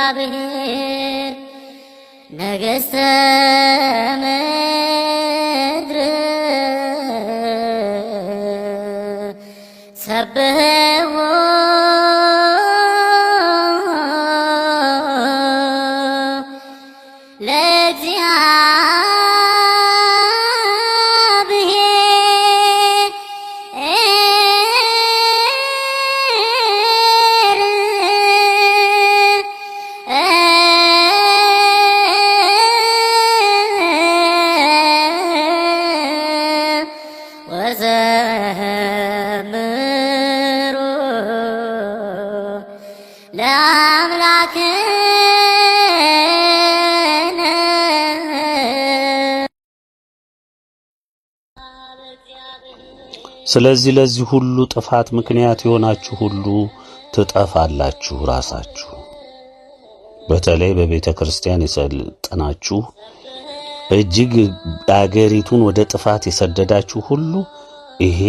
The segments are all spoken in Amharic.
በእግዚአብሔር ነገሥተ ምድር ሰብሕዎ ወዘምሩ ለአምላክነ። ስለዚህ ለዚህ ሁሉ ጥፋት ምክንያት የሆናችሁ ሁሉ ትጠፋላችሁ ራሳችሁ። በተለይ በቤተ ክርስቲያን የሰለጠናችሁ እጅግ አገሪቱን ወደ ጥፋት የሰደዳችሁ ሁሉ ይሄ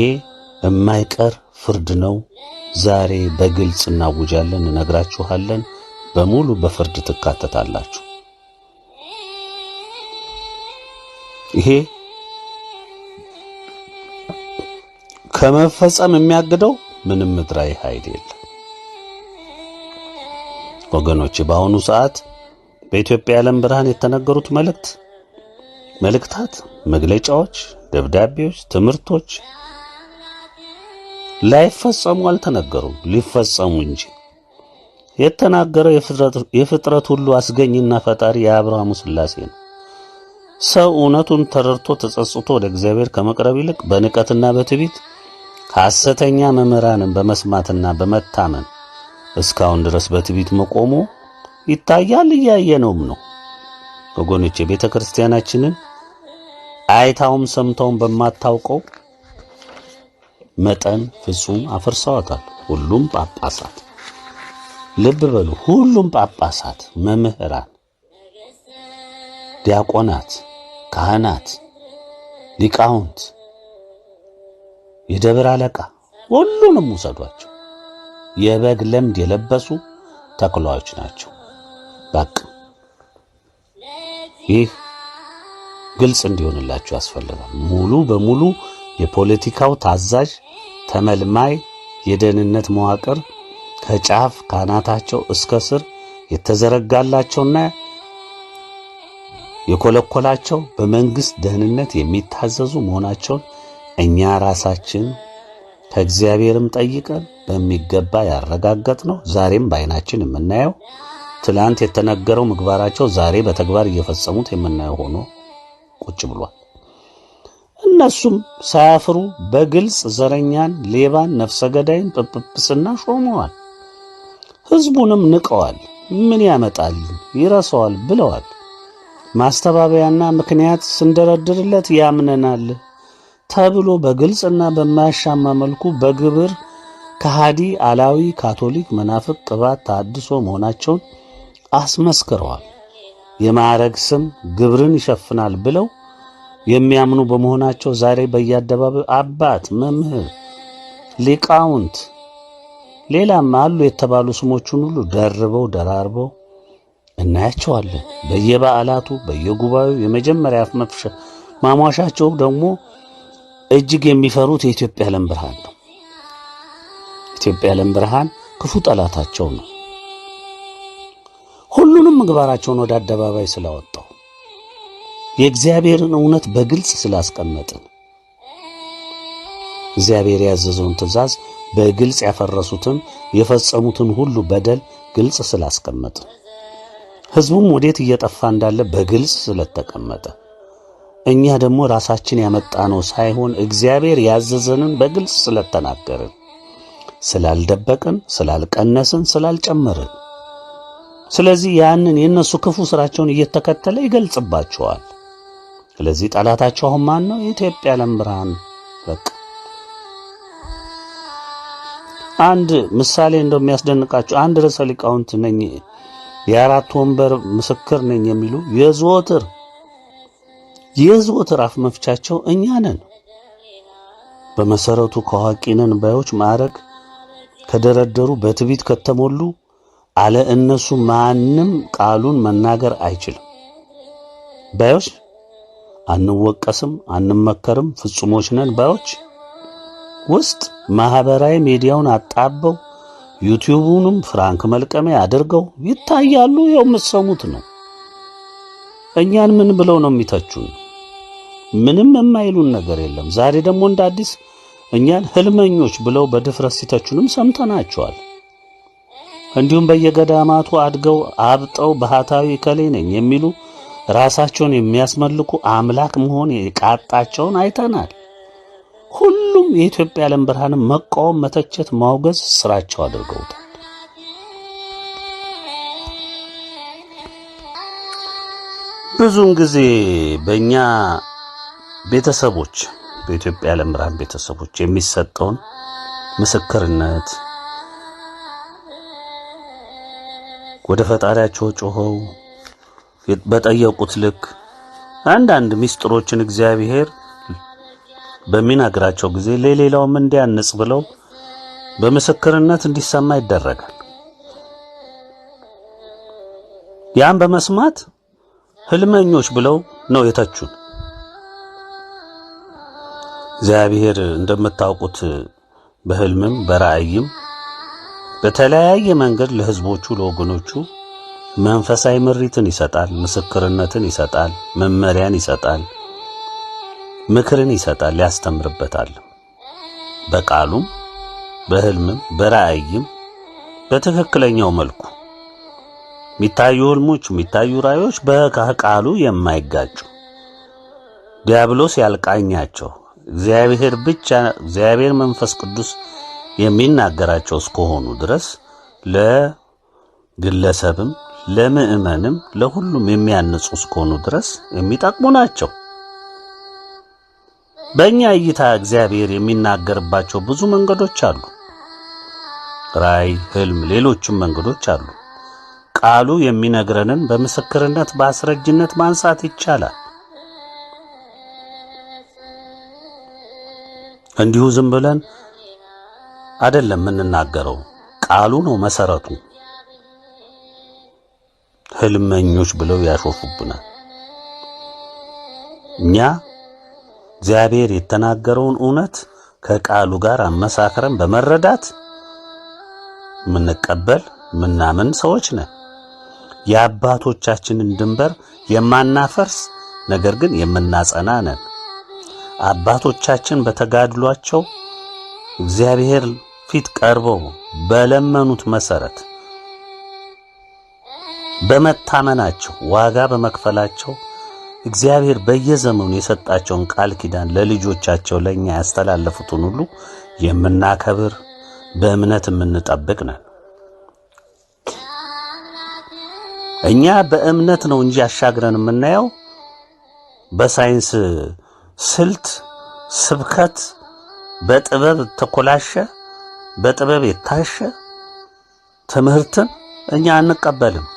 የማይቀር ፍርድ ነው። ዛሬ በግልጽ እናውጃለን፣ እነግራችኋለን። በሙሉ በፍርድ ትካተታላችሁ። ይሄ ከመፈጸም የሚያግደው ምንም ምድራዊ ኃይል የለም። ወገኖች በአሁኑ ሰዓት በኢትዮጵያ የዓለም ብርሃን የተነገሩት መልእክታት፣ መግለጫዎች፣ ደብዳቤዎች፣ ትምህርቶች ላይፈጸሙ አልተነገሩም፣ ሊፈጸሙ እንጂ። የተናገረው የፍጥረት ሁሉ አስገኝና ፈጣሪ የአብርሃሙ ሥላሴ ነው። ሰው እውነቱን ተረድቶ ተጸጽቶ ወደ እግዚአብሔር ከመቅረብ ይልቅ በንቀትና በትዕቢት ሐሰተኛ መምህራንን በመስማትና በመታመን እስካሁን ድረስ በትዕቢት መቆሙ ይታያል፣ እያየነውም ነው። ወገኖቼ ቤተ ክርስቲያናችንን አይታውም ሰምተውም በማታውቀው መጠን ፍጹም አፈርሰዋታል። ሁሉም ጳጳሳት፣ ልብ በሉ፣ ሁሉም ጳጳሳት፣ መምህራን፣ ዲያቆናት፣ ካህናት፣ ሊቃውንት፣ የደብር አለቃ ሁሉንም ውሰዷቸው። የበግ ለምድ የለበሱ ተኩላዎች ናቸው። በቃ ይህ ግልጽ እንዲሆንላችሁ ያስፈልጋል። ሙሉ በሙሉ የፖለቲካው ታዛዥ ተመልማይ የደህንነት መዋቅር ከጫፍ ካናታቸው እስከ ስር የተዘረጋላቸውና የኮለኮላቸው በመንግስት ደህንነት የሚታዘዙ መሆናቸውን እኛ ራሳችን ከእግዚአብሔርም ጠይቀን በሚገባ ያረጋገጥነው ዛሬም በዓይናችን የምናየው ትላንት የተነገረው ምግባራቸው ዛሬ በተግባር እየፈጸሙት የምናየው ሆኖ ቁጭ ብሏል። እነሱም ሳያፍሩ በግልጽ ዘረኛን፣ ሌባን፣ ነፍሰ ገዳይን ጵጵስና ሾመዋል። ሕዝቡንም ንቀዋል። ምን ያመጣል ይረሳዋል ብለዋል። ማስተባበያና ምክንያት ስንደረድርለት ያምነናል ተብሎ በግልጽና በማያሻማ መልኩ በግብር ከሃዲ፣ አላዊ፣ ካቶሊክ፣ መናፍቅ፣ ቅባት፣ ታድሶ መሆናቸውን አስመስክረዋል። የማዕረግ ስም ግብርን ይሸፍናል ብለው የሚያምኑ በመሆናቸው ዛሬ በየአደባባዩ አባት፣ መምህር፣ ሊቃውንት፣ ሌላም አሉ የተባሉ ስሞችን ሁሉ ደራርበው እናያቸዋለን። በየበዓላቱ በየጉባኤው የመጀመሪያ አፍ ማሟሻቸው ደግሞ እጅግ የሚፈሩት የኢትዮጵያ ዓለም ብርሃን ነው። ኢትዮጵያ ዓለም ብርሃን ክፉ ጠላታቸው ነው። ሁሉንም ምግባራቸውን ወደ አደባባይ ስላወጣው የእግዚአብሔርን እውነት በግልጽ ስላስቀመጥን እግዚአብሔር ያዘዘውን ትእዛዝ በግልጽ ያፈረሱትን የፈጸሙትን ሁሉ በደል ግልጽ ስላስቀመጥን ሕዝቡም ወዴት እየጠፋ እንዳለ በግልጽ ስለተቀመጠ እኛ ደግሞ ራሳችን ያመጣነው ሳይሆን እግዚአብሔር ያዘዘንን በግልጽ ስለተናገርን ስላልደበቅን፣ ስላልቀነስን፣ ስላልጨመርን ስለዚህ ያንን የነሱ ክፉ ስራቸውን እየተከተለ ይገልጽባቸዋል። ስለዚህ ጠላታቸው አሁን ማን ነው? የኢትዮጵያ ዓለም ብርሃን። በቃ አንድ ምሳሌ እንደሚያስደንቃቸው አንድ ርዕሰ ሊቃውንት ነኝ የአራት ወንበር ምስክር ነኝ የሚሉ የዘወትር አፍ መፍቻቸው እኛ ነን። በመሰረቱ ከአዋቂ ነን ባዮች ማዕረግ ከደረደሩ በትዕቢት ከተሞሉ አለ እነሱ ማንም ቃሉን መናገር አይችልም ባዮች አንወቀስም አንመከርም ፍጹሞች ነን ባዮች ውስጥ ማህበራዊ ሚዲያውን አጣበው ዩቲዩቡንም ፍራንክ መልቀሚያ አድርገው ይታያሉ። ያው የምትሰሙት ነው። እኛን ምን ብለው ነው የሚተቹን? ምንም የማይሉን ነገር የለም። ዛሬ ደግሞ እንደ አዲስ እኛን ህልመኞች ብለው በድፍረት ሲተቹንም ሰምተናቸዋል። እንዲሁም በየገዳማቱ አድገው አብጠው ባህታዊ ከሌ ነኝ የሚሉ ራሳቸውን የሚያስመልኩ አምላክ መሆን የቃጣቸውን አይተናል። ሁሉም የኢትዮጵያ ዓለም ብርሃንን መቃወም፣ መተቸት፣ ማውገዝ ስራቸው አድርገውታል። ብዙውን ጊዜ በእኛ ቤተሰቦች በኢትዮጵያ ዓለም ብርሃን ቤተሰቦች የሚሰጠውን ምስክርነት ወደ ፈጣሪያቸው ጮኸው በጠየቁት ልክ አንዳንድ ሚስጥሮችን እግዚአብሔር በሚናገራቸው ጊዜ ለሌላውም እንዲያንጽ ብለው በምስክርነት እንዲሰማ ይደረጋል። ያን በመስማት ህልመኞች ብለው ነው የተቹን። እግዚአብሔር እንደምታውቁት በህልምም በራእይም በተለያየ መንገድ ለህዝቦቹ ለወገኖቹ መንፈሳዊ ምሪትን ይሰጣል፣ ምስክርነትን ይሰጣል፣ መመሪያን ይሰጣል፣ ምክርን ይሰጣል፣ ያስተምርበታል። በቃሉም በህልምም በራእይም በትክክለኛው መልኩ የሚታዩ ህልሞች የሚታዩ ራእዮች በቃሉ የማይጋጩ ዲያብሎስ ያልቃኛቸው እግዚአብሔር መንፈስ ቅዱስ የሚናገራቸው እስከሆኑ ድረስ ለግለሰብም ለምእመንም ለሁሉም የሚያንጹ እስከሆኑ ድረስ የሚጠቅሙ ናቸው። በእኛ እይታ እግዚአብሔር የሚናገርባቸው ብዙ መንገዶች አሉ። ራእይ፣ ህልም፣ ሌሎችም መንገዶች አሉ። ቃሉ የሚነግረንን በምስክርነት በአስረጅነት ማንሳት ይቻላል። እንዲሁ ዝም ብለን አይደለም የምንናገረው፣ ቃሉ ነው መሰረቱ። ህልመኞች ብለው ያሾፉብናል። እኛ እግዚአብሔር የተናገረውን እውነት ከቃሉ ጋር አመሳክረን በመረዳት የምንቀበል ምናምን ሰዎች ነን። የአባቶቻችንን ድንበር የማናፈርስ ነገር ግን የምናጸና ነን። አባቶቻችን በተጋድሏቸው እግዚአብሔር ፊት ቀርበው በለመኑት መሰረት በመታመናቸው ዋጋ በመክፈላቸው እግዚአብሔር በየዘመኑ የሰጣቸውን ቃል ኪዳን ለልጆቻቸው ለኛ ያስተላለፉትን ሁሉ የምናከብር በእምነት የምንጠብቅ ነን። እኛ በእምነት ነው እንጂ አሻግረን የምናየው በሳይንስ ስልት ስብከት በጥበብ ተኮላሸ በጥበብ የታሸ ትምህርትን እኛ አንቀበልም።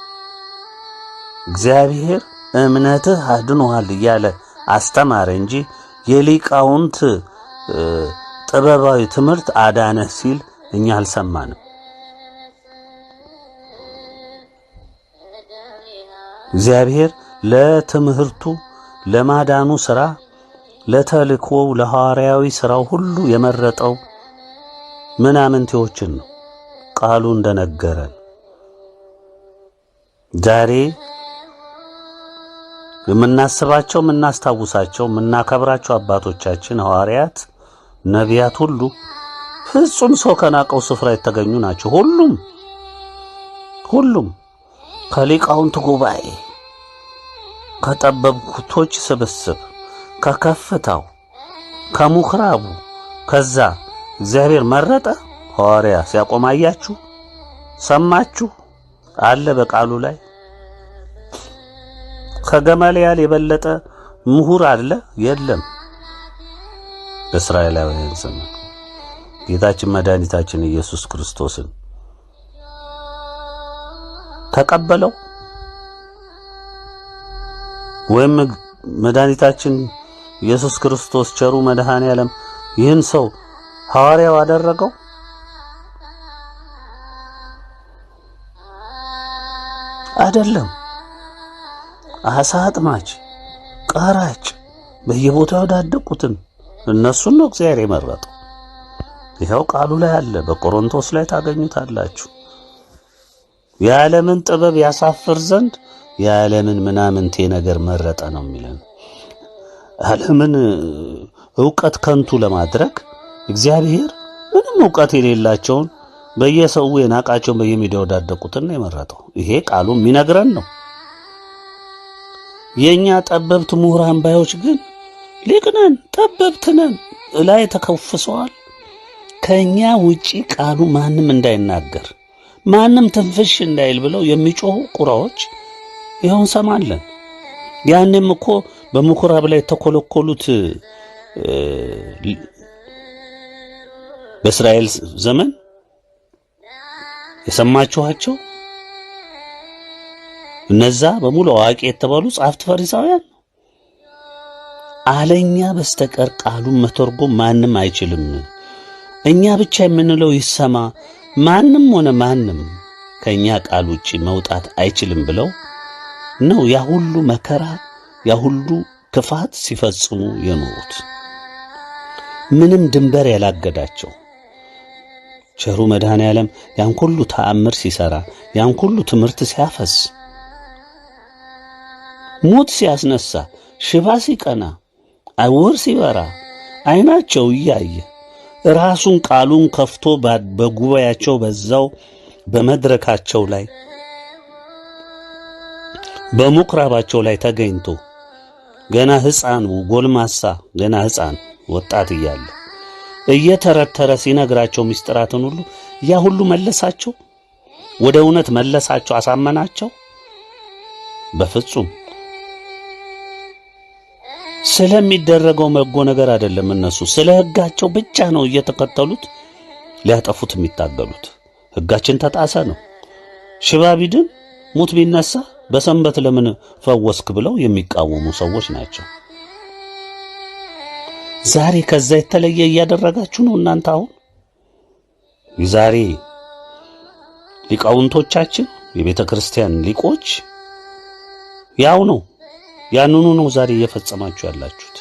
እግዚአብሔር እምነትህ አድኖሃል እያለ አስተማረ እንጂ የሊቃውንት ጥበባዊ ትምህርት አዳነህ ሲል እኛ አልሰማንም። እግዚአብሔር ለትምህርቱ ለማዳኑ ሥራ ለተልእኮው ለሐዋርያዊ ሥራው ሁሉ የመረጠው ምናምንቴዎችን ነው። ቃሉ እንደነገረን ዛሬ የምናስባቸው የምናስታውሳቸው የምናከብራቸው አባቶቻችን ሐዋርያት ነቢያት ሁሉ ፍጹም ሰው ከናቀው ስፍራ የተገኙ ናቸው። ሁሉም ከሊቃውንት ጉባኤ ከጠበብቶች ስብስብ ከከፍታው ከምኵራቡ ከዛ እግዚአብሔር መረጠ። ሐዋርያ ሲያቆማያችሁ ሰማችሁ። አለ በቃሉ ላይ? ከገማልያል የበለጠ ምሁር አለ? የለም። በእስራኤላውያን ዘመን ጌታችን መድኃኒታችን ኢየሱስ ክርስቶስን ተቀበለው ወይም መድኃኒታችን ኢየሱስ ክርስቶስ ቸሩ መድኃኔ ዓለም ይህን ሰው ሐዋርያው አደረገው? አይደለም። አሳ አጥማጅ፣ ቀራጭ በየቦታው ያዳደቁትን እነሱን ነው እግዚአብሔር የመረጠው። ይኸው ቃሉ ላይ አለ፣ በቆሮንቶስ ላይ ታገኙታላችሁ። የዓለምን ጥበብ ያሳፍር ዘንድ የዓለምን ምናምንቴ ነገር መረጠ ነው የሚለን። ዓለምን ዕውቀት ከንቱ ለማድረግ እግዚአብሔር ምንም ዕውቀት የሌላቸውን በየሰው የናቃቸውን በየሜዳው ያዳደቁትን ነው የመረጠው። ይሄ ቃሉ የሚነግረን ነው። የኛ ጠበብት ምሁራን ባዮች ግን ሊቅነን ጠበብትነን ላይ ተከፍሰዋል። ከኛ ውጪ ቃሉ ማንም እንዳይናገር ማንም ትንፍሽ እንዳይል ብለው የሚጮሁ ቁራዎች ይኸው እንሰማለን። ያንም እኮ በምኩራብ ላይ ተኮለኮሉት በእስራኤል ዘመን የሰማችኋቸው እነዛ በሙሉ አዋቂ የተባሉ ጻፍት ፈሪሳውያን አለኛ በስተቀር ቃሉን መተርጎም ማንም አይችልም፣ እኛ ብቻ የምንለው ይሰማ፣ ማንም ሆነ ማንም ከኛ ቃል ውጪ መውጣት አይችልም ብለው ነው ያ ሁሉ መከራ ያ ሁሉ ክፋት ሲፈጽሙ የኖሩት። ምንም ድንበር ያላገዳቸው ቸሩ መድኃኔ ዓለም ያን ሁሉ ተአምር ሲሰራ ያን ሁሉ ትምህርት ሲያፈስ ሞት ሲያስነሳ ሽባ ሲቀና ዕውር ሲበራ አይናቸው እያየ ራሱን ቃሉን ከፍቶ በጉባኤያቸው በዛው በመድረካቸው ላይ በምኩራባቸው ላይ ተገኝቶ ገና ሕፃን ጎልማሳ ገና ሕፃን ወጣት እያለ እየተረተረ ሲነግራቸው ምስጢራትን ሁሉ ያ ሁሉ መለሳቸው፣ ወደ እውነት መለሳቸው፣ አሳመናቸው? በፍጹም። ስለሚደረገው መጎ ነገር አይደለም። እነሱ ስለ ሕጋቸው ብቻ ነው እየተከተሉት ሊያጠፉት የሚታገሉት። ሕጋችን ተጣሰ ነው። ሽባ ቢድን ሙት ቢነሳ በሰንበት ለምን ፈወስክ ብለው የሚቃወሙ ሰዎች ናቸው። ዛሬ ከዛ የተለየ እያደረጋችሁ ነው እናንተ። አሁን ዛሬ ሊቃውንቶቻችን የቤተ ክርስቲያን ሊቆች ያው ነው ያንኑ ነው ዛሬ እየፈጸማችሁ ያላችሁት።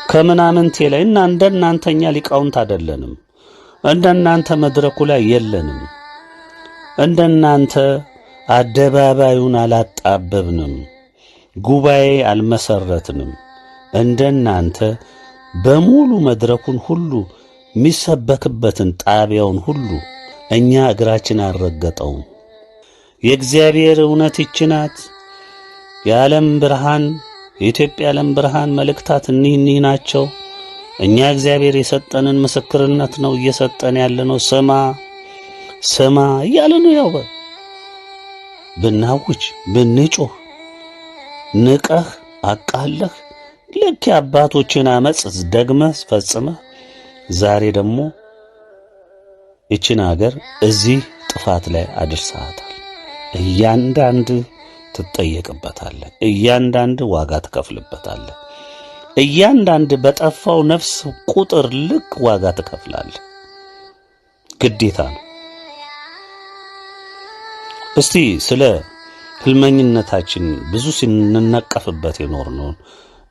ከምናምንቴ ላይ እና እንደናንተኛ ሊቃውንት አይደለንም፣ እንደናንተ መድረኩ ላይ የለንም፣ እንደናንተ አደባባዩን አላጣበብንም፣ ጉባኤ አልመሰረትንም። እንደናንተ በሙሉ መድረኩን ሁሉ የሚሰበክበትን ጣቢያውን ሁሉ እኛ እግራችን አልረገጠውም። የእግዚአብሔር እውነት ይህች ናት። የዓለም ብርሃን የኢትዮጵያ ዓለም ብርሃን መልእክታት እኒህ ናቸው። እኛ እግዚአብሔር የሰጠንን ምስክርነት ነው እየሰጠን ያለነው። ስማ ስማ እያለ ነው። ያው ብናውጅ ብንጮህ ንቀህ አቃለህ ልክ የአባቶችን አመጽ ደግመህ ፈጽመህ ዛሬ ደግሞ ይችን ሀገር እዚህ ጥፋት ላይ አድርሰሃታል። እያንዳንድ ትጠየቅበታለህ፣ እያንዳንድ ዋጋ ትከፍልበታለህ፣ እያንዳንድ በጠፋው ነፍስ ቁጥር ልክ ዋጋ ትከፍላለህ። ግዴታ ነው። እስቲ ስለ ህልመኝነታችን ብዙ ሲንነቀፍበት የኖርነውን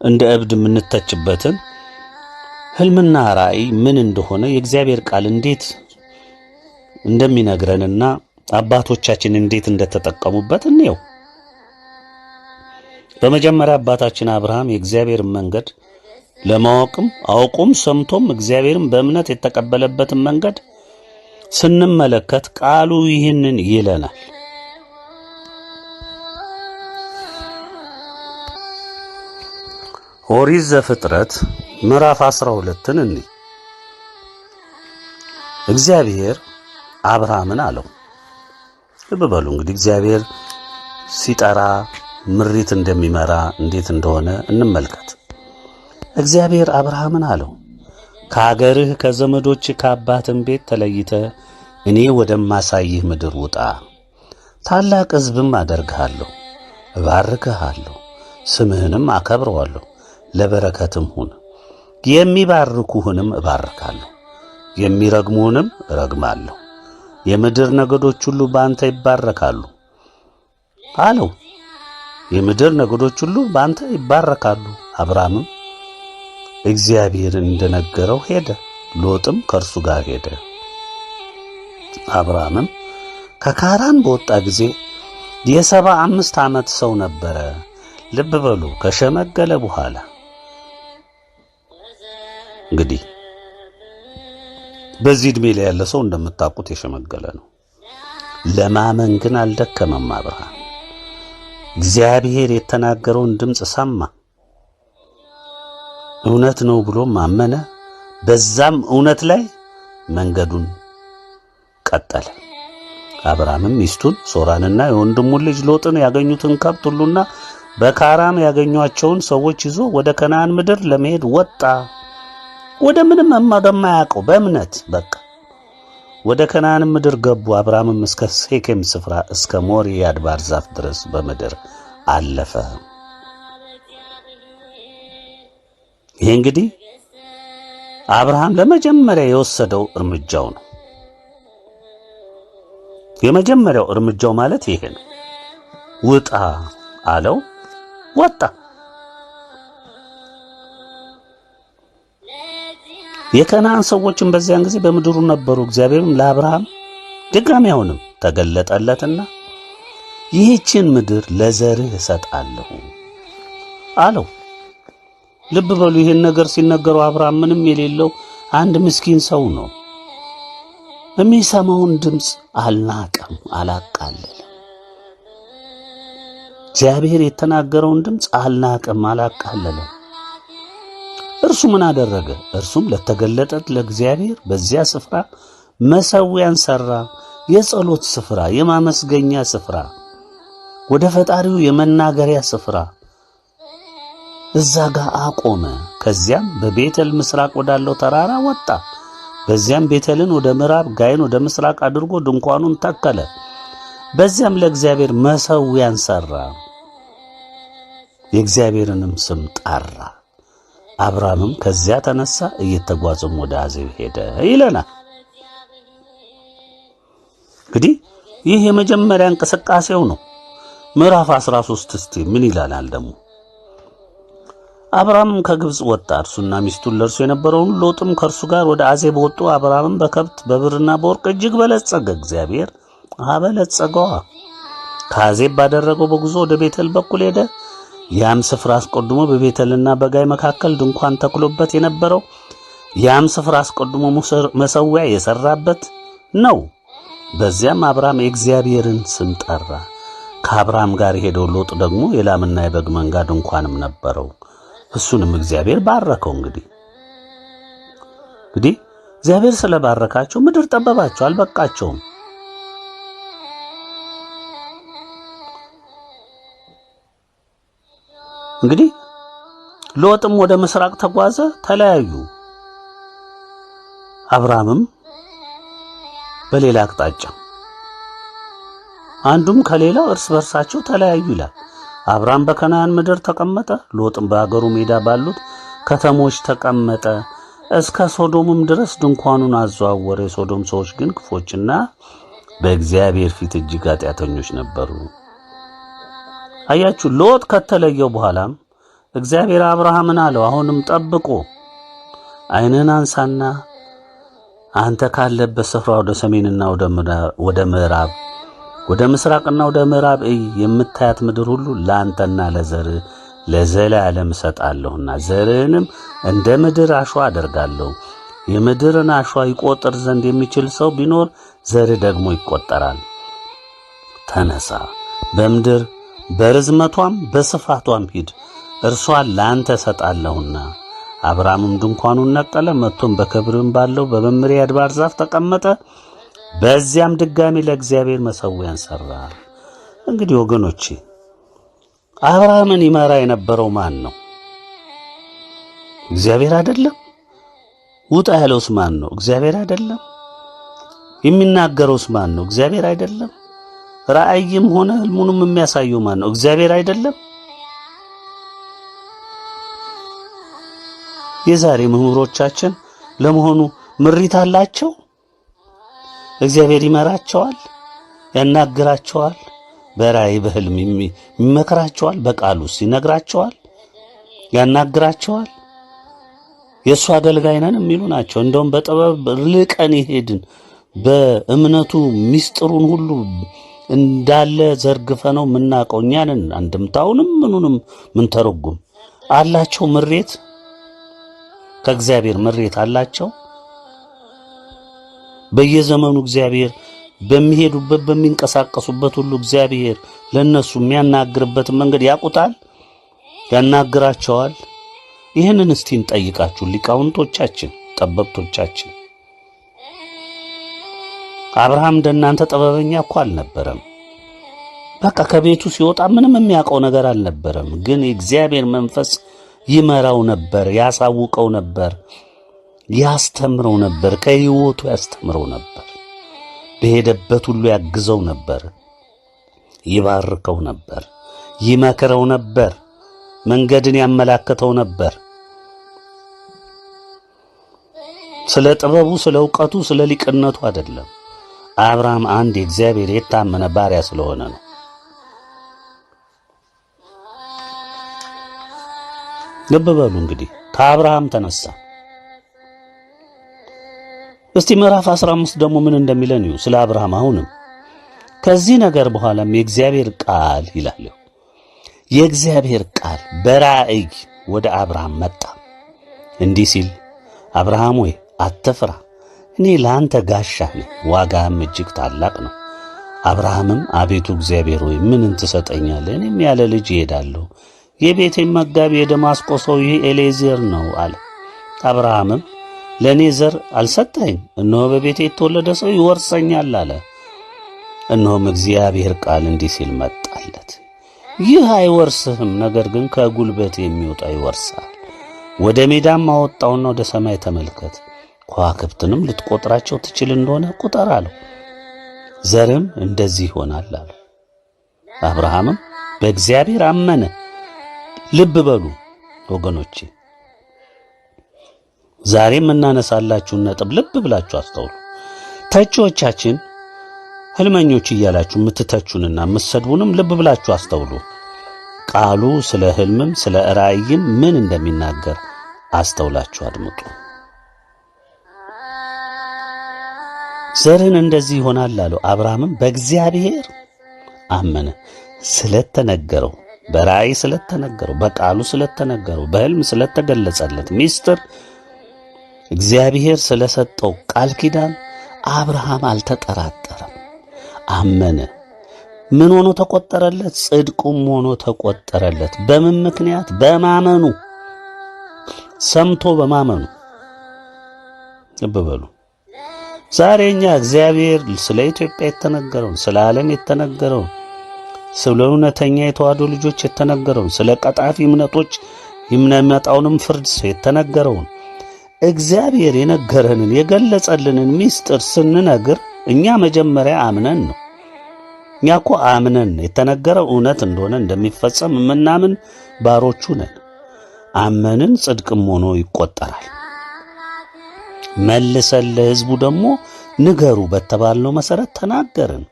እንደ እብድ የምንተችበትን ህልምና ራእይ ምን እንደሆነ የእግዚአብሔር ቃል እንዴት እንደሚነግረንና አባቶቻችን እንዴት እንደተጠቀሙበት እንየው። በመጀመሪያ አባታችን አብርሃም የእግዚአብሔርን መንገድ ለማወቅም አውቆም ሰምቶም እግዚአብሔርን በእምነት የተቀበለበትን መንገድ ስንመለከት ቃሉ ይህንን ይለናል። ኦሪት ዘፍጥረት ምዕራፍ 12ን እንይ። እግዚአብሔር አብርሃምን አለው ልብ በሉ እንግዲህ እግዚአብሔር ሲጠራ ምሪት እንደሚመራ እንዴት እንደሆነ እንመልከት። እግዚአብሔር አብርሃምን አለው፣ ከአገርህ ከዘመዶች ከአባትም ቤት ተለይተ እኔ ወደማሳይህ ምድር ውጣ። ታላቅ ሕዝብም አደርግሃለሁ፣ እባርክሃለሁ፣ ስምህንም አከብረዋለሁ፣ ለበረከትም ሁን። የሚባርኩህንም እባርካለሁ፣ የሚረግሙህንም እረግማለሁ። የምድር ነገዶች ሁሉ በአንተ ይባረካሉ አለው። የምድር ነገዶች ሁሉ በአንተ ይባረካሉ። አብርሃምም እግዚአብሔር እንደነገረው ሄደ፣ ሎጥም ከእርሱ ጋር ሄደ። አብርሃምም ከካራን በወጣ ጊዜ የ75 ዓመት ሰው ነበረ። ልብ በሉ ከሸመገለ በኋላ እንግዲህ በዚህ ዕድሜ ላይ ያለ ሰው እንደምታውቁት የሸመገለ ነው። ለማመን ግን አልደከመም። አብርሃም እግዚአብሔር የተናገረውን ድምፅ ሰማ፣ እውነት ነው ብሎ አመነ። በዛም እውነት ላይ መንገዱን ቀጠለ። አብርሃምም ሚስቱን ሶራንና የወንድሙን ልጅ ሎጥን ያገኙትን ከብት ሁሉና በካራን ያገኟቸውን ሰዎች ይዞ ወደ ከነዓን ምድር ለመሄድ ወጣ። ወደ ምንም ወደማያውቀው በእምነት በቃ ወደ ከነዓን ምድር ገቡ። አብርሃምም እስከ ሴኬም ስፍራ እስከ ሞሪያ የአድባር ዛፍ ድረስ በምድር አለፈ። ይሄ እንግዲህ አብርሃም ለመጀመሪያ የወሰደው እርምጃው ነው። የመጀመሪያው እርምጃው ማለት ይሄ ነው። ውጣ አለው፣ ወጣ። የከነዓን ሰዎችም በዚያን ጊዜ በምድሩ ነበሩ። እግዚአብሔርም ለአብርሃም ድጋሚ አሁንም ተገለጠለትና ይህችን ምድር ለዘርህ እሰጣለሁ አለው። ልብ በሉ ይህን ነገር ሲነገረው አብርሃም ምንም የሌለው አንድ ምስኪን ሰው ነው። የሚሰማውን ድምፅ አልናቀም፣ አላቃለለም። እግዚአብሔር የተናገረውን ድምፅ አልናቀም፣ አላቃለለም። እርሱ ምን አደረገ? እርሱም ለተገለጠት ለእግዚአብሔር በዚያ ስፍራ መሠዊያን ሠራ። የጸሎት ስፍራ፣ የማመስገኛ ስፍራ፣ ወደ ፈጣሪው የመናገሪያ ስፍራ እዛ ጋር አቆመ። ከዚያም በቤተል ምስራቅ ወዳለው ተራራ ወጣ። በዚያም ቤተልን ወደ ምዕራብ፣ ጋይን ወደ ምስራቅ አድርጎ ድንኳኑን ተከለ። በዚያም ለእግዚአብሔር መሠዊያን ሠራ፣ የእግዚአብሔርንም ስም ጠራ። አብርሃምም ከዚያ ተነሳ፣ እየተጓዘም ወደ አዜብ ሄደ ይለናል። እንግዲህ ይህ የመጀመሪያ እንቅስቃሴው ነው። ምዕራፍ 13 እስቲ ምን ይላል ደግሞ? አብርሃምም ከግብጽ ወጣ፣ እርሱና ሚስቱን ለእርሱ የነበረውን ሎጥም ከእርሱ ጋር ወደ አዜብ ወጡ። አብርሃምም በከብት በብርና በወርቅ እጅግ በለጸገ፣ እግዚአብሔር አበለጸገዋ። ከአዜብ ባደረገው በጉዞ ወደ ቤተል በኩል ሄደ። ያም ስፍራ አስቀድሞ በቤተልና በጋይ መካከል ድንኳን ተክሎበት የነበረው ያም ስፍራ አስቀድሞ መሠዊያ የሠራበት ነው። በዚያም አብርሃም የእግዚአብሔርን ስም ጠራ። ከአብርሃም ጋር የሄደው ሎጥ ደግሞ የላምና የበግ መንጋ ድንኳንም ነበረው። እሱንም እግዚአብሔር ባረከው። እንግዲህ እግዚአብሔር ስለባረካቸው ምድር ጠበባቸው፣ አልበቃቸውም። እንግዲህ ሎጥም ወደ ምስራቅ ተጓዘ፣ ተለያዩ። አብርሃምም በሌላ አቅጣጫ፣ አንዱም ከሌላው እርስ በርሳቸው ተለያዩ ይላል። አብርሃም በከነዓን ምድር ተቀመጠ፣ ሎጥም በአገሩ ሜዳ ባሉት ከተሞች ተቀመጠ። እስከ ሶዶምም ድረስ ድንኳኑን አዘዋወረ። የሶዶም ሰዎች ግን ክፎችና በእግዚአብሔር ፊት እጅግ ኃጢአተኞች ነበሩ። አያችሁ፣ ሎጥ ከተለየው በኋላም እግዚአብሔር አብርሃምን አለው፣ አሁንም ጠብቆ ዓይንህን አንሳና አንተ ካለበት ስፍራ ወደ ሰሜንና ወደ ምዕራብ፣ ወደ ምስራቅና ወደ ምዕራብ እይ። የምታያት ምድር ሁሉ ለአንተና ለዘርህ ለዘላለም እሰጣለሁና ዘርህንም እንደ ምድር አሸዋ አደርጋለሁ። የምድርን አሸዋ ይቆጥር ዘንድ የሚችል ሰው ቢኖር ዘርህ ደግሞ ይቆጠራል። ተነሳ፣ በምድር በርዝመቷም በስፋቷም ሂድ፣ እርሷን ለአንተ እሰጣለሁና። አብርሃምም ድንኳኑን ነቀለ፣ መጥቶም በክብርም ባለው በመምሬ አድባር ዛፍ ተቀመጠ። በዚያም ድጋሚ ለእግዚአብሔር መሠዊያን ሠራ። እንግዲህ ወገኖቼ አብርሃምን ይመራ የነበረው ማን ነው? እግዚአብሔር አይደለም? ውጣ ያለውስ ማን ነው? እግዚአብሔር አይደለም? የሚናገረውስ ማን ነው? እግዚአብሔር አይደለም? ራእይም ሆነ ህልሙንም የሚያሳየው ማን ነው? እግዚአብሔር አይደለም? የዛሬ ምሁሮቻችን ለመሆኑ ምሪት አላቸው? እግዚአብሔር ይመራቸዋል፣ ያናግራቸዋል፣ በራእይ በህልም ይመክራቸዋል፣ በቃሉስ ይነግራቸዋል፣ ያናግራቸዋል። የእሱ አገልጋይ ነን የሚሉ ናቸው። እንደውም በጥበብ ልቀን ይሄድን በእምነቱ ሚስጥሩን ሁሉ እንዳለ ዘርግፈ ነው የምናውቀው እኛ ነን። አንድምታውንም ምኑንም ምን ተረጉም አላቸው። ምሬት ከእግዚአብሔር ምሬት አላቸው። በየዘመኑ እግዚአብሔር በሚሄዱበት በሚንቀሳቀሱበት ሁሉ እግዚአብሔር ለነሱ የሚያናግርበትን መንገድ ያውቁታል፣ ያናግራቸዋል። ይህንን እስቲ እንጠይቃችሁ ሊቃውንቶቻችን፣ ጠበብቶቻችን። አብርሃም እንደናንተ ጥበበኛ እኮ አልነበረም። በቃ ከቤቱ ሲወጣ ምንም የሚያውቀው ነገር አልነበረም። ግን የእግዚአብሔር መንፈስ ይመራው ነበር፣ ያሳውቀው ነበር፣ ያስተምረው ነበር፣ ከህይወቱ ያስተምረው ነበር፣ በሄደበት ሁሉ ያግዘው ነበር፣ ይባርከው ነበር፣ ይመክረው ነበር፣ መንገድን ያመላክተው ነበር። ስለ ጥበቡ፣ ስለ ዕውቀቱ፣ ስለ ሊቅነቱ አይደለም። አብርሃም አንድ የእግዚአብሔር የታመነ ባሪያ ስለሆነ ነው። ልብ በሉ እንግዲህ ከአብርሃም ተነሳ። እስቲ ምዕራፍ 15 ደግሞ ምን እንደሚለን እዩ ስለ አብርሃም። አሁንም ከዚህ ነገር በኋላም የእግዚአብሔር ቃል ይላል፣ የእግዚአብሔር ቃል በራእይ ወደ አብርሃም መጣ እንዲህ ሲል፣ አብርሃም ሆይ አትፍራ፣ እኔ ለአንተ ጋሻህ ነኝ፣ ዋጋህም እጅግ ታላቅ ነው። አብርሃምም አቤቱ እግዚአብሔር ሆይ ምንን ትሰጠኛለህ? እኔም ያለ ልጅ እሄዳለሁ፣ የቤቴም መጋቢ የደማስቆ ሰው ይህ ኤሌዜር ነው አለ። አብርሃምም ለእኔ ዘር አልሰጠኸኝም፣ እነሆ በቤቴ የተወለደ ሰው ይወርሰኛል አለ። እነሆም እግዚአብሔር ቃል እንዲህ ሲል መጣለት፣ ይህ አይወርስህም፣ ነገር ግን ከጉልበት የሚወጣ ይወርሳል። ወደ ሜዳም አወጣውና ወደ ሰማይ ተመልከት፣ ከዋክብትንም ልትቆጥራቸው ትችል እንደሆነ ቁጠር አለው። ዘርም እንደዚህ ይሆናል አለ። አብርሃምም በእግዚአብሔር አመነ። ልብ በሉ ወገኖቼ፣ ዛሬም እናነሳላችሁን ነጥብ ልብ ብላችሁ አስተውሉ። ተቺዎቻችን ህልመኞች እያላችሁ የምትተቹንና የምትሰድቡንም ልብ ብላችሁ አስተውሉ። ቃሉ ስለ ህልምም ስለ ራእይም ምን እንደሚናገር አስተውላችሁ አድምጡ። ዘርን እንደዚህ ይሆናል አለው። አብርሃምም በእግዚአብሔር አመነ፣ ስለተነገረው፣ በራእይ ስለተነገረው፣ በቃሉ ስለተነገረው፣ በህልም ስለተገለጸለት ሚስጥር፣ እግዚአብሔር ስለሰጠው ቃል ኪዳን አብርሃም አልተጠራጠረም፣ አመነ። ምን ሆኖ ተቆጠረለት? ጽድቁም ሆኖ ተቆጠረለት። በምን ምክንያት? በማመኑ፣ ሰምቶ በማመኑ። ልብ በሉ። ዛሬ እኛ እግዚአብሔር ስለ ኢትዮጵያ የተነገረውን፣ ስለ ዓለም የተነገረውን፣ ስለ እውነተኛ የተዋህዶ ልጆች የተነገረውን፣ ስለ ቀጣፊ እምነቶች የሚመጣውንም ፍርድ የተነገረውን እግዚአብሔር የነገረንን የገለጸልንን ሚስጥር ስንነግር እኛ መጀመሪያ አምነን ነው። እኛ እኮ አምነን የተነገረው እውነት እንደሆነ እንደሚፈጸም የምናምን ባሮቹ ነን። አመንን፣ ጽድቅም ሆኖ ይቆጠራል። መልሰን ለሕዝቡ ደግሞ ንገሩ በተባልነው መሰረት ተናገርን።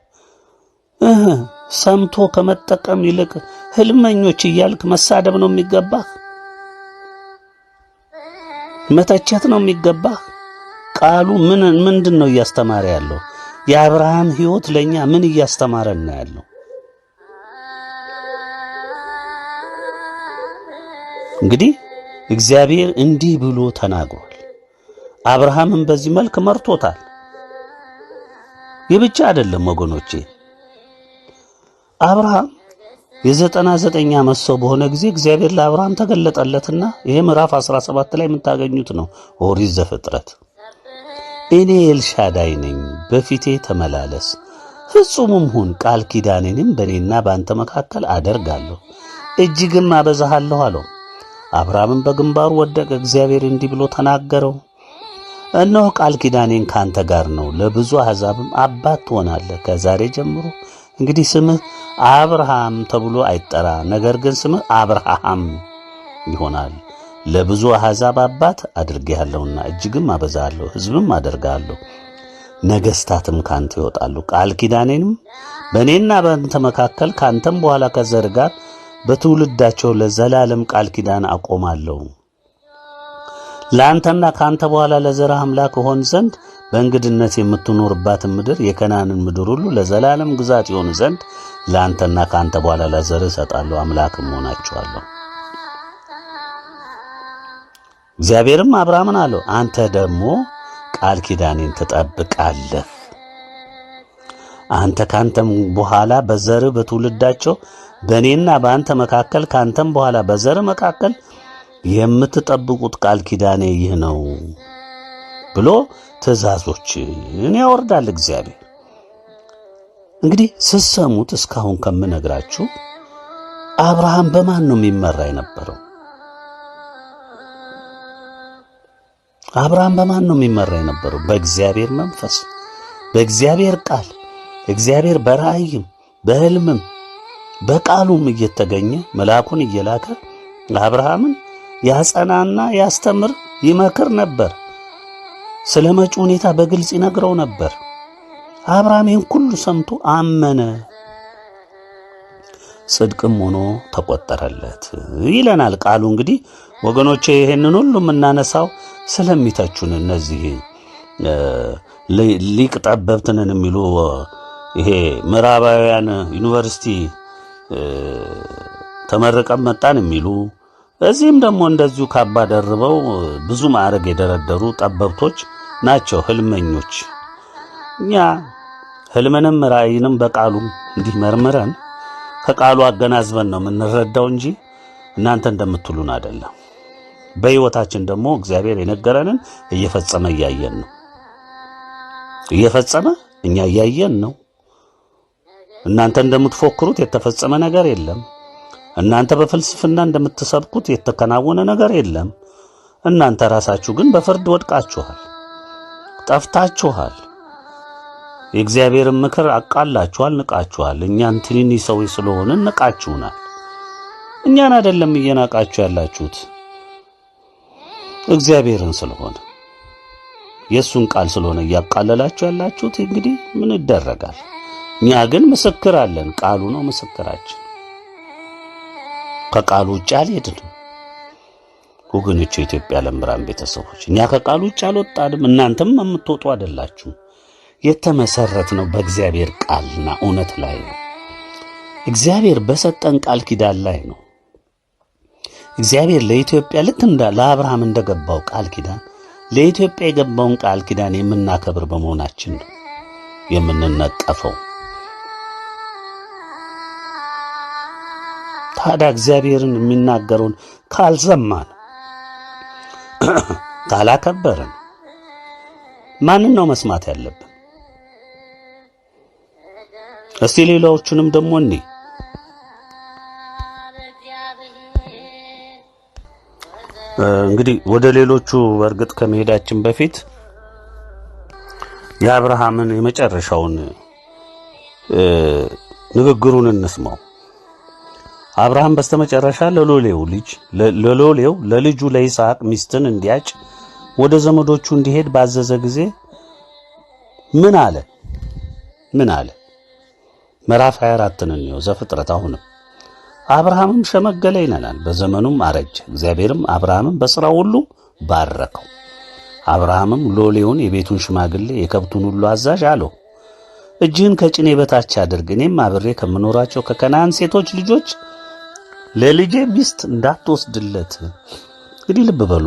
ሰምቶ ከመጠቀም ይልቅ ህልመኞች እያልክ መሳደብ ነው የሚገባህ? መተቸት ነው የሚገባህ? ቃሉ ምንድን ነው እያስተማረ ያለው? የአብርሃም ሕይወት ለኛ ምን እያስተማረን ነው ያለው? እንግዲህ እግዚአብሔር እንዲህ ብሎ ተናግሯል። አብርሃምን በዚህ መልክ መርቶታል። ይህ ብቻ አይደለም ወገኖቼ። አብርሃም የ99 ዓመት ሰው በሆነ ጊዜ እግዚአብሔር ለአብርሃም ተገለጠለትና ይሄ ምዕራፍ 17 ላይ የምታገኙት ነው። ኦሪት ዘፍጥረት። እኔ ኤልሻዳይ ነኝ፣ በፊቴ ተመላለስ፣ ፍጹምም ሁን። ቃል ኪዳኔንም በእኔና በአንተ መካከል አደርጋለሁ፣ እጅግም አበዛሃለሁ አለው። አብርሃምም በግንባሩ ወደቀ። እግዚአብሔር እንዲህ ብሎ ተናገረው፣ እነሆ ቃል ኪዳኔን ካንተ ጋር ነው፣ ለብዙ አሕዛብም አባት ትሆናለህ። ከዛሬ ጀምሮ እንግዲህ ስምህ አብርሃም ተብሎ አይጠራ፣ ነገር ግን ስምህ አብርሃም ይሆናል። ለብዙ አሕዛብ አባት አድርጌሃለሁና እጅግም አበዛሃለሁ፣ ሕዝብም አደርጋለሁ፣ ነገሥታትም ካንተ ይወጣሉ። ቃል ኪዳኔንም በእኔና በአንተ መካከል ካንተም በኋላ ከዘርህ ጋር በትውልዳቸው ለዘላለም ቃል ኪዳን አቆማለሁ። ለአንተና ካንተ በኋላ ለዘርህ አምላክ እሆን ዘንድ በእንግድነት የምትኖርባትን ምድር የከናንን ምድር ሁሉ ለዘላለም ግዛት ይሆን ዘንድ ለአንተና ካንተ በኋላ ለዘርህ እሰጣለሁ፣ አምላክም ሆናቸዋለሁ። እግዚአብሔርም አብርሃምን አለው፣ አንተ ደግሞ ቃል ኪዳኔን ትጠብቃለህ። አንተ ካንተም በኋላ በዘርህ በትውልዳቸው በእኔና በአንተ መካከል ካንተም በኋላ በዘርህ መካከል የምትጠብቁት ቃል ኪዳኔ ይህ ነው ብሎ ትእዛዞችን ያወርዳል እግዚአብሔር። እንግዲህ ስትሰሙት እስካሁን ከምነግራችሁ አብርሃም በማን ነው የሚመራ የነበረው? አብርሃም በማን ነው የሚመራ የነበረው? በእግዚአብሔር መንፈስ፣ በእግዚአብሔር ቃል። እግዚአብሔር በራእይም በሕልምም በቃሉም እየተገኘ መልአኩን እየላከ አብርሃምን ያጸናና ያስተምር ይመክር ነበር። ስለ መጪው ሁኔታ በግልጽ ይነግረው ነበር። አብርሃም ይህን ሁሉ ሰምቶ አመነ፣ ጽድቅም ሆኖ ተቆጠረለት ይለናል ቃሉ። እንግዲህ ወገኖቼ ይሄንን ሁሉ የምናነሳው ስለሚተቹን እነዚህ ሊቅ ጠበብትንን የሚሉ ይሄ ምዕራባውያን ዩኒቨርሲቲ ተመረቀም መጣን የሚሉ እዚህም ደግሞ እንደዚሁ ካባ ደርበው ብዙ ማዕረግ የደረደሩ ጠበብቶች ናቸው፣ ህልመኞች። እኛ ህልምንም ራእይንም በቃሉ እንዲህ መርምረን ከቃሉ አገናዝበን ነው የምንረዳው እንጂ እናንተ እንደምትሉን አይደለም። በሕይወታችን ደግሞ እግዚአብሔር የነገረንን እየፈጸመ እያየን ነው። እየፈጸመ እኛ እያየን ነው። እናንተ እንደምትፎክሩት የተፈጸመ ነገር የለም። እናንተ በፍልስፍና እንደምትሰብኩት የተከናወነ ነገር የለም። እናንተ ራሳችሁ ግን በፍርድ ወድቃችኋል፣ ጠፍታችኋል። የእግዚአብሔርን ምክር አቃላችኋል፣ ንቃችኋል። እኛን ትንንሽ ሰዎች ስለሆንን ንቃችሁናል። እኛን አይደለም እየናቃችሁ ያላችሁት እግዚአብሔርን ስለሆነ የእሱን ቃል ስለሆነ እያቃለላችሁ ያላችሁት። እንግዲህ ምን ይደረጋል? እኛ ግን ምስክር አለን። ቃሉ ነው ምስክራችን። ከቃሉ ውጭ አልሄድንም። ወገኖቼ፣ የኢትዮጵያ ዓለም ብርሃን ቤተሰቦች፣ እኛ ከቃሉ ውጭ አልወጣንም። እናንተም የምትወጡ አይደላችሁ። የተመሰረት ነው በእግዚአብሔር ቃልና እውነት ላይ ነው። እግዚአብሔር በሰጠን ቃል ኪዳን ላይ ነው። እግዚአብሔር ለኢትዮጵያ ልክ ለአብርሃም እንደገባው ቃል ኪዳን ለኢትዮጵያ የገባውን ቃል ኪዳን የምናከብር በመሆናችን ነው የምንነቀፈው። ታዲያ እግዚአብሔርን የሚናገረውን ካልሰማን ካላከበርን ማንን ነው መስማት ያለብን? እስቲ ሌላዎቹንም ደግሞ እንግዲህ ወደ ሌሎቹ በእርግጥ ከመሄዳችን በፊት የአብርሃምን የመጨረሻውን ንግግሩን እንስማው። አብርሃም በስተመጨረሻ ለልጁ ለይስሐቅ ሚስትን እንዲያጭ ወደ ዘመዶቹ እንዲሄድ ባዘዘ ጊዜ ምን አለ? ምዕራፍ 24ን ነው ዘፍጥረት። አሁንም አብርሃምም ሸመገለ ይለናል፣ በዘመኑም አረጀ። እግዚአብሔርም አብርሃምን በሥራው ሁሉ ባረከው። አብርሃምም ሎሌውን የቤቱን ሽማግሌ የከብቱን ሁሉ አዛዥ አለው፣ እጅህን ከጭኔ በታች አድርግ፣ እኔም አብሬ ከምኖራቸው ከከነዓን ሴቶች ልጆች ለልጄ ሚስት እንዳትወስድለት። እንግዲህ ልብ በሉ፣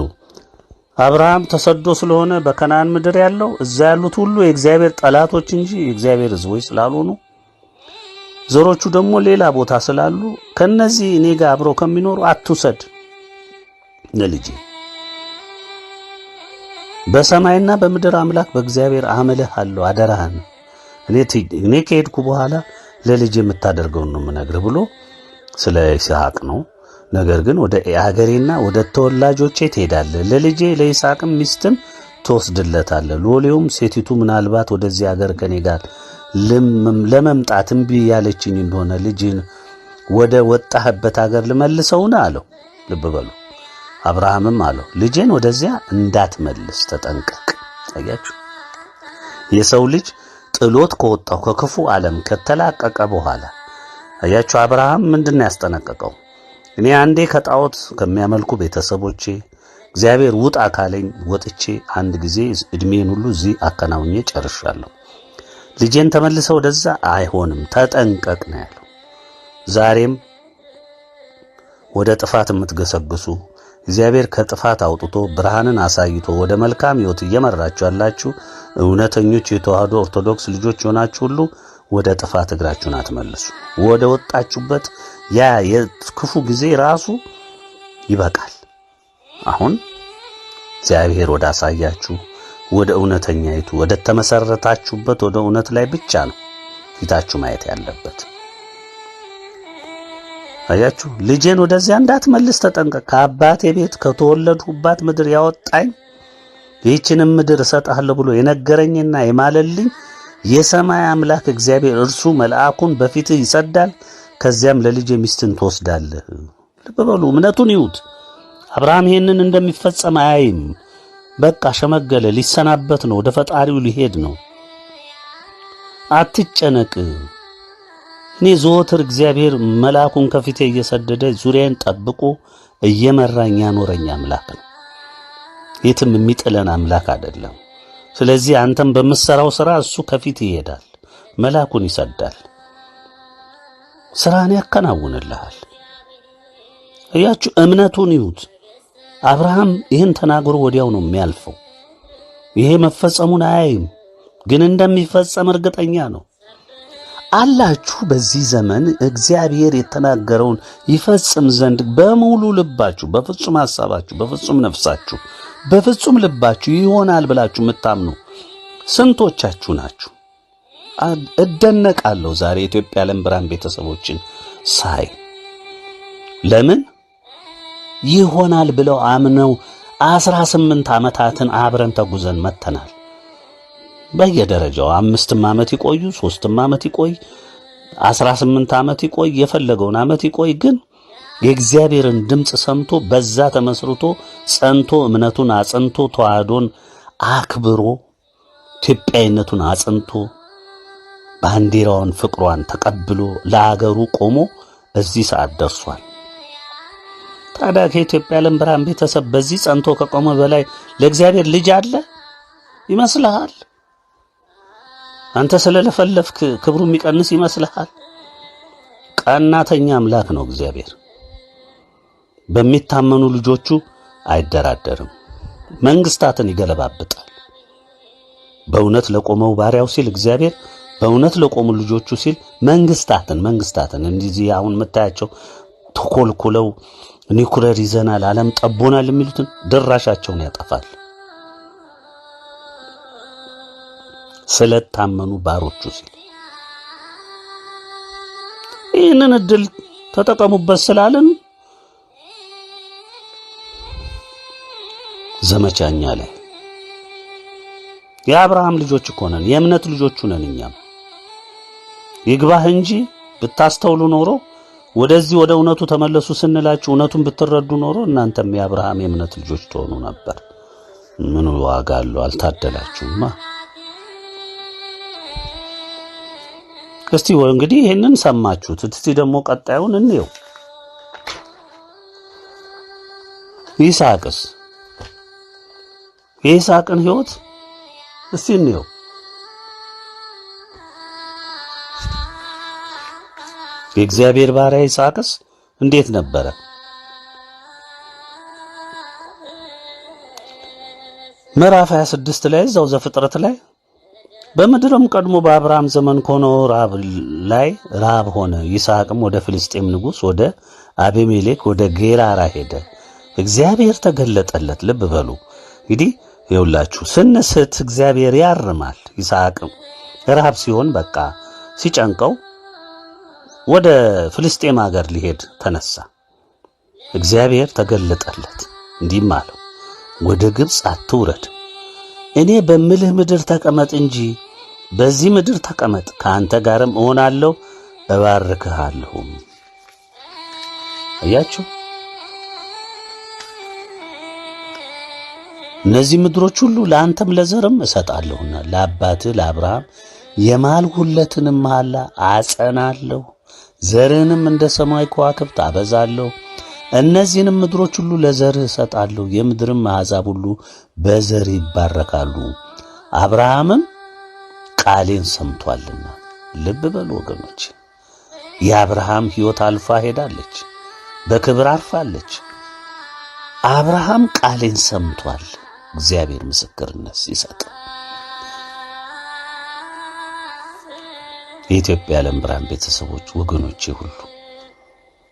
አብርሃም ተሰዶ ስለሆነ በከነዓን ምድር ያለው እዛ ያሉት ሁሉ የእግዚአብሔር ጠላቶች እንጂ የእግዚአብሔር ሕዝቦች ስላልሆኑ፣ ዘሮቹ ደግሞ ሌላ ቦታ ስላሉ ከነዚህ እኔ ጋር አብረው ከሚኖሩ አትውሰድ ለልጄ። በሰማይና በምድር አምላክ በእግዚአብሔር አምልሃለሁ አደራህን እኔ ከሄድኩ በኋላ ለልጅ የምታደርገውን ነው የምነግርህ ብሎ ስለ ይስሐቅ ነው። ነገር ግን ወደ አገሬና ወደ ተወላጆቼ ትሄዳለህ፣ ለልጄ ለይስሐቅም ሚስትን ትወስድለታለህ። ሎሌውም ሴቲቱ ምናልባት ወደዚህ አገር ከኔ ጋር ለመምጣት እምቢ ያለችኝ እንደሆነ ልጅን ወደ ወጣህበት አገር ልመልሰውን አለው። ልብ በሉ። አብርሃምም አለው ልጄን ወደዚያ እንዳትመልስ ተጠንቀቅ። አያችሁ፣ የሰው ልጅ ጥሎት ከወጣው ከክፉ ዓለም ከተላቀቀ በኋላ አያችሁ፣ አብርሃም ምንድነው ያስጠነቀቀው? እኔ አንዴ ከጣዖት ከሚያመልኩ ቤተሰቦቼ እግዚአብሔር ውጣ ካለኝ ወጥቼ አንድ ጊዜ እድሜን ሁሉ እዚህ አከናውኜ ጨርሻለሁ። ልጄን ተመልሰው ወደዛ አይሆንም ተጠንቀቅ ነው ያለው። ዛሬም ወደ ጥፋት የምትገሰግሱ እግዚአብሔር ከጥፋት አውጥቶ ብርሃንን አሳይቶ ወደ መልካም ሕይወት እየመራችሁ ያላችሁ እውነተኞች የተዋህዶ ኦርቶዶክስ ልጆች ሆናችሁ ሁሉ ወደ ጥፋት እግራችሁን አትመልሱ። ወደ ወጣችሁበት ያ የክፉ ጊዜ ራሱ ይበቃል። አሁን እግዚአብሔር ወደ አሳያችሁ ወደ እውነተኛይቱ ወደ ተመሰረታችሁበት ወደ እውነት ላይ ብቻ ነው ፊታችሁ ማየት ያለበት። አያችሁ፣ ልጄን ወደዚያ እንዳትመልስ ተጠንቀቅ። ከአባቴ ቤት ከተወለድሁባት ምድር ያወጣኝ ይህችንም ምድር እሰጥሃለሁ ብሎ የነገረኝና የማለልኝ የሰማይ አምላክ እግዚአብሔር እርሱ መልአኩን በፊትህ ይሰዳል፣ ከዚያም ለልጄ ሚስትን ትወስዳለህ። ልብ በሉ፣ እምነቱን ይዩት። አብርሃም ይሄንን እንደሚፈጸም አያይም። በቃ ሸመገለ፣ ሊሰናበት ነው፣ ወደ ፈጣሪው ሊሄድ ነው። አትጨነቅ። እኔ ዘወትር እግዚአብሔር መልአኩን ከፊቴ እየሰደደ ዙሪያን ጠብቆ እየመራኝ ያኖረኝ አምላክ ነው። የትም የሚጥለን አምላክ አይደለም። ስለዚህ አንተም በመሰራው ሥራ እሱ ከፊት ይሄዳል፣ መልአኩን ይሰዳል፣ ሥራን ያከናውንልሃል። እያችሁ እምነቱን ይዩት። አብርሃም ይህን ተናግሮ ወዲያው ነው የሚያልፈው። ይሄ መፈጸሙን አያይም፣ ግን እንደሚፈጸም እርግጠኛ ነው። አላችሁ በዚህ ዘመን እግዚአብሔር የተናገረውን ይፈጽም ዘንድ በሙሉ ልባችሁ፣ በፍጹም ሐሳባችሁ፣ በፍጹም ነፍሳችሁ፣ በፍጹም ልባችሁ ይሆናል ብላችሁ የምታምኑ ስንቶቻችሁ ናችሁ? እደነቃለሁ ዛሬ የኢትዮጵያ ዓለም ብርሃን ቤተሰቦችን ሳይ። ለምን ይሆናል ብለው አምነው 18 ዓመታትን አብረን ተጉዘን መተናል። በየደረጃው 5 ዓመት ይቆዩ፣ 3 ዓመት ይቆይ፣ 18 ዓመት ይቆይ፣ የፈለገውን ዓመት ይቆይ፣ ግን የእግዚአብሔርን ድምፅ ሰምቶ በዛ ተመስርቶ ጸንቶ እምነቱን አጽንቶ ተዋህዶን አክብሮ ኢትዮጵያዊነቱን አጽንቶ ባንዲራውን ፍቅሯን ተቀብሎ ለሀገሩ ቆሞ እዚህ ሰዓት ደርሷል። ታዲያ ከኢትዮጵያ ዓለም ብርሃን ቤተሰብ በዚህ ጸንቶ ከቆመ በላይ ለእግዚአብሔር ልጅ አለ ይመስልሃል? አንተ ስለለፈለፍክ ክብሩ የሚቀንስ ይመስልሃል? ቀናተኛ አምላክ ነው እግዚአብሔር። በሚታመኑ ልጆቹ አይደራደርም። መንግስታትን ይገለባብጣል። በእውነት ለቆመው ባሪያው ሲል እግዚአብሔር በእውነት ለቆሙ ልጆቹ ሲል መንግስታትን እንደዚህ አሁን መታያቸው ተኮልኩለው ኒኩለር ይዘናል ዓለም ጠቦናል የሚሉትን ድራሻቸውን ያጠፋል። ስለታመኑ ባሮቹ ሲል ይህንን እድል ተጠቀሙበት ስላለን ዘመቻኛ ላይ የአብርሃም ልጆች እኮ ነን፣ የእምነት ልጆቹ ነን። እኛም ይግባህ እንጂ ብታስተውሉ ኖሮ ወደዚህ ወደ እውነቱ ተመለሱ ስንላችሁ እውነቱን ብትረዱ ኖሮ እናንተም የአብርሃም የእምነት ልጆች ትሆኑ ነበር። ምን ዋጋ አለው? አልታደላችሁማ። እስቲ እንግዲህ ይሄንን ሰማችሁት። እስቲ ደግሞ ቀጣዩን እንየው። ይስሐቅስ የይስሐቅን ሕይወት እስቲ እንየው። የእግዚአብሔር ባሪያ ይስሐቅስ እንዴት ነበረ? ምዕራፍ 26 ላይ እዛው ዘፍጥረት ላይ በምድርም ቀድሞ በአብርሃም ዘመን ከሆነው ራብ ሆነ። ይስሐቅም ወደ ፍልስጤም ንጉሥ ወደ አቤሜሌክ ወደ ጌራራ ሄደ። እግዚአብሔር ተገለጠለት። ልብ በሉ እንግዲህ ይውላችሁ ስንስት እግዚአብሔር ያርማል። ይስሐቅ ረሃብ ሲሆን በቃ ሲጨንቀው ወደ ፍልስጤም ሀገር ሊሄድ ተነሳ። እግዚአብሔር ተገለጠለት፣ እንዲህም አለው ወደ ግብፅ አትውረድ፣ እኔ በምልህ ምድር ተቀመጥ እንጂ በዚህ ምድር ተቀመጥ፣ ከአንተ ጋርም እሆናለሁ እባርክሃለሁ። አያችሁ እነዚህ ምድሮች ሁሉ ለአንተም ለዘርም እሰጣለሁና ለአባትህ ለአብርሃም የማልሁለትንም መሐላ አጸናለሁ፣ ዘርህንም እንደ ሰማይ ከዋክብት አበዛለሁ። እነዚህንም ምድሮች ሁሉ ለዘርህ እሰጣለሁ፣ የምድርም አሕዛብ ሁሉ በዘርህ ይባረካሉ። አብርሃምም ቃሌን ሰምቷልና። ልብ በሉ ወገኖች፣ የአብርሃም ሕይወት አልፋ ሄዳለች፣ በክብር አርፋለች። አብርሃም ቃሌን ሰምቷል። እግዚአብሔር ምስክርነት ሲሰጥ የኢትዮጵያ ዓለም ብርሃን ቤተሰቦች ወገኖቼ ሁሉ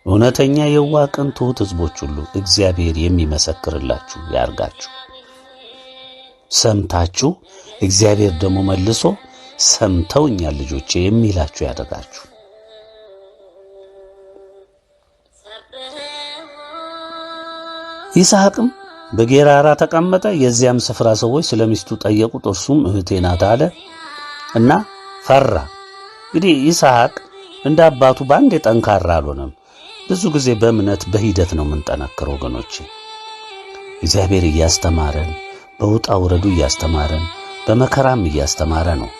እውነተኛ የዋህ ቅን ትሑት ሕዝቦች ሁሉ እግዚአብሔር የሚመሰክርላችሁ ያርጋችሁ። ሰምታችሁ እግዚአብሔር ደግሞ መልሶ ሰምተውኛል ልጆቼ የሚላችሁ ያደርጋችሁ። ይስሐቅም በጌራራ ተቀመጠ። የዚያም ስፍራ ሰዎች ስለሚስቱ ጠየቁት። እርሱም እህቴ ናት አለ እና ፈራ። እንግዲህ ይስሐቅ እንደ አባቱ ባንዴ ጠንካራ አልሆነም። ብዙ ጊዜ በእምነት በሂደት ነው የምንጠነክረው ወገኖቼ። እግዚአብሔር እያስተማረን በውጣ ውረዱ እያስተማረን በመከራም እያስተማረ ነው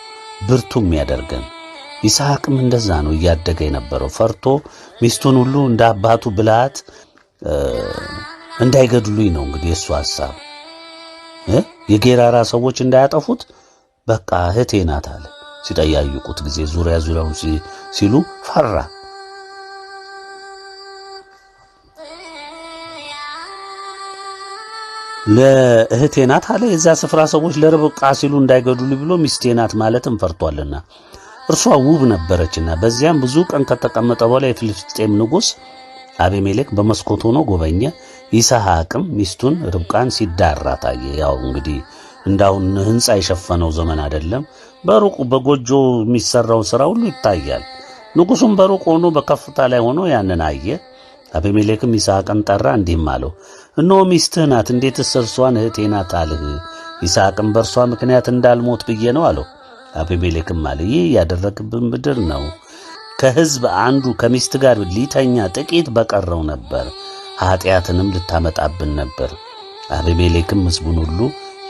ብርቱም ያደርገን። ይስሐቅም እንደዛ ነው እያደገ የነበረው። ፈርቶ ሚስቱን ሁሉ እንደ አባቱ ብልሃት እንዳይገድሉኝ ነው እንግዲህ የሱ ሐሳብ። የጌራራ ሰዎች እንዳያጠፉት በቃ እህቴ ናት አለ። ሲጠያይቁት ጊዜ ዙሪያውን ሲሉ ፈራ። ለእህቴ ናት አለ። የዛ ስፍራ ሰዎች ለርብቃ ሲሉ እንዳይገድሉኝ ብሎ ሚስቴ ናት ማለትም ፈርቷልና እርሷ ውብ ነበረችና። በዚያም ብዙ ቀን ከተቀመጠ በኋላ የፍልስጤም ንጉሥ አቤሜሌክ በመስኮት ሆኖ ጎበኘ። ይስሐቅም ሚስቱን ርብቃን ሲዳራ ታየ። ያው እንግዲህ እንዳሁን ሕንጻ የሸፈነው ዘመን አይደለም። በሩቁ በጎጆ የሚሰራው ሥራ ሁሉ ይታያል። ንጉሡም በሩቅ ሆኖ በከፍታ ላይ ሆኖ ያንን አየ። አቤሜሌክም ይስሐቅን ጠራ፣ እንዲህም አለው እነሆ ሚስትህ ናት፣ እንዴትስ እርሷን እህቴ ናት አልህ? ይስሐቅም በእርሷ ምክንያት እንዳልሞት ብዬ ነው አለው። አቤሜሌክም አለ ይህ ያደረግብን ምድር ነው። ከሕዝብ አንዱ ከሚስት ጋር ሊተኛ ጥቂት በቀረው ነበር፣ ኃጢአትንም ልታመጣብን ነበር። አቤሜሌክም ሕዝቡን ሁሉ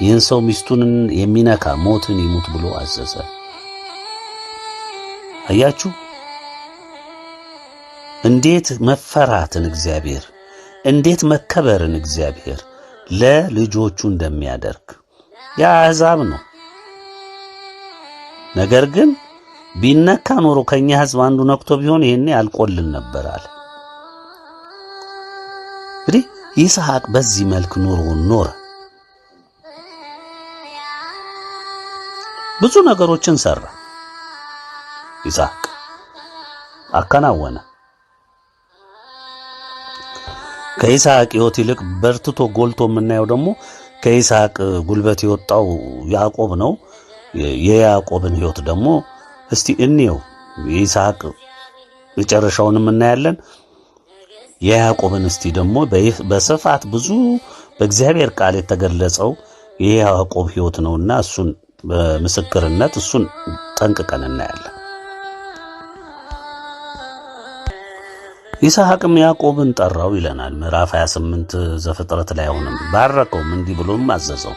ይህን ሰው ሚስቱን የሚነካ ሞትን ይሙት ብሎ አዘዘ። አያችሁ እንዴት መፈራትን እግዚአብሔር እንዴት መከበርን እግዚአብሔር ለልጆቹ እንደሚያደርግ። ያ አሕዛብ ነው። ነገር ግን ቢነካ ኖሮ ከኛ ሕዝብ አንዱ ነክቶ ቢሆን ይሄኔ አልቆልን ነበር አለ። እንግዲህ ይስሐቅ በዚህ መልክ ኖረ። ብዙ ነገሮችን ሰራ። ይስሐቅ አከናወነ። ከይስሐቅ ሕይወት ይልቅ በርትቶ ጎልቶ የምናየው ደግሞ ከይስሐቅ ጉልበት የወጣው ያዕቆብ ነው። የያዕቆብን ሕይወት ደግሞ እስቲ እንየው። የይስሐቅ መጨረሻውንም እናያለን። የያዕቆብን እስቲ ደግሞ በስፋት ብዙ በእግዚአብሔር ቃል የተገለጸው የያዕቆብ ሕይወት ነውና እሱን በምስክርነት እሱን ጠንቅቀን እናያለን። ይስሐቅም ያዕቆብን ጠራው ይለናል ምዕራፍ 28 ዘፍጥረት ላይ። አሁንም ባረከውም እንዲህ ብሎም አዘዘው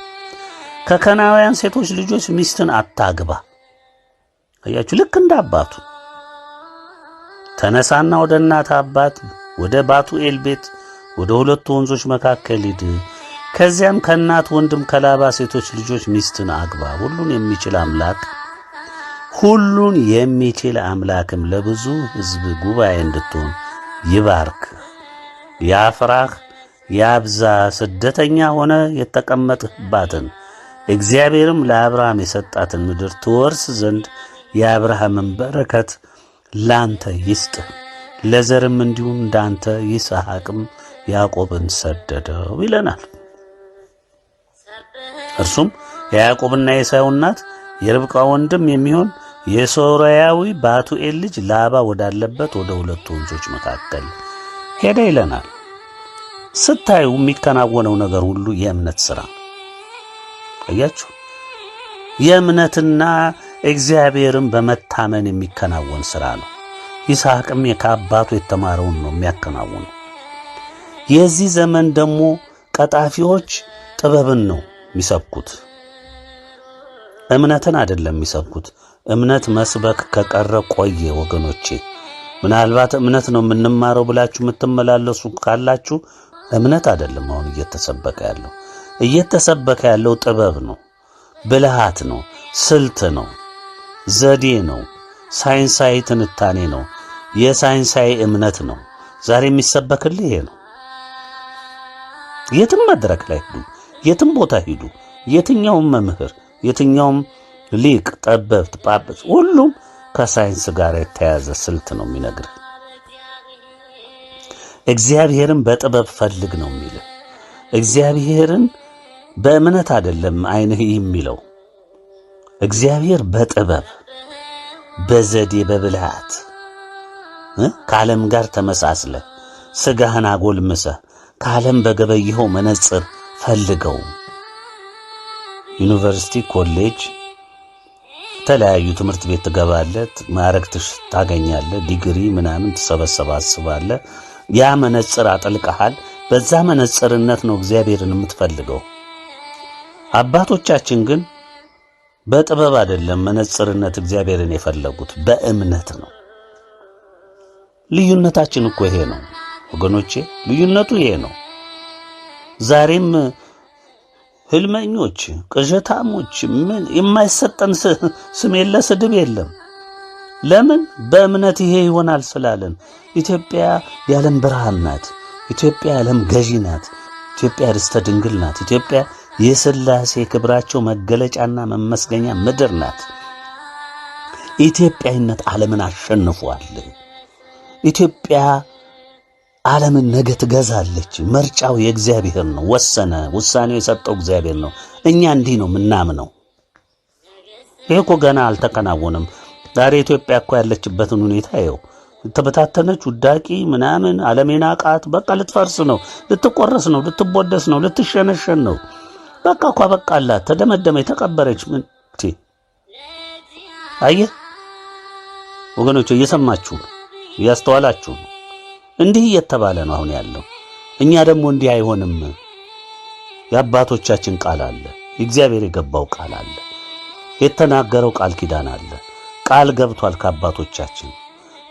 ከከናውያን ሴቶች ልጆች ሚስትን አታግባ። አያችሁ ልክ እንደ አባቱ ተነሳና ወደ እናት አባት ወደ ባቱኤል ቤት ወደ ሁለቱ ወንዞች መካከል ሂድ፣ ከዚያም ከእናት ወንድም ከላባ ሴቶች ልጆች ሚስትን አግባ። ሁሉን የሚችል አምላክም ለብዙ ሕዝብ ጉባኤ እንድትሆን ይባርክ፣ ያፍራህ፣ ያብዛ። ስደተኛ ሆነ የተቀመጥህባትን እግዚአብሔርም ለአብርሃም የሰጣትን ምድር ትወርስ ዘንድ የአብርሃምን በረከት ላንተ ይስጥህ፣ ለዘርም እንዲሁም እንዳንተ። ይስሐቅም ያዕቆብን ሰደደው ይለናል። እርሱም የያዕቆብና የኤሳው እናት የርብቃ ወንድም የሚሆን የሶርያዊ ባቱኤል ልጅ ላባ ወዳለበት ወደ ሁለቱ ወንዞች መካከል ሄደ ይለናል። ስታዩ የሚከናወነው ነገር ሁሉ የእምነት ሥራ አያችሁ። የእምነትና እግዚአብሔርን በመታመን የሚከናወን ሥራ ነው። ይስሐቅም ከአባቱ የተማረውን ነው የሚያከናውነው። የዚህ ዘመን ደግሞ ቀጣፊዎች ጥበብን ነው የሚሰብኩት፣ እምነትን አይደለም የሚሰብኩት። እምነት መስበክ ከቀረ ቆየ ወገኖቼ። ምናልባት እምነት ነው የምንማረው ብላችሁ የምትመላለሱ ካላችሁ እምነት አይደለም አሁን እየተሰበከ ያለው። እየተሰበከ ያለው ጥበብ ነው፣ ብልሃት ነው፣ ስልት ነው፣ ዘዴ ነው፣ ሳይንሳዊ ትንታኔ ነው፣ የሳይንሳዊ እምነት ነው። ዛሬ የሚሰበክልህ ይሄ ነው። የትም መድረክ ላይ ሂዱ፣ የትም ቦታ ሂዱ፣ የትኛውም መምህር፣ የትኛውም ሊቅ፣ ጠበብት፣ ጳጳስ ሁሉም ከሳይንስ ጋር የተያዘ ስልት ነው የሚነግርህ። እግዚአብሔርን በጥበብ ፈልግ ነው የሚልህ። እግዚአብሔርን በእምነት አይደለም ዓይንህ የሚለው። እግዚአብሔር በጥበብ በዘዴ በብልሃት ከዓለም ጋር ተመሳስለ ስጋህን አጎልምሰ ከዓለም በገበየኸው መነጽር ፈልገው። ዩኒቨርሲቲ፣ ኮሌጅ፣ የተለያዩ ትምህርት ቤት ትገባለህ፣ ማዕረግ ታገኛለህ፣ ዲግሪ ምናምን ትሰበሰባስባለህ። ያ መነጽር አጥልቀሃል። በዛ መነጽርነት ነው እግዚአብሔርን የምትፈልገው። አባቶቻችን ግን በጥበብ አይደለም መነጽርነት እግዚአብሔርን የፈለጉት፣ በእምነት ነው። ልዩነታችን እኮ ይሄ ነው ወገኖቼ፣ ልዩነቱ ይሄ ነው። ዛሬም ህልመኞች፣ ቅዠታሞች ምን የማይሰጠን ስም የለ፣ ስድብ የለም። ለምን? በእምነት ይሄ ይሆናል ስላለን። ኢትዮጵያ የዓለም ብርሃን ናት። ኢትዮጵያ የዓለም ገዢ ናት። ኢትዮጵያ ርስተ ድንግል ናት። ኢትዮጵያ የሥላሴ ክብራቸው መገለጫና መመስገኛ ምድር ናት። ኢትዮጵያዊነት ዓለምን አሸንፏል። ኢትዮጵያ ዓለምን ነገ ትገዛለች። ምርጫው የእግዚአብሔር ነው። ወሰነ። ውሳኔው የሰጠው እግዚአብሔር ነው። እኛ እንዲህ ነው ምናምነው። ይሄ እኮ ገና አልተከናወነም። ዛሬ ኢትዮጵያ እኮ ያለችበትን ሁኔታ ይኸው። ተበታተነች፣ ውዳቂ ምናምን፣ ዓለሜና ቃት በቃ ልትፈርስ ነው፣ ልትቆረስ ነው፣ ልትቦደስ ነው፣ ልትሸነሸን ነው። በቃ እኮ በቃላት፣ ተደመደመ፣ የተቀበረች ምን አየህ ወገኖች፣ እየሰማችሁ እያስተዋላችሁ እንዲህ እየተባለ ነው አሁን ያለው። እኛ ደግሞ እንዲህ አይሆንም። የአባቶቻችን ቃል አለ፣ እግዚአብሔር የገባው ቃል አለ፣ የተናገረው ቃል ኪዳን አለ። ቃል ገብቷል ከአባቶቻችን።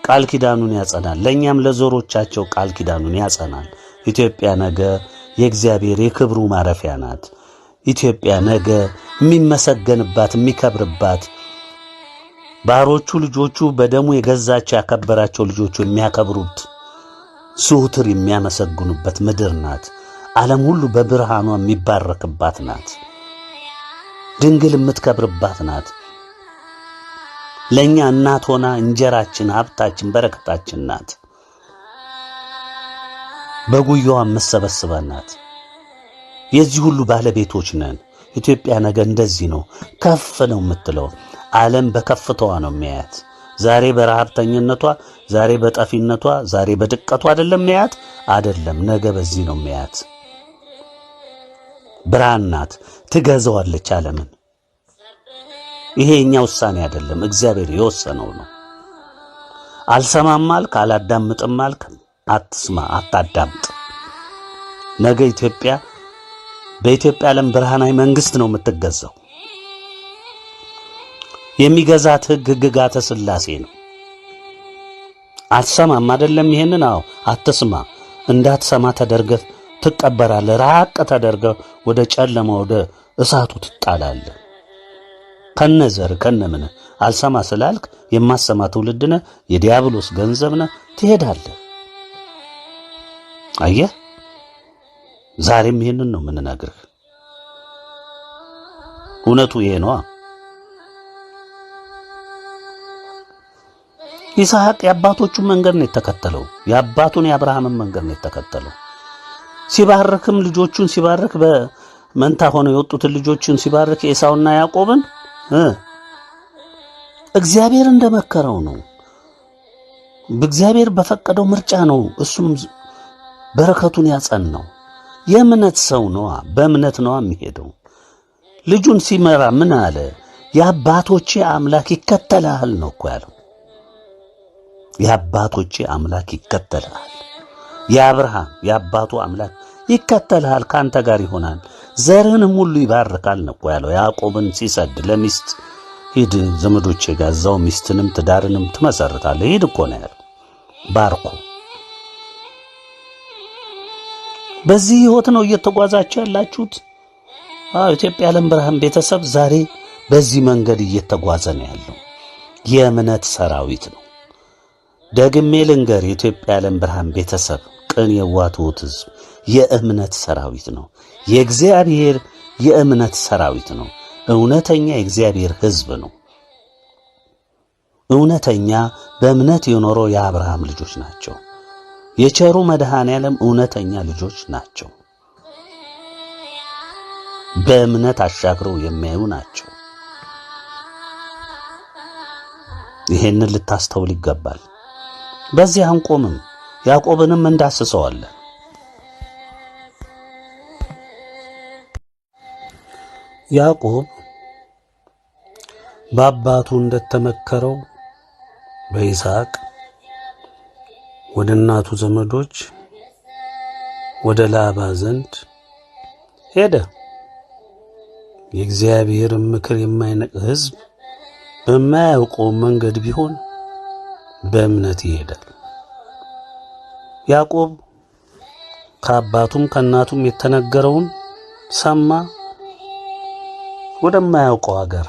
ቃል ኪዳኑን ያጸናል። ለእኛም ለዞሮቻቸው ቃል ኪዳኑን ያጸናል። ኢትዮጵያ ነገ የእግዚአብሔር የክብሩ ማረፊያ ናት። ኢትዮጵያ ነገ የሚመሰገንባት የሚከብርባት፣ ባሮቹ ልጆቹ በደሙ የገዛቸው ያከበራቸው ልጆቹ የሚያከብሩት ዘወትር የሚያመሰግኑበት ምድር ናት። ዓለም ሁሉ በብርሃኗ የሚባረክባት ናት። ድንግል የምትከብርባት ናት። ለእኛ እናት ሆና እንጀራችን፣ ሀብታችን፣ በረከታችን ናት። በጉያዋ የምትሰበስበን ናት። የዚህ ሁሉ ባለቤቶች ነን። ኢትዮጵያ ነገ እንደዚህ ነው፣ ከፍ ነው የምትለው። ዓለም በከፍታዋ ነው የሚያያት። ዛሬ በረሃብተኝነቷ፣ ዛሬ በጠፊነቷ፣ ዛሬ በድቀቷ አይደለም የሚያያት፣ አይደለም። ነገ በዚህ ነው የሚያያት። ብርሃን ናት፣ ትገዛዋለች ዓለምን። ይሄ የኛ ውሳኔ አይደለም፣ እግዚአብሔር የወሰነው ነው። አልሰማም አልክ፣ አላዳምጥም አልክ፣ አትስማ፣ አታዳምጥ። ነገ ኢትዮጵያ በኢትዮጵያ ዓለም ብርሃናዊ መንግስት ነው የምትገዛው። የሚገዛት ሕግጋተ ሥላሴ ነው። አትሰማም አይደለም? ይሄንን አዎ፣ አትስማ። እንዳትሰማ ተደርገህ ትቀበራለህ። ራቅ ተደርገህ ወደ ጨለማ ወደ እሳቱ ትጣላለህ። ከነዘር ከነምን አልሰማ ስላልክ የማሰማ ትውልድ ነህ፣ የዲያብሎስ ገንዘብ ነህ፣ ትሄዳለህ። አየህ፣ ዛሬም ይሄንን ነው የምንነግርህ። እውነቱ ይሄ ነው። ይስሐቅ የአባቶቹን መንገድ ነው የተከተለው። የአባቱን የአብርሃምን መንገድ ነው የተከተለው። ሲባርክም ልጆቹን ሲባርክ መንታ ሆነው የወጡትን ልጆችን ሲባርክ ኤሳውና ያዕቆብን እግዚአብሔር እንደመከረው ነው። በእግዚአብሔር በፈቀደው ምርጫ ነው እሱም በረከቱን ያጸናው። የእምነት ሰው ነው፣ በእምነት ነው የሚሄደው። ልጁን ሲመራ ምን አለ? የአባቶቼ አምላክ ይከተልሃል ነው እኮ ያለው። የአባቶቼ አምላክ ይከተልሃል። የአብርሃም የአባቱ አምላክ ይከተልሃል፣ ካንተ ጋር ይሆናል፣ ዘርህንም ሁሉ ይባርካል ነው እኮ ያለው። ያዕቆብን ሲሰድ ለሚስት ሂድ ዘመዶቼ ጋር እዛው ሚስትንም ትዳርንም ትመሰርታለህ ሂድ እኮ ነው ያለው። ባርኮ በዚህ ህይወት ነው እየተጓዛችሁ ያላችሁት። ኢትዮጵያ ዓለም ብርሃን ቤተሰብ ዛሬ በዚህ መንገድ እየተጓዘ ነው ያለው። የእምነት ሰራዊት ነው። ደግሜ ልንገር፣ የኢትዮጵያ ዓለም ብርሃን ቤተሰብ ቅን የዋህት ህዝብ የእምነት ሰራዊት ነው። የእግዚአብሔር የእምነት ሰራዊት ነው። እውነተኛ የእግዚአብሔር ህዝብ ነው። እውነተኛ በእምነት የኖረው የአብርሃም ልጆች ናቸው። የቸሩ መድኃኔዓለም እውነተኛ ልጆች ናቸው። በእምነት አሻግረው የሚያዩ ናቸው። ይሄንን ልታስተውል ይገባል። በዚህ አንቆምም። ያዕቆብንም እንዳስሰዋለን። ያዕቆብ በአባቱ እንደተመከረው በይስሐቅ ወደ እናቱ ዘመዶች ወደ ላባ ዘንድ ሄደ። የእግዚአብሔር ምክር የማይነቅ ህዝብ በማያውቀው መንገድ ቢሆን በእምነት ይሄዳል። ያዕቆብ ከአባቱም ከእናቱም የተነገረውን ሰማ። ወደማያውቀው ሀገር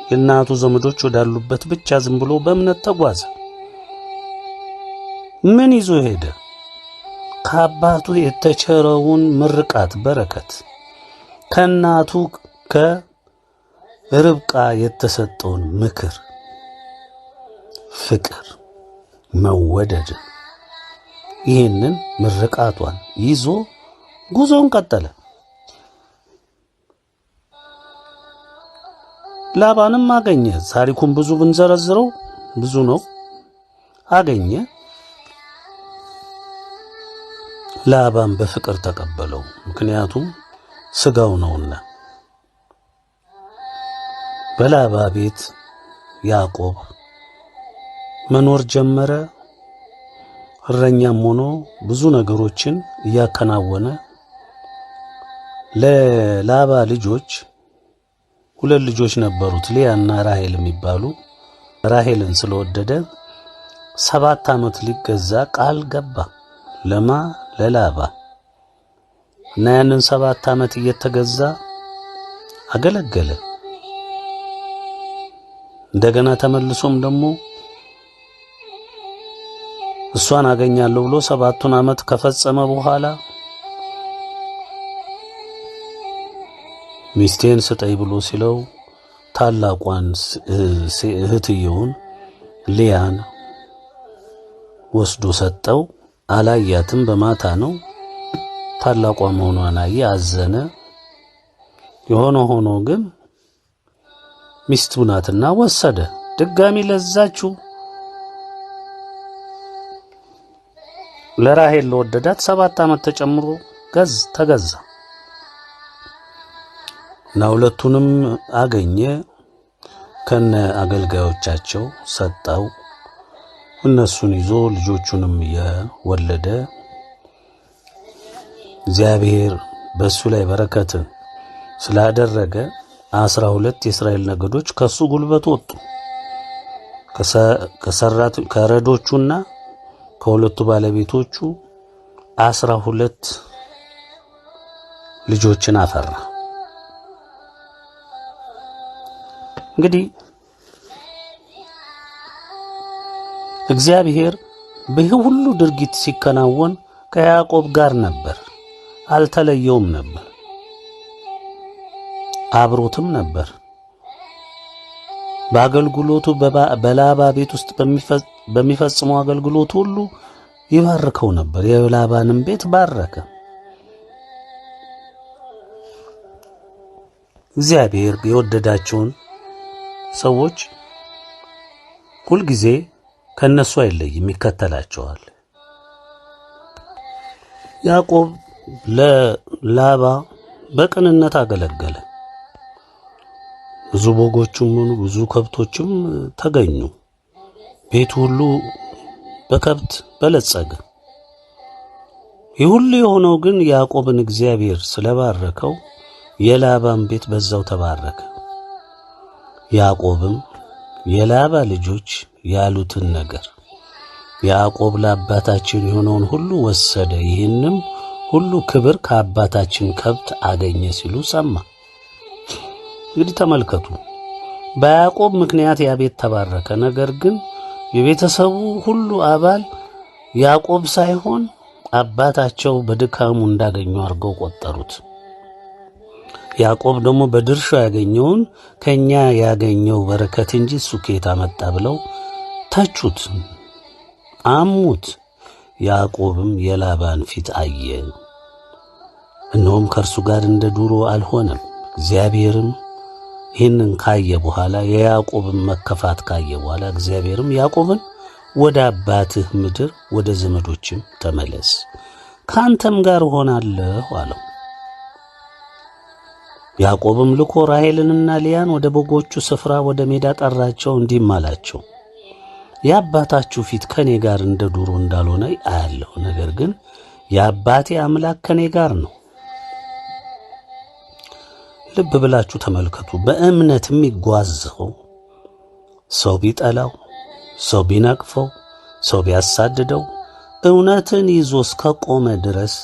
የእናቱ ዘመዶች ወዳሉበት ብቻ ዝም ብሎ በእምነት ተጓዘ። ምን ይዞ ሄደ? ከአባቱ የተቸረውን ምርቃት በረከት፣ ከእናቱ ከርብቃ የተሰጠውን ምክር፣ ፍቅር፣ መወደድን፣ ይህንን ምርቃቷን ይዞ ጉዞውን ቀጠለ። ላባንም አገኘ። ታሪኩን ብዙ ብንዘረዝረው ብዙ ነው። አገኘ። ላባም በፍቅር ተቀበለው፣ ምክንያቱም ስጋው ነውና። በላባ ቤት ያዕቆብ መኖር ጀመረ። እረኛም ሆኖ ብዙ ነገሮችን እያከናወነ ለላባ ልጆች 2 ልጆች ነበሩት፣ ሊያና ራሔል የሚባሉ። ራሔልን ስለወደደ 7 ዓመት ሊገዛ ቃል ገባ። ለማ ለላባ እና ያንን 7 ዓመት እየተገዛ አገለገለ። እንደገና ተመልሶም ደግሞ እሷን አገኛለሁ ብሎ 7ቱን ዓመት ከፈጸመ በኋላ ሚስቴን ስጠይ ብሎ ሲለው ታላቋን እህትየውን ሊያን ወስዶ ሰጠው። አላያትም፣ በማታ ነው። ታላቋ መሆኗን አየ፣ አዘነ። የሆነ ሆኖ ግን ሚስቱ ናትና ወሰደ። ድጋሚ ለዛችሁ ለራሔል ለወደዳት 7 ዓመት ተጨምሮ ተገዛ እና 2ቱንም አገኘ። ከነ አገልጋዮቻቸው ሰጠው። እነሱን ይዞ ልጆቹንም የወለደ እግዚአብሔር በሱ ላይ በረከትን ስላደረገ 12 የእስራኤል ነገዶች ከሱ ጉልበት ወጡ። ከረዶቹና ከሁለቱ ባለቤቶቹ 12 ልጆችን አፈራ። እንግዲህ እግዚአብሔር በይህ ሁሉ ድርጊት ሲከናወን ከያዕቆብ ጋር ነበር፣ አልተለየውም ነበር፣ አብሮትም ነበር። በአገልግሎቱ በላባ ቤት ውስጥ በሚፈጽመው አገልግሎት ሁሉ ይባርከው ነበር። የላባንም ቤት ባረከ። እግዚአብሔር የወደዳቸውን ሰዎች ሁልጊዜ ከነሱ አይለይም፣ ይከተላቸዋል። ያዕቆብ ለላባ በቅንነት አገለገለ። ብዙ በጎችም ብዙ ከብቶችም ተገኙ። ቤቱ ሁሉ በከብት በለጸገ። ይህ ሁሉ የሆነው ግን ያዕቆብን እግዚአብሔር ስለባረከው የላባን ቤት በዛው ተባረከ። ያዕቆብም የላባ ልጆች ያሉትን ነገር ያዕቆብ ለአባታችን የሆነውን ሁሉ ወሰደ፣ ይህንም ሁሉ ክብር ከአባታችን ከብት አገኘ ሲሉ ሰማ። እንግዲህ ተመልከቱ፣ በያዕቆብ ምክንያት ያ ቤት ተባረከ። ነገር ግን የቤተሰቡ ሁሉ አባል ያዕቆብ ሳይሆን አባታቸው በድካሙ እንዳገኙ አድርገው ቆጠሩት። ያዕቆብ ደግሞ በድርሻው ያገኘውን ከኛ ያገኘው በረከት እንጂ እሱ ከየት አመጣ ብለው ተቹት፣ አሙት። ያዕቆብም የላባን ፊት አየ፣ እነሆም ከእርሱ ጋር እንደ ዱሮ አልሆነም። እግዚአብሔርም ይህንን ካየ በኋላ የያዕቆብን መከፋት ካየ በኋላ እግዚአብሔርም ያዕቆብን ወደ አባትህ ምድር ወደ ዘመዶችም ተመለስ፣ ካንተም ጋር እሆናለሁ አለው። ያዕቆብም ልኮ ራሔልንና ልያን ወደ በጎቹ ስፍራ ወደ ሜዳ ጠራቸው፣ እንዲህም አላቸው፣ የአባታችሁ ፊት ከኔ ጋር እንደ ዱሮ እንዳልሆነ አያለሁ። ነገር ግን የአባቴ አምላክ ከኔ ጋር ነው። ልብ ብላችሁ ተመልከቱ። በእምነት የሚጓዘው ሰው ቢጠላው፣ ሰው ቢነቅፈው፣ ሰው ቢያሳድደው እውነትን ይዞ እስከቆመ ድረስ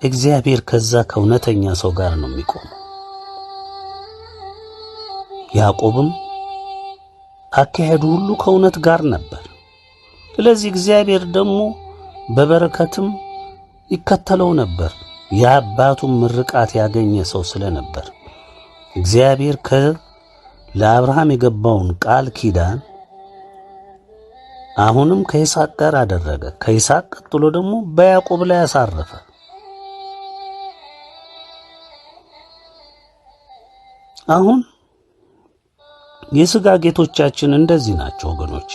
እግዚአብሔር ከዛ ከእውነተኛ ሰው ጋር ነው የሚቆመው። ያዕቆብም አካሄዱ ሁሉ ከእውነት ጋር ነበር። ስለዚህ እግዚአብሔር ደግሞ በበረከትም ይከተለው ነበር። የአባቱን ምርቃት ያገኘ ሰው ስለነበር እግዚአብሔር ለአብርሃም የገባውን ቃል ኪዳን አሁንም ከይስሐቅ ጋር አደረገ። ከይስሐቅ ቀጥሎ ደግሞ በያዕቆብ ላይ አሳረፈ። አሁን የሥጋ ጌቶቻችን እንደዚህ ናቸው ወገኖች።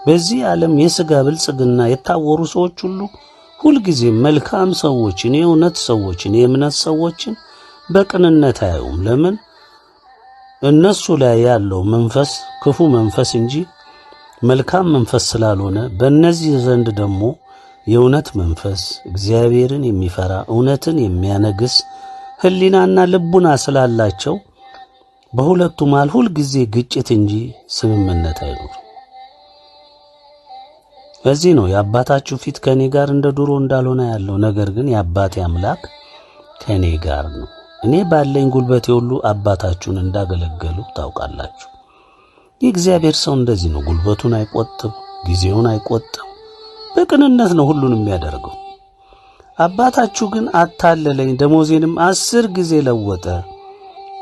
በዚህ ዓለም የሥጋ ብልጽግና የታወሩ ሰዎች ሁሉ ሁልጊዜ መልካም ሰዎችን፣ የእውነት ሰዎችን፣ የእምነት ሰዎችን በቅንነት አያዩም። ለምን? እነሱ ላይ ያለው መንፈስ ክፉ መንፈስ እንጂ መልካም መንፈስ ስላልሆነ፣ በእነዚህ ዘንድ ደግሞ የእውነት መንፈስ እግዚአብሔርን የሚፈራ እውነትን የሚያነግስ ሕሊናና ልቡና ስላላቸው በሁለቱ መሃል ሁልጊዜ ግጭት እንጂ ስምምነት አይኖርም። በዚህ ነው የአባታችሁ ፊት ከኔ ጋር እንደ ዱሮ እንዳልሆነ ያለው፣ ነገር ግን የአባቴ አምላክ ከኔ ጋር ነው። እኔ ባለኝ ጉልበቴ ሁሉ አባታችሁን እንዳገለገሉ ታውቃላችሁ። የእግዚአብሔር ሰው እንደዚህ ነው። ጉልበቱን አይቆጥብ፣ ጊዜውን አይቆጥብ፣ በቅንነት ነው ሁሉን የሚያደርገው። አባታችሁ ግን አታለለኝ፣ ደሞዜንም 10 ጊዜ ለወጠ።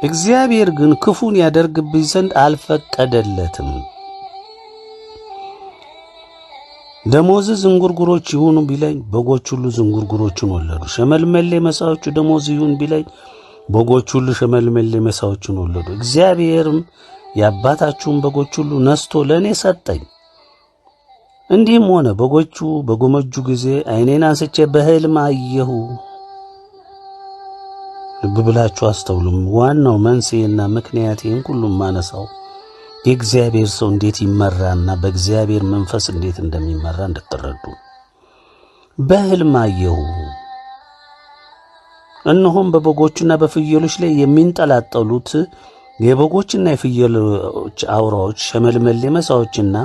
እግዚአብሔር ግን ክፉን ያደርግብኝ ዘንድ አልፈቀደለትም። ደሞዝ ዝንጉርጉሮች ይሁኑ ቢለኝ በጎች ሁሉ ዝንጉርጉሮችን ወለዱ። ሸመልመሌ መሳዎቹ ደሞዝ ይሁን ቢለኝ በጎች ሁሉ ሸመልመሌ መሳዎችን ወለዱ። እግዚአብሔርም የአባታችሁን በጎች ሁሉ ነስቶ ለእኔ ሰጠኝ። እንዲህም ሆነ፣ በጎቹ በጎመጁ ጊዜ ዓይኔን አንስቼ በሕልም አየሁ። ልብ ብላችሁ አስተውሉም። ዋናው መንስኤና ምክንያት ይህን ሁሉም ማነሳው የእግዚአብሔር ሰው እንዴት ይመራና በእግዚአብሔር መንፈስ እንዴት እንደሚመራ እንድትረዱ። በሕልም አየሁ፣ እነሆም በበጎችና በፍየሎች ላይ የሚንጠላጠሉት የበጎችና የፍየሎች አውራዎች፣ ሸመልመሌ መሳዎችና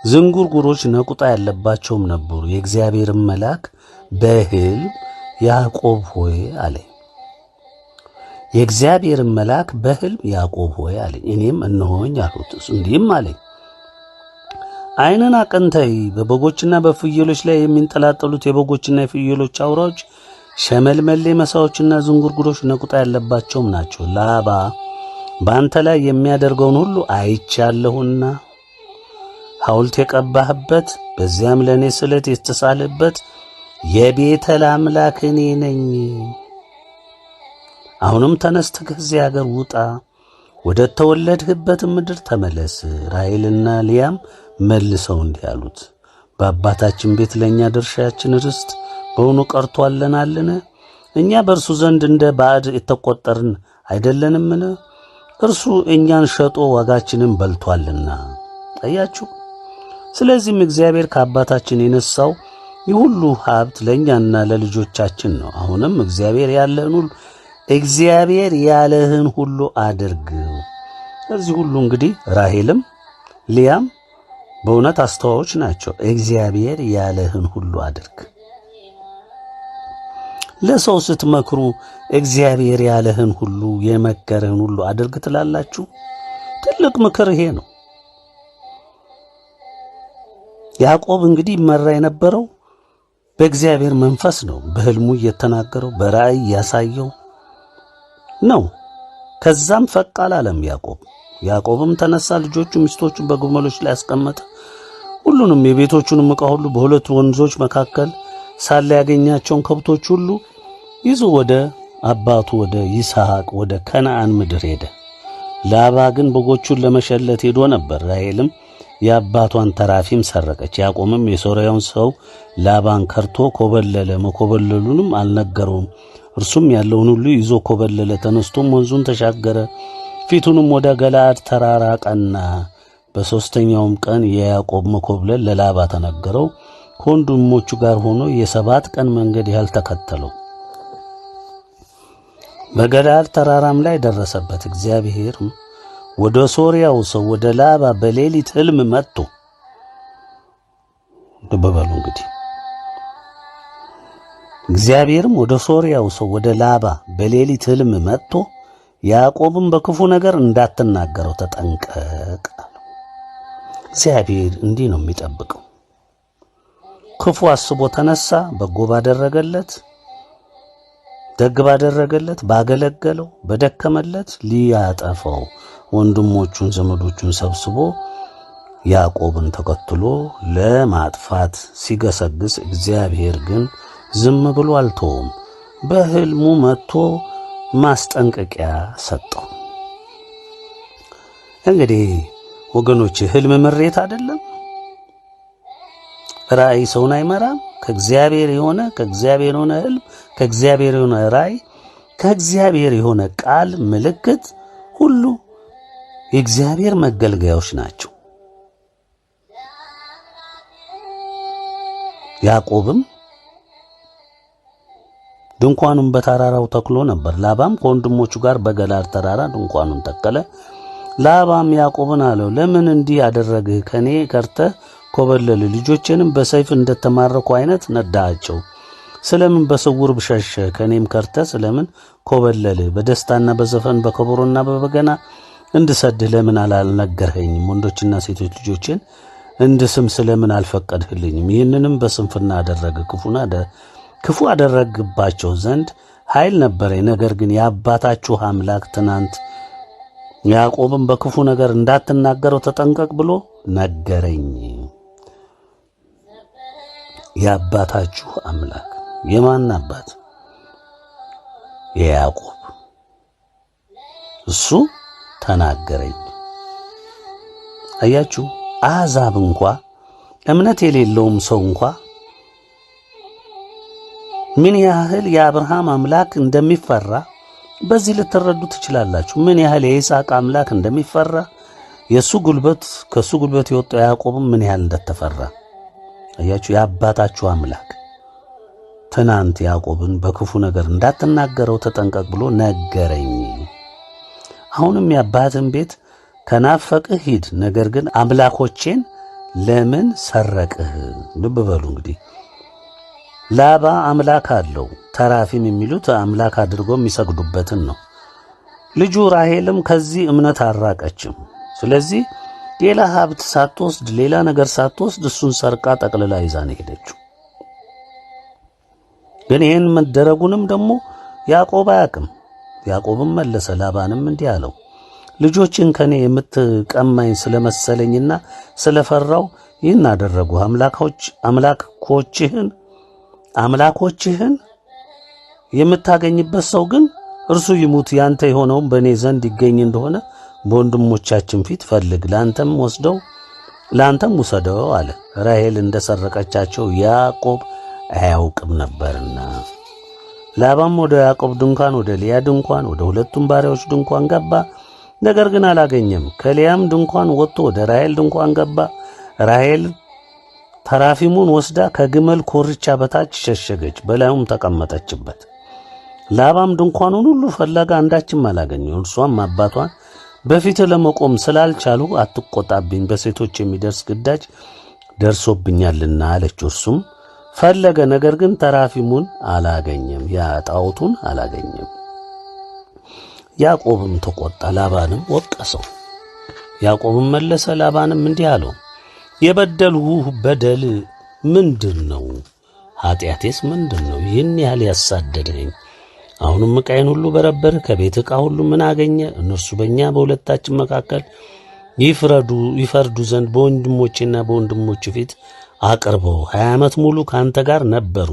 ዝንጉርጉሮች ነቁጣ ያለባቸውም ነበሩ። የእግዚአብሔርም መልአክ በሕልም ያዕቆብ ሆይ አለኝ። የእግዚአብሔርም መልአክ በሕልም ያዕቆብ ሆይ አለኝ። እኔም እነሆኝ አልሁት። እሱ እንዲህም አለኝ፣ ዓይንን አቅንተይ በበጎችና በፍየሎች ላይ የሚንጠላጠሉት የበጎችና የፍየሎች አውራዎች፣ ሸመልመሌ መሳዎችና ዝንጉርጉሮች ነቁጣ ያለባቸውም ናቸው። ላባ በአንተ ላይ የሚያደርገውን ሁሉ አይቻለሁና ሐውልት የቀባህበት በዚያም ለእኔ ስለት የተሳለበት የቤተል አምላክ እኔ ነኝ። አሁንም ተነስተህ ከዚህ አገር ውጣ፣ ወደ ተወለድህበት ምድር ተመለስ። ራሔልና ልያም መልሰው እንዲህ አሉት፣ በአባታችን ቤት ለእኛ ድርሻችን ርስት በውኑ ቀርቶአልናልን? እኛ በእርሱ ዘንድ እንደ ባዕድ የተቆጠርን አይደለንምን? እርሱ እኛን ሸጦ ዋጋችንን በልቶአልና። አያችሁ። ስለዚህም እግዚአብሔር ከአባታችን የነሳው ይህ ሁሉ ሀብት ለእኛና ለልጆቻችን ነው። አሁንም እግዚአብሔር ያለህን ሁሉ አድርግ። ከዚህ ሁሉ እንግዲህ ራሔልም ልያም በእውነት አስተዋዮች ናቸው። እግዚአብሔር ያለህን ሁሉ አድርግ። ለሰው ስትመክሩ እግዚአብሔር ያለህን ሁሉ የመከረህን ሁሉ አድርግ ትላላችሁ። ትልቅ ምክር ይሄ ነው። ያዕቆብ እንግዲህ ይመራ የነበረው በእግዚአብሔር መንፈስ ነው። በሕልሙ እየተናገረው በራእይ ያሳየው ነው። ከዛም ፈቅ አላለም ያዕቆብም ተነሳ፣ ልጆቹ ሚስቶቹን በግመሎች ላይ አስቀመጠ። ሁሉንም የቤቶቹንም ዕቃ ሁሉ በሁለቱ ወንዞች መካከል ሳለ ያገኛቸውን ከብቶች ሁሉ ይዞ ወደ አባቱ ወደ ይስሐቅ ወደ ከነዓን ምድር ሄደ። ላባ ግን በጎቹን ለመሸለት ሄዶ ነበር። ራሔልም የአባቷን ተራፊም ሰረቀች። ያዕቆብም የሶርያውን ሰው ላባን ከርቶ ኮበለለ። መኮበለሉንም አልነገረውም። እርሱም ያለውን ሁሉ ይዞ ኮበለለ። ተነስቶም ወንዙን ተሻገረ። ፊቱንም ወደ ገለዓድ ተራራ ቀና። በሦስተኛውም ቀን የያዕቆብ መኮብለል ለላባ ተነገረው። ከወንድሞቹ ጋር ሆኖ የ7 ቀን መንገድ ያህል ተከተለው። በገለዓድ ተራራም ላይ ደረሰበት። እግዚአብሔርም ወደ ሶርያው ሰው ወደ ላባ በሌሊት ሕልም መጥቶ በበሉ እንግዲህ እግዚአብሔርም ወደ ሶርያው ሰው ወደ ላባ በሌሊት ሕልም መጥቶ ያዕቆብም በክፉ ነገር እንዳትናገረው ተጠንቀቅ አለው። እግዚአብሔር እንዲህ ነው የሚጠብቀው። ክፉ አስቦ ተነሳ፣ በጎ ባደረገለት፣ ደግ ባደረገለት፣ ባገለገለው፣ በደከመለት ሊያጠፋው ወንድሞቹን ዘመዶቹን ሰብስቦ ያዕቆብን ተከትሎ ለማጥፋት ሲገሰግስ እግዚአብሔር ግን ዝም ብሎ አልተውም። በሕልሙ መጥቶ ማስጠንቀቂያ ሰጠው። እንግዲህ ወገኖች ሕልም ምሬት አይደለም። ራእይ ሰውን አይመራም። ከእግዚአብሔር የሆነ ሕልም፣ ከእግዚአብሔር የሆነ ራእይ፣ ከእግዚአብሔር የሆነ ቃል፣ ምልክት ሁሉ የእግዚአብሔር መገልገያዎች ናቸው። ያዕቆብም ድንኳኑን በተራራው ተክሎ ነበር። ላባም ከወንድሞቹ ጋር በገለዓድ ተራራ ድንኳኑን ተከለ። ላባም ያዕቆብን አለው፣ ለምን እንዲህ አደረግህ? ከኔ ከርተህ ኮበለል፣ ልጆቼንም በሰይፍ እንደተማረኩ አይነት ነዳሃቸው። ስለምን በስውር ብሸሸ? ከኔም ከርተህ ስለምን ኮበለልህ? በደስታና በዘፈን በከበሮና በበገና እንድሰድህ ለምን አልነገርኸኝም? ወንዶችና ሴቶች ልጆችን እንድስም ስለምን አልፈቀድህልኝም? ይህንንም በስንፍና አደረግ። ክፉ አደረግባቸው ዘንድ ኃይል ነበረኝ። ነገር ግን የአባታችሁ አምላክ ትናንት ያዕቆብን በክፉ ነገር እንዳትናገረው ተጠንቀቅ ብሎ ነገረኝ። የአባታችሁ አምላክ የማን አባት? የያዕቆብ። እሱ ተናገረኝ። አያችሁ፣ አሕዛብ እንኳ እምነት የሌለውም ሰው እንኳ ምን ያህል የአብርሃም አምላክ እንደሚፈራ በዚህ ልትረዱ ትችላላችሁ። ምን ያህል የይስሐቅ አምላክ እንደሚፈራ፣ የሱ ጉልበት ከሱ ጉልበት የወጣው ያዕቆብም ምን ያህል እንደተፈራ አያችሁ። የአባታችሁ አምላክ ትናንት ያዕቆብን በክፉ ነገር እንዳትናገረው ተጠንቀቅ ብሎ ነገረኝ። አሁንም የአባትን ቤት ከናፈቅህ ሂድ፣ ነገር ግን አምላኮቼን ለምን ሰረቅህ? ልብ በሉ እንግዲህ ላባ አምላክ አለው። ተራፊም የሚሉት አምላክ አድርጎ የሚሰግዱበትን ነው። ልጁ ራሔልም ከዚህ እምነት አራቀችም። ስለዚህ ሌላ ሀብት ሳትወስድ፣ ሌላ ነገር ሳትወስድ እሱን ሰርቃ ጠቅልላ ይዛ ነው ሄደችው። ግን ይህን መደረጉንም ደግሞ ያዕቆብ አያውቅም። ያዕቆብም መለሰ፣ ላባንም እንዲህ አለው፣ ልጆችን ከኔ የምትቀማኝ ስለመሰለኝና ስለፈራው ይህን አደረጉ። አምላኮችህን የምታገኝበት ሰው ግን እርሱ ይሙት፣ ያንተ የሆነውም በእኔ ዘንድ ይገኝ እንደሆነ በወንድሞቻችን ፊት ፈልግ፣ ለአንተም ውሰደው አለ። ራሔል እንደሰረቀቻቸው ያዕቆብ አያውቅም ነበርና። ላባም ወደ ያዕቆብ ድንኳን፣ ወደ ልያ ድንኳን፣ ወደ ሁለቱም ባሪያዎች ድንኳን ገባ፣ ነገር ግን አላገኘም። ከልያም ድንኳን ወጥቶ ወደ ራሔል ድንኳን ገባ። ራሔል ተራፊሙን ወስዳ ከግመል ኮርቻ በታች ሸሸገች፣ በላዩም ተቀመጠችበት። ላባም ድንኳኑን ሁሉ ፈለጋ፣ አንዳችም አላገኘው። እርሷም አባቷን በፊትህ ለመቆም ስላልቻሉ አትቆጣብኝ፣ በሴቶች የሚደርስ ግዳጅ ደርሶብኛልና አለችው። እርሱም ፈለገ፣ ነገር ግን ተራፊሙን አላገኘም፣ ጣዖቱን አላገኘም። ያዕቆብም ተቆጣ፣ ላባንም ወቀሰው። ያዕቆብም መለሰ፣ ላባንም እንዲህ አለው፣ የበደልሁህ በደል ምንድን ነው? ኃጢአቴስ ምንድን ነው? ይህን ያህል ያሳደደኝ? አሁንም ዕቃዬን ሁሉ በረበርህ፣ ከቤት ዕቃ ሁሉ ምን አገኘ? እነርሱ በእኛ በሁለታችን መካከል ይፈርዱ ዘንድ በወንድሞቼና በወንድሞች ፊት አቅርበው። 20 ዓመት ሙሉ ከአንተ ጋር ነበሩ።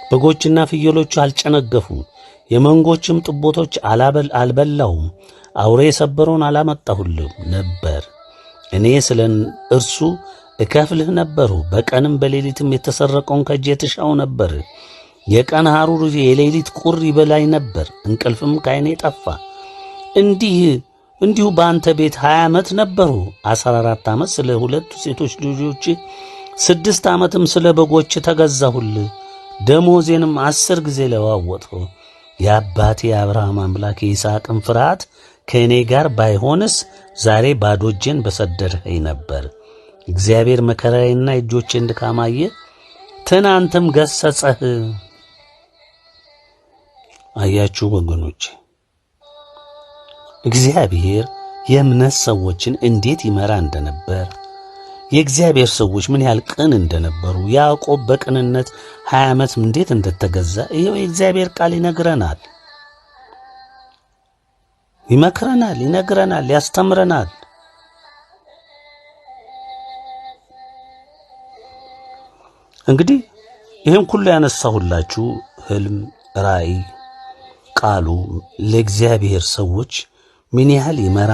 በጎችና ፍየሎቹ አልጨነገፉም፣ የመንጎችም ጥቦቶች አልበላሁም። አውሬ የሰበረውን አላመጣሁልም ነበር። እኔ ስለ እርሱ እከፍልህ ነበሩ። በቀንም በሌሊትም የተሰረቀውን ከእጄ ትሻው ነበር። የቀን ሐሩር የሌሊት ቁር ይበላኝ ነበር፣ እንቅልፍም ከዓይኔ ጠፋ። እንዲሁ በአንተ ቤት 20 ዓመት ነበሩ። 14 ዓመት ስለ ሁለቱ ሴቶች ልጆች፣ 6 ዓመትም ስለ በጎች ተገዛሁልህ። ደሞዜንም 10 ጊዜ ለዋወጥሁ። የአባቴ የአብርሃም አምላክ የይስሐቅም ፍርሃት ከእኔ ጋር ባይሆንስ ዛሬ ባዶ እጄን በሰደድኸኝ ነበር። እግዚአብሔር መከራዬንና የእጆቼን ድካም አየ፣ ትናንትም ገሠጸህ። አያችሁ ወገኖች፣ እግዚአብሔር የእምነት ሰዎችን እንዴት ይመራ እንደነበር፣ የእግዚአብሔር ሰዎች ምን ያህል ቅን እንደነበሩ፣ ያዕቆብ በቅንነት 20 ዓመት እንዴት እንደተገዛ ይኸው የእግዚአብሔር ቃል ይነግረናል፣ ይመክረናል፣ ይነግረናል፣ ያስተምረናል። እንግዲህ ይህን ሁሉ ያነሳሁላችሁ ሕልም፣ ራእይ፣ ቃሉ ለእግዚአብሔር ሰዎች ምን ያህል ይመራ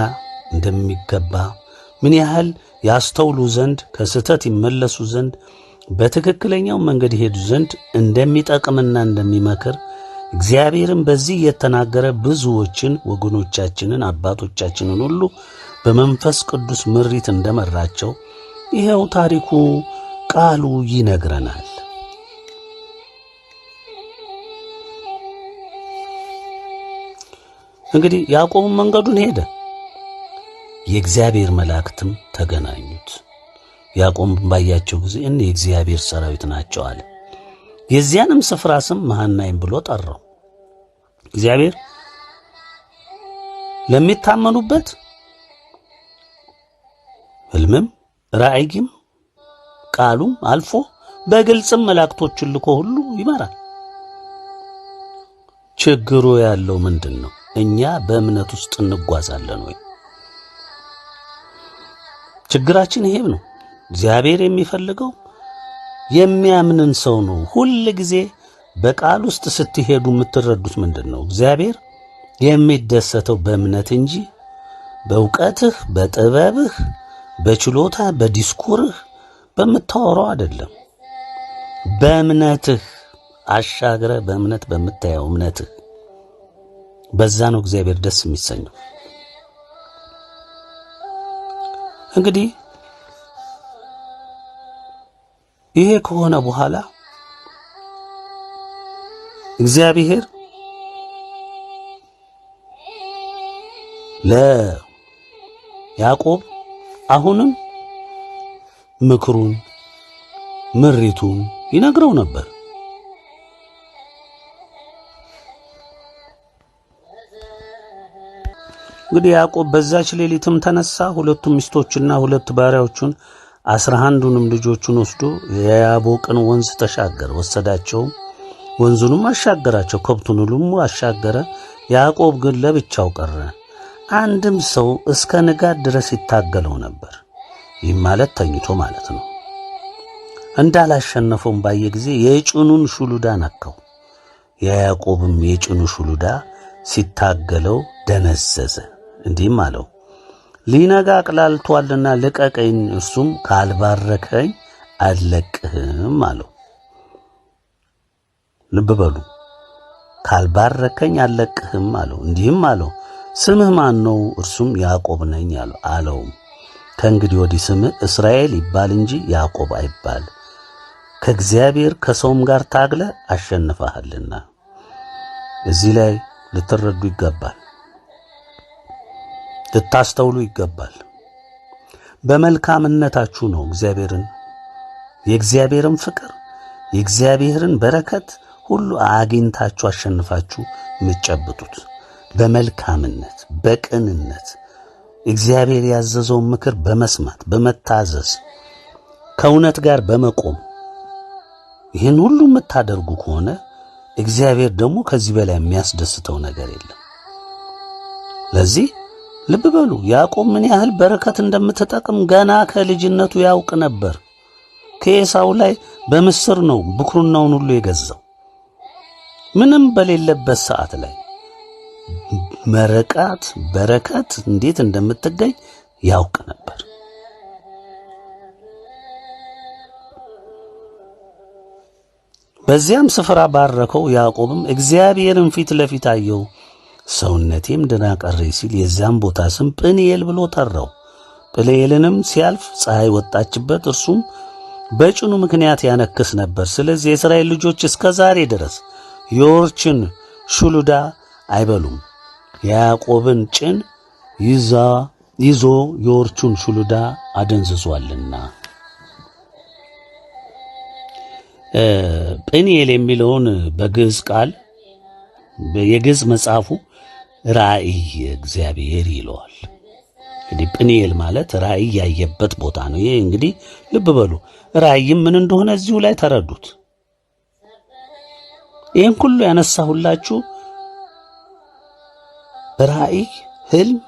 እንደሚገባ፣ ምን ያህል ያስተውሉ ዘንድ፣ ከስህተት ይመለሱ ዘንድ፣ በትክክለኛው መንገድ ይሄዱ ዘንድ እንደሚጠቅምና እንደሚመክር እግዚአብሔርም በዚህ የተናገረ ብዙዎችን ወገኖቻችንን አባቶቻችንን ሁሉ በመንፈስ ቅዱስ ምሪት እንደመራቸው ይሄው ታሪኩ ቃሉ ይነግረናል። እንግዲህ ያዕቆብም መንገዱን ሄደ፣ የእግዚአብሔር መላእክትም ተገናኙት። ያዕቆብም ባያቸው ጊዜ እነዚህ የእግዚአብሔር ሰራዊት ናቸው አለ። የዚያንም ስፍራ ስም መሃናይም ብሎ ጠራው። እግዚአብሔር ለሚታመኑበት ሕልምም ራእይም ቃሉም አልፎ በግልጽም መላእክቶችን ልኮ ሁሉ ይመራል። ችግሩ ያለው ምንድን ነው? እኛ በእምነት ውስጥ እንጓዛለን ወይ? ችግራችን ይሄ ነው። እግዚአብሔር የሚፈልገው የሚያምንን ሰው ነው። ሁል ጊዜ በቃል ውስጥ ስትሄዱ የምትረዱት ምንድን ነው? እግዚአብሔር የሚደሰተው በእምነት እንጂ በእውቀትህ፣ በጥበብህ፣ በችሎታ፣ በዲስኩርህ በምታወራው አይደለም። በእምነትህ አሻግረ በእምነት በምታየው እምነትህ፣ በዛ ነው እግዚአብሔር ደስ የሚሰኘው። እንግዲህ ይሄ ከሆነ በኋላ እግዚአብሔር ለያዕቆብ አሁንም ምክሩን ምሪቱን ይነግረው ነበር። እንግዲህ ያዕቆብ በዛች ሌሊትም ተነሳ፣ ሁለቱም ሚስቶችና ሁለት ባሪያዎቹን 11ዱንም ልጆቹን ወስዶ የያቦቅን ወንዝ ተሻገረ። ወሰዳቸው፣ ወንዙንም አሻገራቸው፣ ከብቱን ሁሉ አሻገረ። ያዕቆብ ግን ለብቻው ቀረ። አንድም ሰው እስከ ንጋት ድረስ ይታገለው ነበር። ይህ ማለት ተኝቶ ማለት ነው። እንዳላሸነፈውም ባየ ጊዜ የጭኑን ሹሉዳ ነካው። የያዕቆብም የጭኑ ሹሉዳ ሲታገለው ደነዘዘ። እንዲህም አለው፣ ሊነጋ አቅላልቷልና ልቀቀኝ። እርሱም ካልባረከኝ አልለቅህም አለው። ልብ በሉ፣ ካልባረከኝ አልለቅህም አለው። እንዲህም አለው፣ ስምህ ማን ነው? እርሱም ያዕቆብ ነኝ አለው። ከእንግዲህ ወዲህ ስምህ እስራኤል ይባል እንጂ ያዕቆብ አይባል፣ ከእግዚአብሔር ከሰውም ጋር ታግለ አሸንፈሃልና። እዚህ ላይ ልትረዱ ይገባል፣ ልታስተውሉ ይገባል። በመልካምነታችሁ ነው የእግዚአብሔርን ፍቅር የእግዚአብሔርን በረከት ሁሉ አግኝታችሁ አሸንፋችሁ የምትጨብጡት። በመልካምነት በቅንነት እግዚአብሔር ያዘዘውን ምክር በመስማት በመታዘዝ ከእውነት ጋር በመቆም ይህን ሁሉ የምታደርጉ ከሆነ እግዚአብሔር ደግሞ ከዚህ በላይ የሚያስደስተው ነገር የለም። ለዚህ ልብ በሉ፣ ያዕቆብ ምን ያህል በረከት እንደምትጠቅም ገና ከልጅነቱ ያውቅ ነበር። ከኤሳው ላይ በምስር ነው ብኩርናውን ሁሉ የገዛው። ምንም በሌለበት ሰዓት ላይ በረከት እንዴት እንደምትገኝ ያውቅ ነበር። በዚያም ስፍራ ባረከው። ያዕቆብም እግዚአብሔርን ፊት ለፊት አየው፣ ሰውነቴም ደህና ቀረ ሲል የዚያም ቦታ ስም ጵኒኤል ብሎ ጠራው። ጵኒኤልንም ሲያልፍ ፀሐይ ወጣችበት፣ እርሱም በጭኑ ምክንያት ያነክስ ነበር። ስለዚህ የእስራኤል ልጆች እስከ ዛሬ ድረስ የወርችን ሹሉዳ አይበሉም። የያዕቆብን ጭን ይዞ የወርቹን ሹሉዳ አደንዝዟልና። ጵኒኤል የሚለውን በግዕዝ ቃል የግዕዝ መጽሐፉ ራእይ እግዚአብሔር ይለዋል። እንግዲህ ጵኒኤል ማለት ራእይ ያየበት ቦታ ነው። ይሄ እንግዲህ ልብ በሉ፣ ራእይም ምን እንደሆነ እዚሁ ላይ ተረዱት። ይህን ሁሉ ያነሳሁላችሁ ራእይ፣ ህልም፣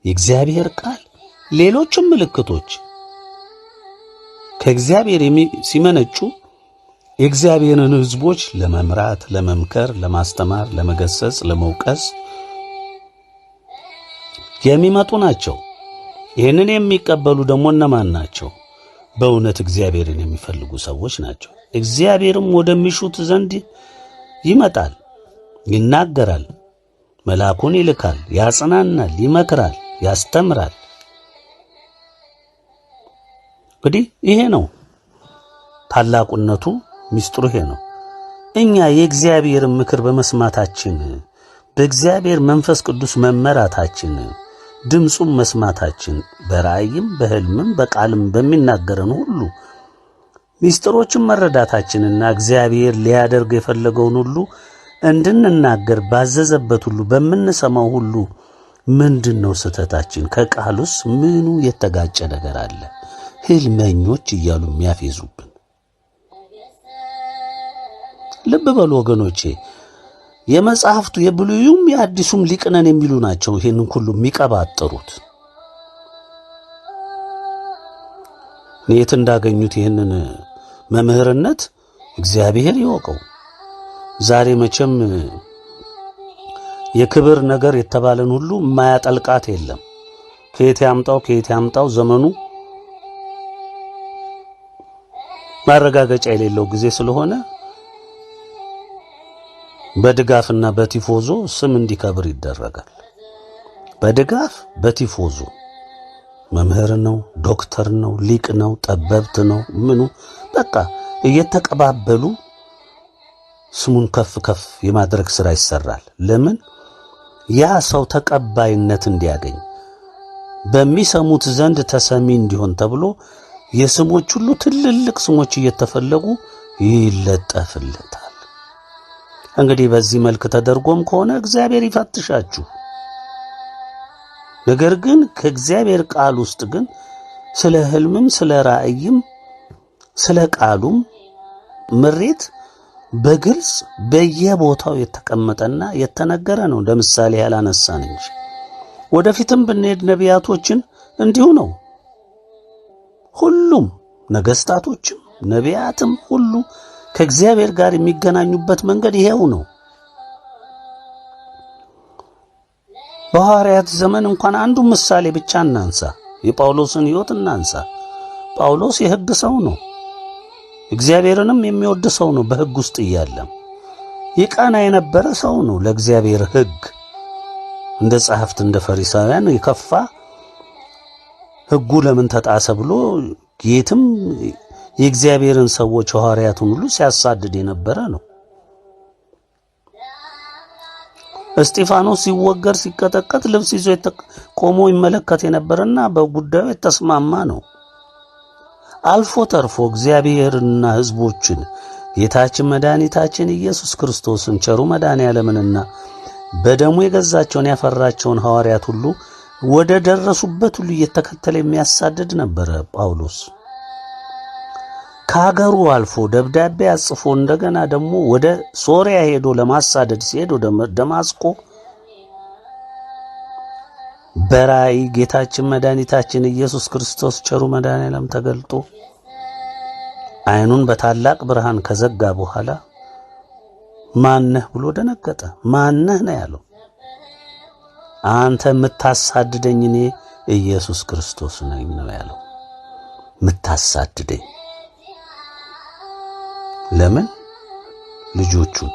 የእግዚአብሔር ቃል፣ ሌሎችም ምልክቶች ከእግዚአብሔር ሲመነጩ የእግዚአብሔርን ሕዝቦች ለመምራት፣ ለመምከር፣ ለማስተማር፣ ለመገሰጽ፣ ለመውቀስ የሚመጡ ናቸው። ይህንን የሚቀበሉ ደግሞ እነማን ናቸው? በእውነት እግዚአብሔርን የሚፈልጉ ሰዎች ናቸው። እግዚአብሔርም ወደሚሹት ዘንድ ይመጣል፣ ይናገራል፣ መልአኩን ይልካል፣ ያጽናናል፣ ይመክራል፣ ያስተምራል። እንግዲህ ይሄ ነው ታላቁነቱ፣ ሚስጥሩ ይሄ ነው። እኛ የእግዚአብሔርን ምክር በመስማታችን በእግዚአብሔር መንፈስ ቅዱስ መመራታችን ድምፁን መስማታችን በራእይም በሕልምም በቃልም በሚናገረን ሁሉ ሚስጥሮችን መረዳታችንና እግዚአብሔር ሊያደርግ የፈለገውን ሁሉ እንድንናገር ባዘዘበት ሁሉ በምንሰማው ሁሉ ምንድነው ስህተታችን? ከቃሉስ ምኑ የተጋጨ ነገር አለ? ሕልመኞች እያሉ የሚያፌዙብን። ልብ በሉ ወገኖቼ፣ የመጽሐፍቱ የብሉይም የአዲሱም ሊቅነን የሚሉ ናቸው ይሄንን ሁሉ የሚቀባጥሩት። የት እንዳገኙት ይሄንን መምህርነት እግዚአብሔር ይወቀው። ዛሬ መቼም የክብር ነገር የተባለን ሁሉ የማያጠልቃት የለም። ከየት ያምጣው ዘመኑ ማረጋገጫ የሌለው ጊዜ ስለሆነ በድጋፍና በቲፎዞ ስም እንዲከብር ይደረጋል። በድጋፍ በቲፎዞ መምህር ነው፣ ዶክተር ነው፣ ሊቅ ነው፣ ጠበብት ነው፣ ምኑ በቃ እየተቀባበሉ ስሙን ከፍ ከፍ የማድረግ ሥራ ይሰራል። ለምን? ያ ሰው ተቀባይነት እንዲያገኝ በሚሰሙት ዘንድ ተሰሚ እንዲሆን ተብሎ የስሞች ሁሉ ትልልቅ ስሞች እየተፈለጉ ይለጠፍለታል። እንግዲህ በዚህ መልክ ተደርጎም ከሆነ እግዚአብሔር ይፈትሻችሁ። ነገር ግን ከእግዚአብሔር ቃል ውስጥ ግን ስለ ሕልምም ስለ ራእይም ስለ ቃሉም ምሬት በግልጽ በየቦታው የተቀመጠና የተነገረ ነው። ለምሳሌ ያላነሳን እንጂ ወደፊትም ብንሄድ ነቢያቶችን እንዲሁ ነው። ሁሉም ነገስታቶችም ነቢያትም ሁሉ ከእግዚአብሔር ጋር የሚገናኙበት መንገድ ይሄው ነው። በሐዋርያት ዘመን እንኳን አንዱ ምሳሌ ብቻ እናንሳ። የጳውሎስን ሕይወት እናንሳ። ጳውሎስ የሕግ ሰው ነው። እግዚአብሔርንም የሚወድ ሰው ነው። በሕግ ውስጥ እያለም ይቀና የነበረ ሰው ነው ለእግዚአብሔር ሕግ። እንደ ጸሐፍት እንደ ፈሪሳውያን የከፋ ሕጉ ለምን ተጣሰ ብሎ ጌትም የእግዚአብሔርን ሰዎች ሐዋርያቱን ሁሉ ሲያሳድድ የነበረ ነው። እስጢፋኖስ ሲወገር ሲቀጠቀጥ ልብስ ይዞ ቆሞ ይመለከት የነበረና በጉዳዩ የተስማማ ነው። አልፎ ተርፎ እግዚአብሔርና ሕዝቦችን ጌታችን መድኃኒታችን ኢየሱስ ክርስቶስን ቸሩ መድኃኔዓለምንና በደሙ የገዛቸውን ያፈራቸውን ሐዋርያት ሁሉ ወደ ደረሱበት ሁሉ እየተከተለ የሚያሳድድ ነበረ ጳውሎስ። ከሀገሩ አልፎ ደብዳቤ አጽፎ እንደገና ደግሞ ወደ ሶሪያ ሄዶ ለማሳደድ ሲሄድ ወደ ደማስቆ በራእይ ጌታችን መድኃኒታችን ኢየሱስ ክርስቶስ ቸሩ መድኃኔዓለም ተገልጦ ዓይኑን በታላቅ ብርሃን ከዘጋ በኋላ ማነህ ብሎ ደነገጠ። ማነህ ነው ያለው። አንተ የምታሳድደኝ እኔ ኢየሱስ ክርስቶስ ነኝ ነው ያለው። የምታሳድደኝ ለምን? ልጆቹን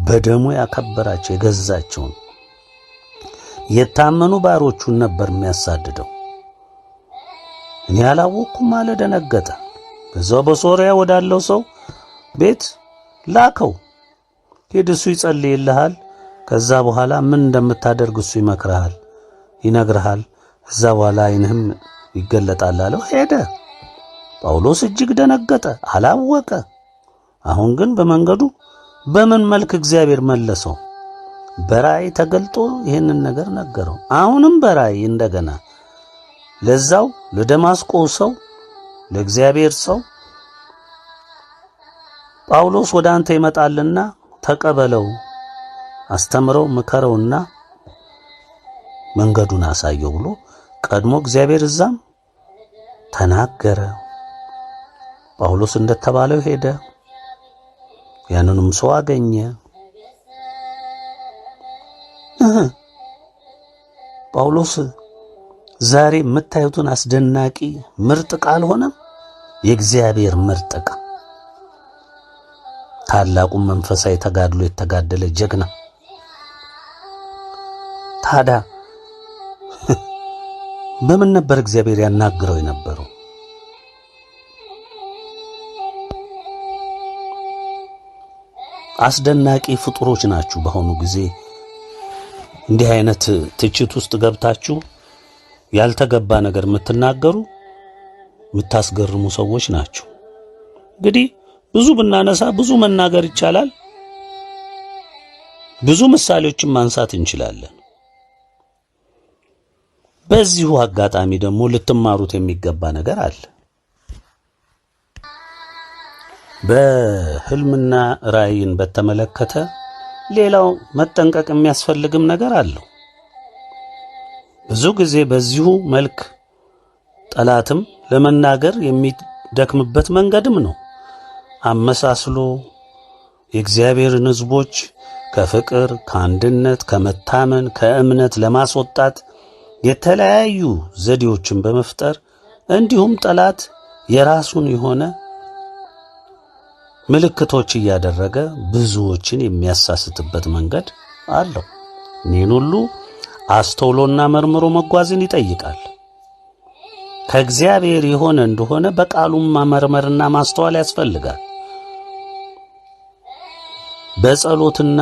በደሙ ያከበራቸው የገዛቸውን የታመኑ ባሮቹን ነበር የሚያሳድደው። እኔ አላወቅኩም አለ፣ ደነገጠ። በዛው በሶሪያ ወዳለው ሰው ቤት ላከው። ሄድ፣ እሱ ይጸልይልሃል፣ ከዛ በኋላ ምን እንደምታደርግ እሱ ይመክርሃል፣ ይነግርሃል። ከዛ በኋላ ዓይንህም ይገለጣል አለው። ሄደ። ጳውሎስ እጅግ ደነገጠ፣ አላወቀ። አሁን ግን በመንገዱ በምን መልክ እግዚአብሔር መለሰው? በራእይ ተገልጦ ይህንን ነገር ነገረው። አሁንም በራእይ እንደገና ለዛው ለደማስቆ ሰው ለእግዚአብሔር ሰው ጳውሎስ ወደ አንተ ይመጣልና ተቀበለው፣ አስተምረው፣ ምከረውና መንገዱን አሳየው ብሎ ቀድሞ እግዚአብሔር እዛም ተናገረ። ጳውሎስ እንደተባለው ሄደ። ያንንም ሰው አገኘ። ጳውሎስ ዛሬ የምታዩትን አስደናቂ ምርጥ ቃል ሆነ የእግዚአብሔር ምርጥ ዕቃ፣ ታላቁን መንፈሳዊ ተጋድሎ የተጋደለ ጀግና። ታዲያ በምን ነበር እግዚአብሔር ያናግረው የነበረው? አስደናቂ ፍጡሮች ናችሁ። በአሁኑ ጊዜ እንዲህ አይነት ትችት ውስጥ ገብታችሁ ያልተገባ ነገር የምትናገሩ የምታስገርሙ ሰዎች ናችሁ። እንግዲህ ብዙ ብናነሳ ብዙ መናገር ይቻላል። ብዙ ምሳሌዎችን ማንሳት እንችላለን። በዚሁ አጋጣሚ ደግሞ ልትማሩት የሚገባ ነገር አለ። በህልምና ራእይን በተመለከተ ሌላው መጠንቀቅ የሚያስፈልግም ነገር አለው። ብዙ ጊዜ በዚሁ መልክ ጠላትም ለመናገር የሚደክምበት መንገድም ነው። አመሳስሎ የእግዚአብሔርን ሕዝቦች ከፍቅር፣ ከአንድነት፣ ከመታመን፣ ከእምነት ለማስወጣት የተለያዩ ዘዴዎችን በመፍጠር እንዲሁም ጠላት የራሱን የሆነ ምልክቶች እያደረገ ብዙዎችን የሚያሳስትበት መንገድ አለው። ይህን ሁሉ አስተውሎና መርምሮ መጓዝን ይጠይቃል። ከእግዚአብሔር የሆነ እንደሆነ በቃሉም መመርመርና ማስተዋል ያስፈልጋል። በጸሎትና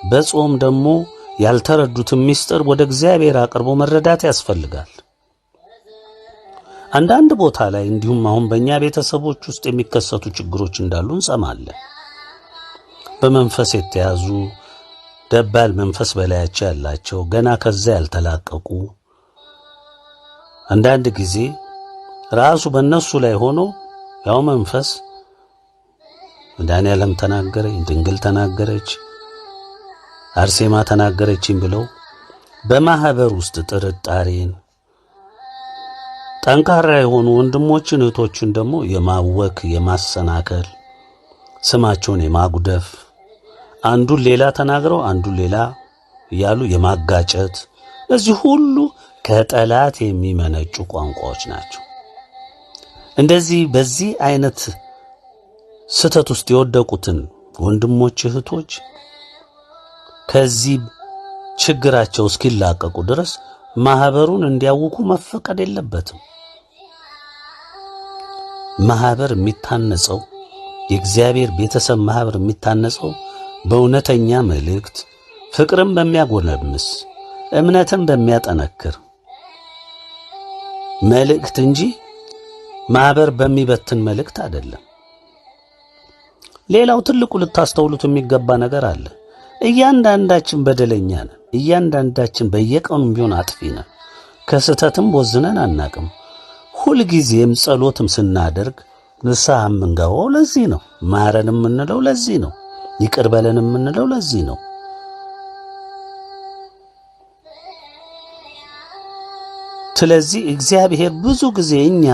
በጾም ደግሞ ያልተረዱትን ምስጢር ወደ እግዚአብሔር አቅርቦ መረዳት ያስፈልጋል። አንዳንድ ቦታ ላይ እንዲሁም አሁን በእኛ ቤተሰቦች ውስጥ የሚከሰቱ ችግሮች እንዳሉ እንሰማለን። በመንፈስ የተያዙ ደባል መንፈስ በላያቸው ያላቸው ገና ከዛ ያልተላቀቁ አንዳንድ ጊዜ ራሱ በእነሱ ላይ ሆኖ ያው መንፈስ መድኃኔዓለም ተናገረኝ፣ ድንግል ተናገረች፣ አርሴማ ተናገረችኝ ብለው በማህበር ውስጥ ጥርጣሬን ጠንካራ የሆኑ ወንድሞችን እህቶችን ደግሞ የማወክ የማሰናከል ስማቸውን የማጉደፍ አንዱን ሌላ ተናግረው አንዱን ሌላ እያሉ የማጋጨት እነዚህ ሁሉ ከጠላት የሚመነጩ ቋንቋዎች ናቸው። እንደዚህ በዚህ አይነት ስተት ውስጥ የወደቁትን ወንድሞች እህቶች ከዚህ ችግራቸው እስኪላቀቁ ድረስ ማህበሩን እንዲያውቁ መፈቀድ የለበትም። ማህበር የሚታነጸው የእግዚአብሔር ቤተሰብ ማህበር የሚታነጸው በእውነተኛ መልእክት፣ ፍቅርን በሚያጎለምስ እምነትን በሚያጠነክር መልእክት እንጂ ማህበር በሚበትን መልእክት አይደለም። ሌላው ትልቁ ልታስተውሉት የሚገባ ነገር አለ። እያንዳንዳችን በደለኛ ነን። እያንዳንዳችን በየቀኑም ቢሆን አጥፊ ነን። ከስተትም ወዝነን አናቅም። ሁልጊዜም ጸሎትም ስናደርግ ንስሐ የምንገባው ለዚህ ነው። ማረን የምንለው ለዚህ ነው። ይቅር በለን የምንለው ለዚህ ነው። ስለዚህ እግዚአብሔር ብዙ ጊዜ እኛ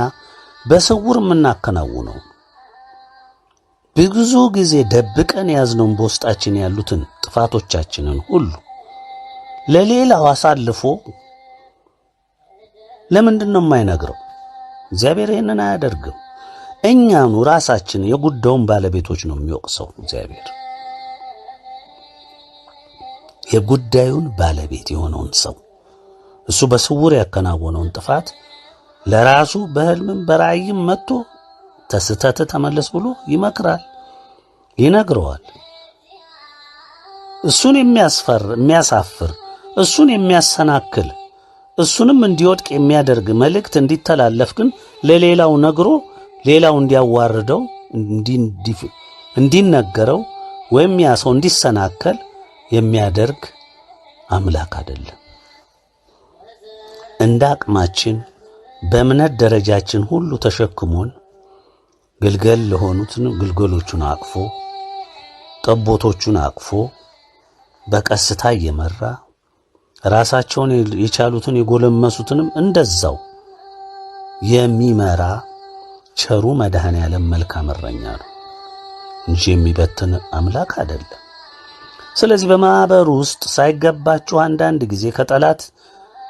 በስውር የምናከናውነው ብዙ ጊዜ ደብቀን ያዝነውን በውስጣችን ያሉትን ጥፋቶቻችንን ሁሉ ለሌላው አሳልፎ ለምንድን ነው የማይነግረው? እግዚአብሔር ይህንን አያደርግም። እኛኑ ራሳችን የጉዳዩን ባለቤቶች ነው የሚወቅሰው። እግዚአብሔር የጉዳዩን ባለቤት የሆነውን ሰው እሱ በስውር ያከናወነውን ጥፋት ለራሱ በህልምም በራእይም መጥቶ ተስተት ተመለስ ብሎ ይመክራል፣ ይነግረዋል። እሱን የሚያሳፍር እሱን የሚያሰናክል እሱንም እንዲወድቅ የሚያደርግ መልእክት እንዲተላለፍ ግን ለሌላው ነግሮ ሌላው እንዲያዋርደው እንዲነገረው ወይም ያ ሰው እንዲሰናከል የሚያደርግ አምላክ አይደለም። እንደ አቅማችን በእምነት ደረጃችን ሁሉ ተሸክሞን ግልገል ለሆኑትን ግልገሎቹን አቅፎ ጠቦቶቹን አቅፎ በቀስታ እየመራ ራሳቸውን የቻሉትን የጎለመሱትንም እንደዛው የሚመራ ቸሩ መድኃኔዓለም መልካም እረኛ ነው እንጂ የሚበትን አምላክ አይደለም። ስለዚህ በማህበር ውስጥ ሳይገባችሁ አንዳንድ ጊዜ ከጠላት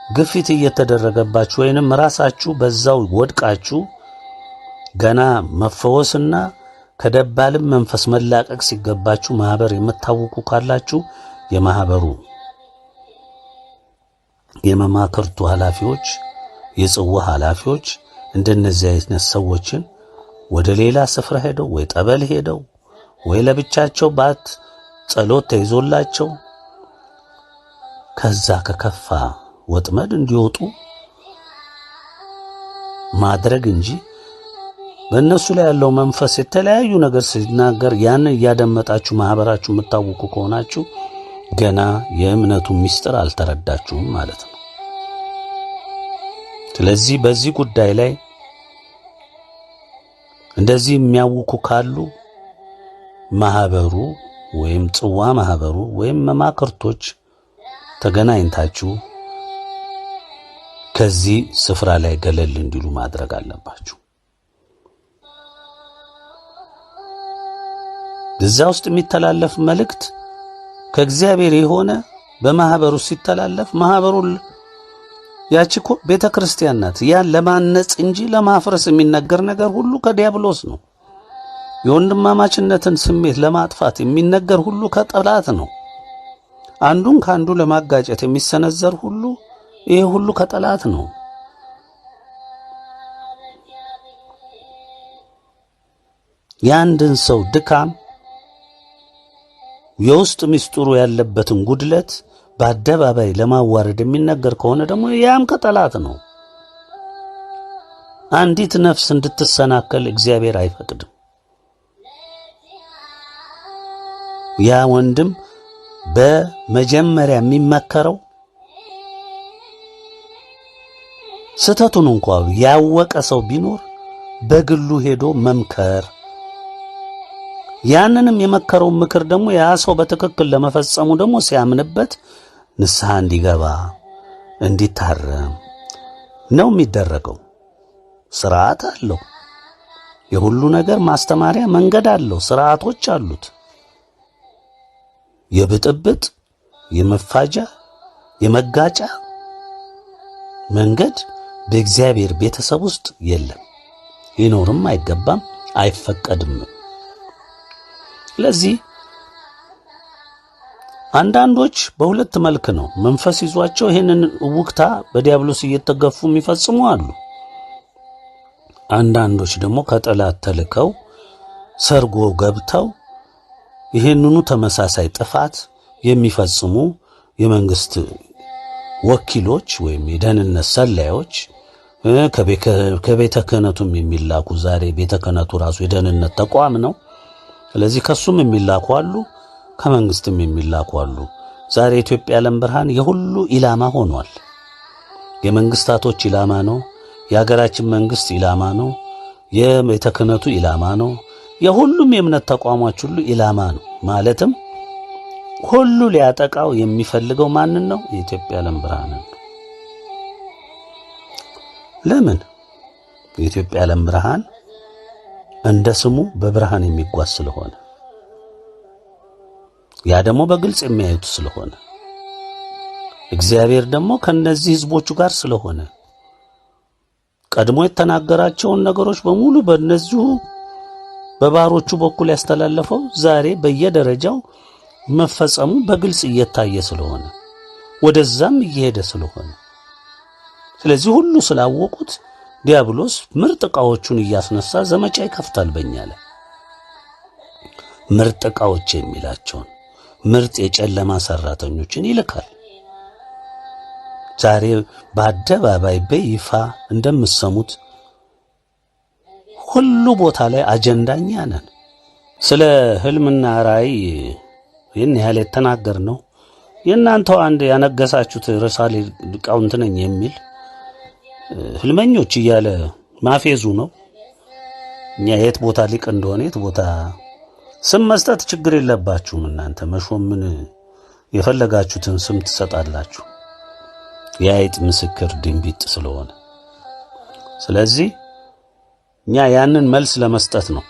ግፊት እየተደረገባችሁ ወይንም ራሳችሁ በዛው ወድቃችሁ ገና መፈወስና ከደባልም መንፈስ መላቀቅ ሲገባችሁ ማህበር የምታውቁ ካላችሁ የማህበሩ የመማክርቱ ኃላፊዎች፣ የጽዋ ኃላፊዎች እንደነዚህ አይነት ሰዎችን ወደ ሌላ ስፍራ ሄደው ወይ ጠበል ሄደው ወይ ለብቻቸው ባት ጸሎት ተይዞላቸው ከዛ ከከፋ ወጥመድ እንዲወጡ ማድረግ እንጂ በእነሱ ላይ ያለው መንፈስ የተለያዩ ነገር ሲናገር ያን እያደመጣችሁ ማህበራችሁ የምታውቁ ከሆናችሁ ገና የእምነቱ ምስጢር አልተረዳችሁም ማለት ነው። ስለዚህ በዚህ ጉዳይ ላይ እንደዚህ የሚያውቁ ካሉ ማህበሩ ወይም ጽዋ ማህበሩ ወይም መማክርቶች ተገናኝታችሁ ከዚህ ስፍራ ላይ ገለል እንዲሉ ማድረግ አለባችሁ። እዛ ውስጥ የሚተላለፍ መልእክት ከእግዚአብሔር የሆነ በማህበሩ ሲተላለፍ ማህበሩ ያቺ ቤተክርስቲያን ናት። ያን ለማነጽ እንጂ ለማፍረስ የሚነገር ነገር ሁሉ ከዲያብሎስ ነው። የወንድማማችነትን ስሜት ለማጥፋት የሚነገር ሁሉ ከጠላት ነው። አንዱን ካንዱ ለማጋጨት የሚሰነዘር ሁሉ ይሄ ሁሉ ከጠላት ነው። የአንድን ሰው ድካም የውስጥ ምስጢሩ ያለበትን ጉድለት በአደባባይ ለማዋረድ የሚነገር ከሆነ ደግሞ ያም ከጠላት ነው። አንዲት ነፍስ እንድትሰናከል እግዚአብሔር አይፈቅድም። ያ ወንድም በመጀመሪያ የሚመከረው ስተቱን እንኳን ያወቀ ሰው ቢኖር በግሉ ሄዶ መምከር፣ ያንንም የመከረው ምክር ደግሞ ያ ሰው በትክክል ለመፈጸሙ ደግሞ ሲያምንበት ንስሐ እንዲገባ እንዲታረም ነው የሚደረገው። ስርዓት አለው። የሁሉ ነገር ማስተማሪያ መንገድ አለው፣ ስርዓቶች አሉት። የብጥብጥ የመፋጃ የመጋጫ መንገድ በእግዚአብሔር ቤተሰብ ውስጥ የለም፣ ሊኖርም አይገባም፣ አይፈቀድም። ስለዚህ አንዳንዶች በሁለት መልክ ነው መንፈስ ይዟቸው ይሄንን ውክታ በዲያብሎስ እየተገፉ የሚፈጽሙ አሉ። አንዳንዶች ደግሞ ከጠላት ተልከው ሰርጎ ገብተው ይሄንኑ ተመሳሳይ ጥፋት የሚፈጽሙ የመንግስት ወኪሎች ወይም የደህንነት ሰላዮች ከቤተ ክህነቱም የሚላኩ ዛሬ ቤተ ክህነቱ ራሱ የደህንነት ተቋም ነው። ስለዚህ ከሱም የሚላኩ አሉ፣ ከመንግስትም የሚላኩ አሉ። ዛሬ ኢትዮጵያ ዓለም ብርሃን የሁሉ ኢላማ ሆኗል። የመንግስታቶች ኢላማ ነው። የሀገራችን መንግስት ኢላማ ነው። የቤተ ክህነቱ ኢላማ ነው። የሁሉም የእምነት ተቋሞች ሁሉ ኢላማ ነው። ማለትም ሁሉ ሊያጠቃው የሚፈልገው ማንን ነው? የኢትዮጵያ ዓለም ብርሃን ነው። ለምን? የኢትዮጵያ ዓለም ብርሃን እንደ ስሙ በብርሃን የሚጓዝ ስለሆነ፣ ያ ደግሞ በግልጽ የሚያዩት ስለሆነ፣ እግዚአብሔር ደግሞ ከነዚህ ህዝቦቹ ጋር ስለሆነ ቀድሞ የተናገራቸውን ነገሮች በሙሉ በእነዚሁ በባሮቹ በኩል ያስተላለፈው ዛሬ በየደረጃው መፈጸሙ በግልጽ እየታየ ስለሆነ ወደዛም እየሄደ ስለሆነ፣ ስለዚህ ሁሉ ስላወቁት ዲያብሎስ ምርጥ ዕቃዎቹን እያስነሳ ዘመቻ ይከፍታል በእኛ ላይ። ምርጥ ዕቃዎች የሚላቸውን ምርጥ የጨለማ ሰራተኞችን ይልካል። ዛሬ በአደባባይ በይፋ እንደምትሰሙት ሁሉ ቦታ ላይ አጀንዳኛ ነን። ስለ ህልምና ራእይ ይህን ያህል የተናገርነው የእናንተው አንድ ያነገሳችሁት ርዕሰ ሊቃውንት ነኝ የሚል ህልመኞች እያለ ማፌዙ ነው። እኛ የት ቦታ ሊቅ እንደሆነ የት ቦታ ስም መስጠት ችግር የለባችሁም። እናንተ መሾም ምን የፈለጋችሁትን ስም ትሰጣላችሁ፣ የአይጥ ምስክር ድንቢጥ ስለሆነ። ስለዚህ እኛ ያንን መልስ ለመስጠት ነው።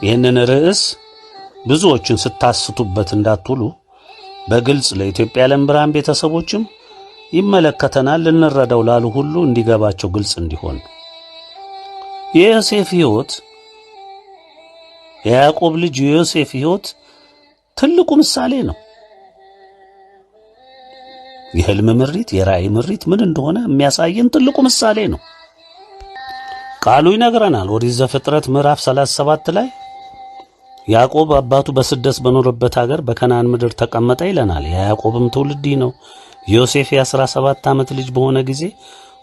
ይህንን ርዕስ ብዙዎችን ስታስቱበት እንዳትውሉ በግልጽ ለኢትዮጵያ ዓለም ብርሃን ቤተሰቦችም ይመለከተናል ልንረዳው ላሉ ሁሉ እንዲገባቸው ግልጽ እንዲሆን የዮሴፍ ሕይወት፣ የያዕቆብ ልጅ የዮሴፍ ሕይወት ትልቁ ምሳሌ ነው። የህልም ምሪት፣ የራእይ ምሪት ምን እንደሆነ የሚያሳየን ትልቁ ምሳሌ ነው። ቃሉ ይነግረናል። ኦሪት ዘፍጥረት ምዕራፍ 37 ላይ ያዕቆብ አባቱ በስደት በኖረበት ሀገር በከናን ምድር ተቀመጠ ይለናል። የያዕቆብም ትውልድ ነው። ዮሴፍ የ17 ዓመት ልጅ በሆነ ጊዜ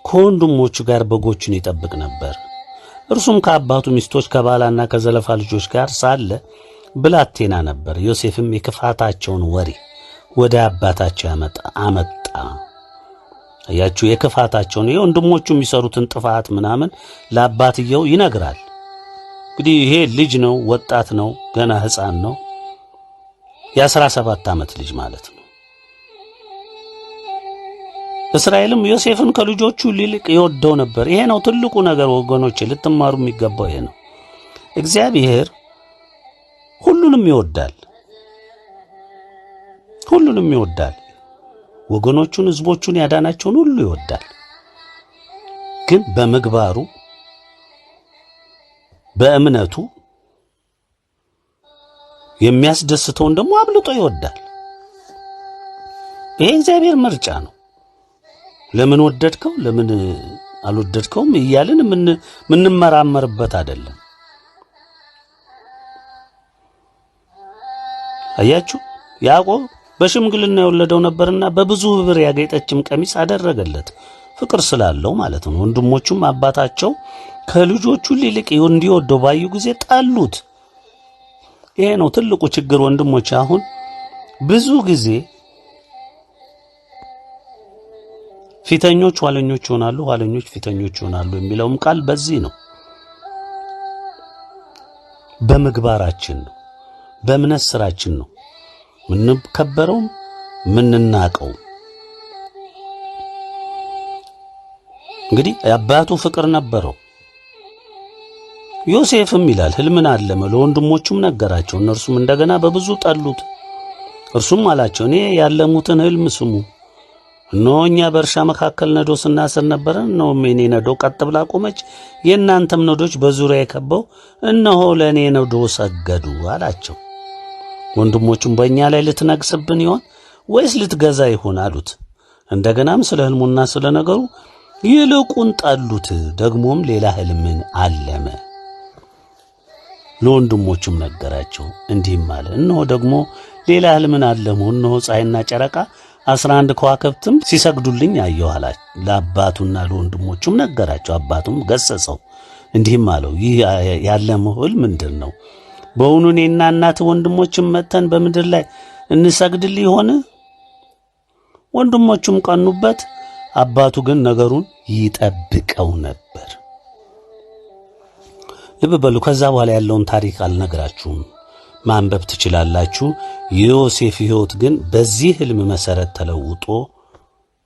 ከወንድሞቹ ጋር በጎችን ይጠብቅ ነበር። እርሱም ከአባቱ ሚስቶች ከባላና ከዘለፋ ልጆች ጋር ሳለ ብላቴና ነበር። ዮሴፍም የክፋታቸውን ወሬ ወደ አባታቸው አመጣ። አያችሁ፣ የክፋታቸውን የወንድሞቹ የሚሰሩትን ጥፋት ምናምን ለአባትየው ይነግራል። እንግዲህ ይሄ ልጅ ነው፣ ወጣት ነው፣ ገና ሕፃን ነው። የ17 ዓመት ልጅ ማለት ነው። እስራኤልም ዮሴፍን ከልጆቹ ይልቅ ይወደው ነበር። ይሄ ነው ትልቁ ነገር ወገኖች፣ ልትማሩ የሚገባው ይሄ ነው። እግዚአብሔር ሁሉንም ይወዳል፣ ሁሉንም ይወዳል። ወገኖቹን፣ ህዝቦቹን፣ ያዳናቸውን ሁሉ ይወዳል። ግን በምግባሩ በእምነቱ የሚያስደስተውን ደግሞ አብልጦ ይወዳል። ይሄ እግዚአብሔር ምርጫ ነው። ለምን ወደድከው ለምን አልወደድከውም እያልን ምንመራመርበት አይደለም። አያችሁ፣ ያዕቆብ በሽምግልና የወለደው ነበርና በብዙ ብር ያጌጠችም ቀሚስ አደረገለት፣ ፍቅር ስላለው ማለት ነው። ወንድሞቹም አባታቸው ከልጆቹ ይልቅ እንዲወደው ባዩ ጊዜ ጠሉት። ይሄ ነው ትልቁ ችግር ወንድሞች። አሁን ብዙ ጊዜ ፊተኞች ኋለኞች ይሆናሉ፣ ኋለኞች ፊተኞች ይሆናሉ የሚለውም ቃል በዚህ ነው። በምግባራችን ነው፣ በእምነት ስራችን ነው ምንከበረው ምንናቀው። እንግዲህ አባቱ ፍቅር ነበረው። ዮሴፍም ይላል ህልምን አለመ፣ ለወንድሞቹም ነገራቸው፣ እነርሱም እንደገና በብዙ ጠሉት። እርሱም አላቸው፣ እኔ ያለሙትን ሕልም ስሙ። እነሆ እኛ በእርሻ መካከል ነዶ ስናስር ነበረን። እነሆም የኔ ነዶ ቀጥ ብላ ቆመች፣ የእናንተም ነዶች በዙሪያ የከበው እነሆ ለእኔ ነዶ ሰገዱ አላቸው። ወንድሞቹም በእኛ ላይ ልትነግስብን ይሆን ወይስ ልትገዛ ይሆን አሉት። እንደገናም ስለ ሕልሙና ስለ ነገሩ ይልቁን ጠሉት። ደግሞም ሌላ ሕልምን አለመ። ለወንድሞቹም ነገራቸው፣ እንዲህም አለ፣ እነሆ ደግሞ ሌላ ሕልምን አለሙ። እነሆ ፀሐይና ጨረቃ 11 ከዋክብትም ሲሰግዱልኝ አየሁ አላቸው። ለአባቱና ለወንድሞቹም ነገራቸው። አባቱም ገሰጸው፣ እንዲህም አለው፣ ይህ ያለመው ሕልም ምንድን ነው? በውኑ እኔና እናት ወንድሞችም መጥተን በምድር ላይ እንሰግድልህ ይሆን? ወንድሞቹም ቀኑበት። አባቱ ግን ነገሩን ይጠብቀው ነበር። ልብ በሉ። ከዛ በኋላ ያለውን ታሪክ አልነግራችሁም፣ ማንበብ ትችላላችሁ። የዮሴፍ ሕይወት ግን በዚህ ሕልም መሰረት ተለውጦ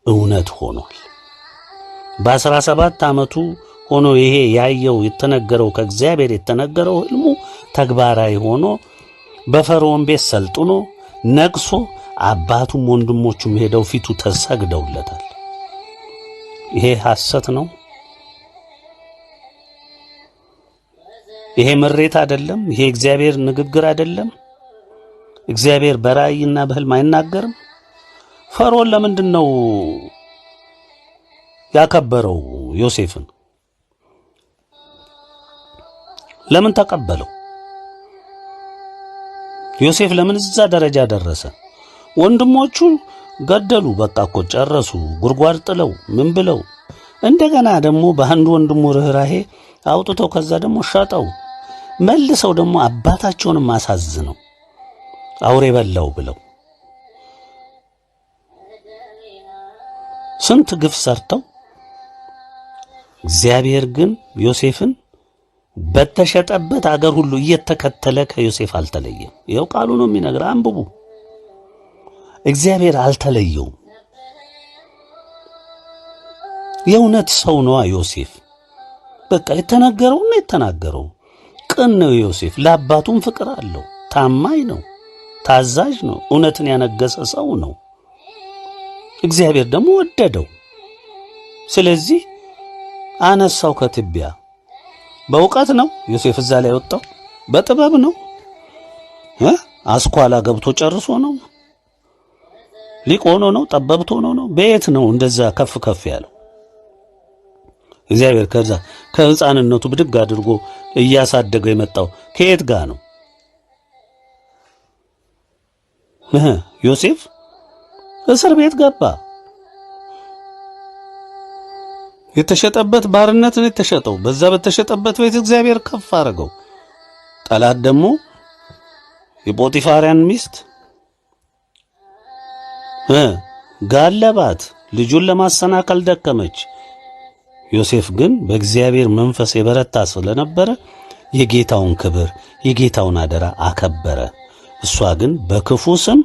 እውነት ሆኗል። በ17 ዓመቱ ሆኖ ይሄ ያየው የተነገረው ከእግዚአብሔር የተነገረው ሕልሙ ተግባራዊ ሆኖ በፈርዖን ቤት ሰልጥኖ ነግሶ አባቱም ወንድሞቹም ሄደው ፊቱ ተሰግደውለታል። ይሄ ሐሰት ነው። ይሄ ምሬት አይደለም። ይሄ እግዚአብሔር ንግግር አይደለም። እግዚአብሔር በራእይና በሕልም አይናገርም። ፈርዖን ለምንድን ነው ያከበረው ዮሴፍን? ለምን ተቀበለው? ዮሴፍ ለምን እዛ ደረጃ ደረሰ? ወንድሞቹ ገደሉ። በቃ እኮ ጨረሱ። ጉድጓድ ጥለው ምን ብለው እንደገና ደግሞ በአንድ ወንድሙ ርኅራሄ አውጥተው ከዛ ደግሞ ሸጠው መልሰው ደግሞ አባታቸውንም አሳዝነው አውሬ በላው ብለው ስንት ግፍ ሰርተው፣ እግዚአብሔር ግን ዮሴፍን በተሸጠበት አገር ሁሉ እየተከተለ ከዮሴፍ አልተለየም። ይኸው ቃሉ ነው የሚነግር፣ አንብቡ። እግዚአብሔር አልተለየውም። የእውነት ሰው ነው ዮሴፍ። በቃ የተናገረው ነው የተናገረው። ቅን ነው ዮሴፍ። ለአባቱም ፍቅር አለው። ታማኝ ነው። ታዛዥ ነው። እውነትን ያነገሰ ሰው ነው። እግዚአብሔር ደግሞ ወደደው። ስለዚህ አነሳው ከትቢያ። በእውቀት ነው ዮሴፍ እዛ ላይ ወጣው። በጥበብ ነው። አስኳላ ገብቶ ጨርሶ ነው። ሊቅ ሆኖ ነው። ጠበብት ሆኖ ነው። በየት ነው እንደዛ ከፍ ከፍ ያለው? እግዚአብሔር ከዛ ከሕፃንነቱ ብድግ አድርጎ እያሳደገው የመጣው ከየት ጋር ነው? ዮሴፍ እስር ቤት ገባ። የተሸጠበት ባርነት ነው የተሸጠው። በዛ በተሸጠበት ቤት እግዚአብሔር ከፍ አደረገው። ጠላት ደግሞ የጶጢፋርያን ሚስት ጋለባት። ልጁን ለማሰናከል ደከመች። ዮሴፍ ግን በእግዚአብሔር መንፈስ የበረታ ስለነበረ የጌታውን ክብር የጌታውን አደራ አከበረ። እሷ ግን በክፉ ስም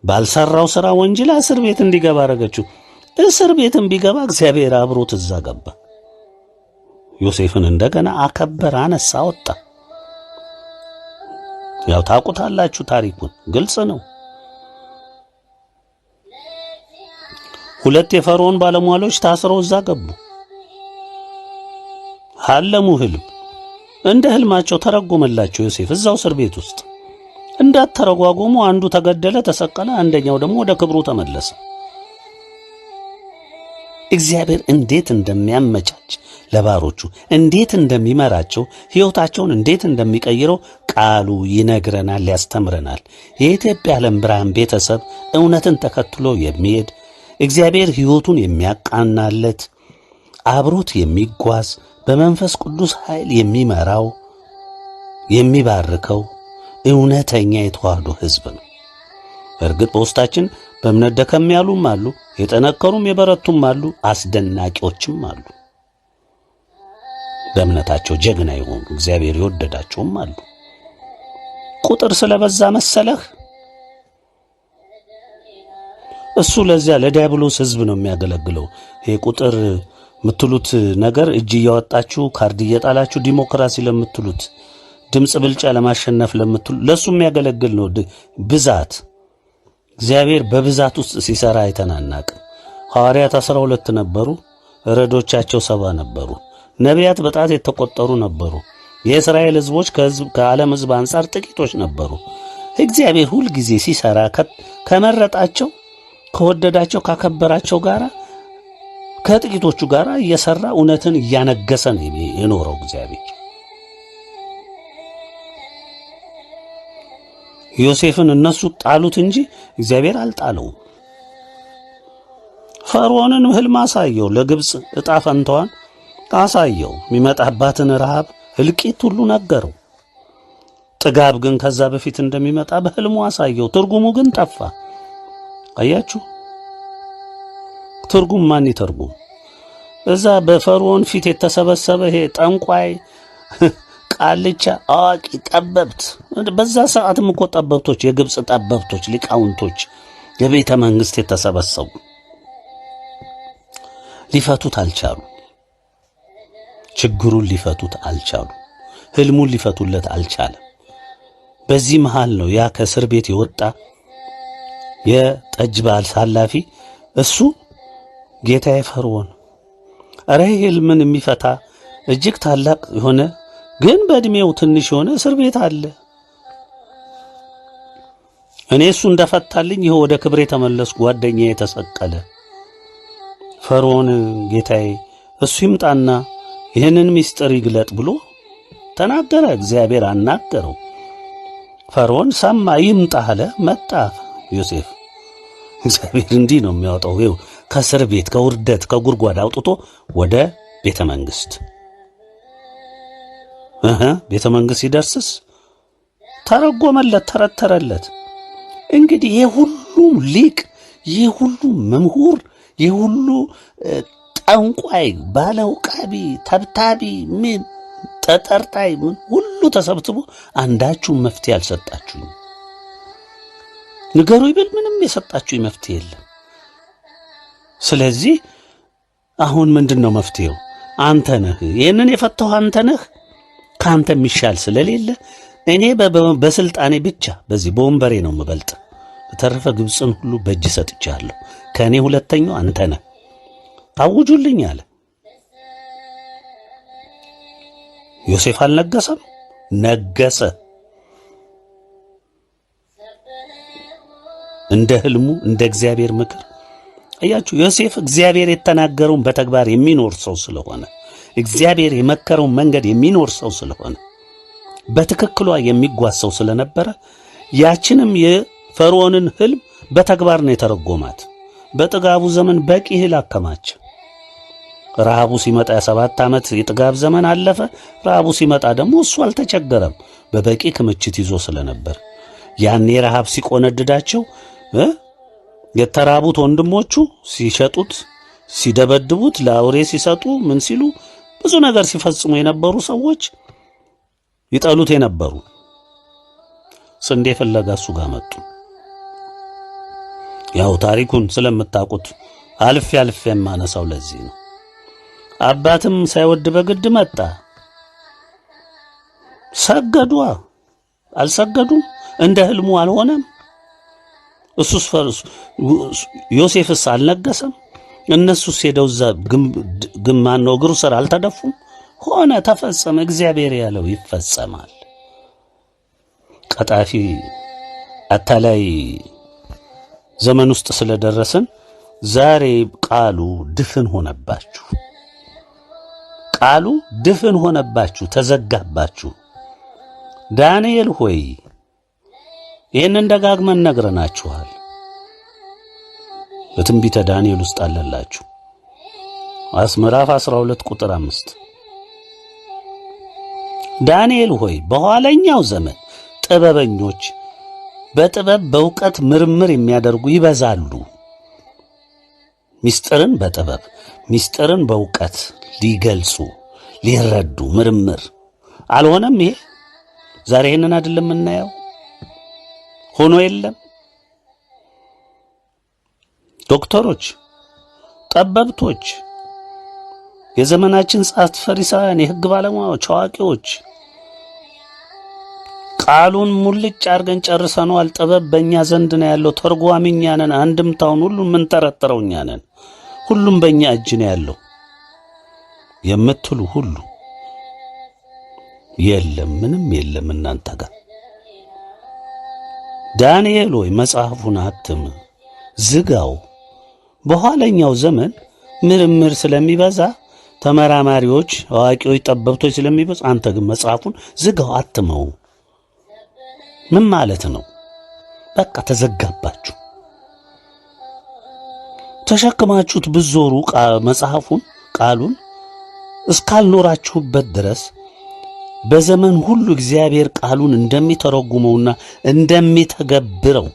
ባልሰራው ሥራ ወንጅላ እስር ቤት እንዲገባ አረገችው። እስር ቤትም ቢገባ እግዚአብሔር አብሮት እዛ ገባ። ዮሴፍን እንደገና አከበረ፣ አነሳ፣ አወጣ። ያው ታውቁታላችሁ ታሪኩን፣ ግልጽ ነው። ሁለት የፈርዖን ባለሟሎች ታስረው እዛ ገቡ። ሐለሙ ሕልም፣ እንደ ሕልማቸው ተረጎመላቸው ዮሴፍ እዛው እስር ቤት ውስጥ። እንዳተረጓጎሙ አንዱ ተገደለ፣ ተሰቀለ፣ አንደኛው ደግሞ ወደ ክብሩ ተመለሰ። እግዚአብሔር እንዴት እንደሚያመቻች ለባሮቹ እንዴት እንደሚመራቸው ሕይወታቸውን እንዴት እንደሚቀይረው ቃሉ ይነግረናል፣ ያስተምረናል። የኢትዮጵያ ዓለም ብርሃን ቤተሰብ እውነትን ተከትሎ የሚሄድ እግዚአብሔር ሕይወቱን የሚያቃናለት አብሮት የሚጓዝ በመንፈስ ቅዱስ ኃይል የሚመራው የሚባርከው እውነተኛ የተዋህዶ ሕዝብ ነው። እርግጥ በውስጣችን በእምነት ደከም ያሉም አሉ፣ የጠነከሩም የበረቱም አሉ፣ አስደናቂዎችም አሉ። በእምነታቸው ጀግና የሆኑ እግዚአብሔር የወደዳቸውም አሉ። ቁጥር ስለበዛ መሰለህ? እሱ ለዚያ ለዲያብሎስ ሕዝብ ነው የሚያገለግለው። ይሄ ቁጥር የምትሉት ነገር እጅ እያወጣችሁ ካርድ እየጣላችሁ ዲሞክራሲ ለምትሉት ድምፅ ብልጫ ለማሸነፍ ለምትሉ ለሱ የሚያገለግል ነው። ብዛት እግዚአብሔር በብዛት ውስጥ ሲሰራ አይተናናቅ። ሐዋርያት 12 ነበሩ፣ ረዶቻቸው 70 ነበሩ። ነቢያት በጣት የተቆጠሩ ነበሩ። የእስራኤል ሕዝቦች ከዓለም ሕዝብ አንጻር ጥቂቶች ነበሩ። እግዚአብሔር ሁል ጊዜ ሲሰራ ከመረጣቸው፣ ከወደዳቸው፣ ካከበራቸው ጋራ ከጥቂቶቹ ጋራ እየሰራ እውነትን እያነገሰ ነው የኖረው እግዚአብሔር። ዮሴፍን እነሱ ጣሉት እንጂ እግዚአብሔር አልጣለውም። ፈርዖንን ሕልም አሳየው፣ ለግብጽ ዕጣ ፈንታዋን አሳየው፣ የሚመጣባትን ረሃብ እልቂት ሁሉ ነገረው። ጥጋብ ግን ከዛ በፊት እንደሚመጣ በሕልሙ አሳየው። ትርጉሙ ግን ጠፋ። አያችሁ፣ ትርጉም ማን ይተርጉም? እዛ በፈርዖን ፊት የተሰበሰበ ይሄ ጠንቋይ፣ ቃልቻ፣ አዋቂ፣ ጠበብት። በዛ ሰዓትም እኮ ጠበብቶች፣ የግብጽ ጠበብቶች፣ ሊቃውንቶች የቤተ መንግስት የተሰበሰቡ ሊፈቱት አልቻሉ። ችግሩን ሊፈቱት አልቻሉ። ሕልሙን ሊፈቱለት አልቻለም። በዚህ መሃል ነው ያ ከእስር ቤት የወጣ የጠጅ ባል ሳላፊ እሱ ጌታዬ ፈርዖን፣ ኧረ ሕልምን የሚፈታ እጅግ ታላቅ የሆነ ግን በእድሜው ትንሽ የሆነ እስር ቤት አለ። እኔ እሱ እንደፈታልኝ ይኸው ወደ ክብሬ ተመለስኩ፣ ጓደኛዬ የተሰቀለ። ፈርዖን ጌታዬ እሱ ይምጣና ይህንን ምስጢር ይግለጥ ብሎ ተናገረ። እግዚአብሔር አናገረው። ፈርዖን ሰማ፣ ይምጣ አለ። መጣ ዮሴፍ። እግዚአብሔር እንዲህ ነው የሚያወጣው። ይኸው ከእስር ቤት ከውርደት ከጉድጓድ አውጥቶ ወደ ቤተ መንግስት ቤተ መንግስት ሲደርስስ ተረጎመለት፣ ተረተረለት። እንግዲህ የሁሉ ሊቅ፣ የሁሉ መምህር፣ የሁሉ ጠንቋይ፣ ባለውቃቢ፣ ተብታቢ፣ ምን ተጠርጣይ፣ ምን ሁሉ ተሰብስቦ አንዳችሁ መፍትሄ አልሰጣችሁም። ንገሩ ይብል ምንም የሰጣችሁ መፍትሄ የለም። ስለዚህ አሁን ምንድነው መፍትሄው? አንተ ነህ፣ ይሄንን የፈታው አንተ ነህ። ካንተ የሚሻል ስለሌለ እኔ በስልጣኔ ብቻ በዚህ በወንበሬ ነው የምበልጥ። በተረፈ ግብፅን ሁሉ በእጅ ሰጥቻለሁ። ከእኔ ሁለተኛው አንተ ነህ፣ ታውጁልኝ አለ። ዮሴፍ አልነገሰም? ነገሰ። እንደ ሕልሙ እንደ እግዚአብሔር ምክር። አያችሁ፣ ዮሴፍ እግዚአብሔር የተናገረውን በተግባር የሚኖር ሰው ስለሆነ፣ እግዚአብሔር የመከረውን መንገድ የሚኖር ሰው ስለሆነ፣ በትክክሏ የሚጓዝ ሰው ስለነበረ ያችንም የፈርዖንን ሕልም በተግባር ነው የተረጎማት። በጥጋቡ ዘመን በቂ እህል አከማቸ። ረሃቡ ሲመጣ የ7 ዓመት የጥጋብ ዘመን አለፈ። ረሃቡ ሲመጣ ደግሞ እሱ አልተቸገረም፣ በበቂ ክምችት ይዞ ስለነበር። ያኔ ረሃብ ሲቆነድዳቸው የተራቡት ወንድሞቹ ሲሸጡት፣ ሲደበድቡት፣ ለአውሬ ሲሰጡ፣ ምን ሲሉ ብዙ ነገር ሲፈጽሙ የነበሩ ሰዎች ይጠሉት የነበሩ ስንዴ ፍለጋ እሱ ጋር መጡ። ያው ታሪኩን ስለምታውቁት አልፌ የማነሳው ለዚህ ነው። አባትም ሳይወድ በግድ መጣ። ሰገዱ። አልሰገዱም? እንደ ሕልሙ አልሆነም? እሱስ ዮሴፍስ አልነገሰም? እነሱስ ሄደው እዛ ግማን ነው እግሩ ስር አልተደፉም? ሆነ፣ ተፈጸመ። እግዚአብሔር ያለው ይፈጸማል። ቀጣፊ አታላይ ዘመን ውስጥ ስለደረስን ዛሬ ቃሉ ድፍን ሆነባችሁ። ቃሉ ድፍን ሆነባችሁ፣ ተዘጋባችሁ። ዳንኤል ሆይ ይህንን ደጋግመን ነግረናችኋል። በትንቢተ ዳንኤል ውስጥ አለላችሁ። ምዕራፍ 12 ቁጥር 5 ዳንኤል ሆይ በኋለኛው ዘመን ጥበበኞች በጥበብ በእውቀት ምርምር የሚያደርጉ ይበዛሉ። ምስጢርን በጥበብ ምስጢርን በእውቀት ሊገልጹ ሊረዱ ምርምር አልሆነም። ይሄ ዛሬ ይሄንን አይደለም የምናየው? ሆኖ የለም? ዶክተሮች፣ ጠበብቶች፣ የዘመናችን ጸሐፍት፣ ፈሪሳውያን፣ የሕግ ባለሙያዎች፣ አዋቂዎች ቃሉን ሙልጭ አድርገን ጨርሰነዋል። ጥበብ በእኛ ዘንድ ነው ያለው። ተርጓሚ እኛ ነን። አንድምታውን ሁሉ የምንጠረጥረው እኛ ነን። ሁሉም በእኛ እጅ ነው ያለው የምትሉ ሁሉ የለም፣ ምንም የለም እናንተ ጋር። ዳንኤል ሆይ መጽሐፉን አትም፣ ዝጋው። በኋለኛው ዘመን ምርምር ስለሚበዛ ተመራማሪዎች፣ አዋቂዎች፣ ጠበብቶች ስለሚበዛ፣ አንተ ግን መጽሐፉን ዝጋው፣ አትመው። ምን ማለት ነው? በቃ ተዘጋባችሁ። ተሸክማችሁት ብዞሩ መጽሐፉን ቃሉን እስካልኖራችሁበት ድረስ በዘመን ሁሉ እግዚአብሔር ቃሉን እንደሚተረጉመውና እንደሚተገብረው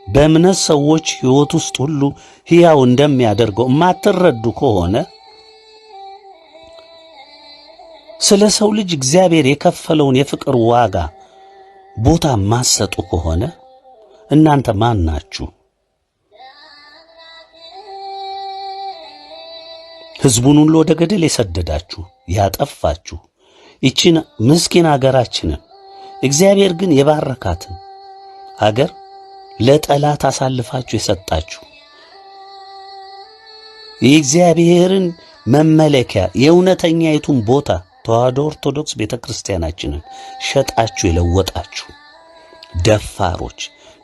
በእምነት ሰዎች ሕይወት ውስጥ ሁሉ ሕያው እንደሚያደርገው የማትረዱ ከሆነ ስለ ሰው ልጅ እግዚአብሔር የከፈለውን የፍቅር ዋጋ ቦታ ማሰጡ ከሆነ እናንተ ማን ናችሁ? ሕዝቡን ሁሉ ወደ ገደል የሰደዳችሁ ያጠፋችሁ ይቺን ምስኪን አገራችንን እግዚአብሔር ግን የባረካትን አገር ለጠላት አሳልፋችሁ የሰጣችሁ የእግዚአብሔርን መመለኪያ የእውነተኛይቱን ቦታ ተዋሕዶ ኦርቶዶክስ ቤተክርስቲያናችንን ሸጣችሁ የለወጣችሁ ደፋሮች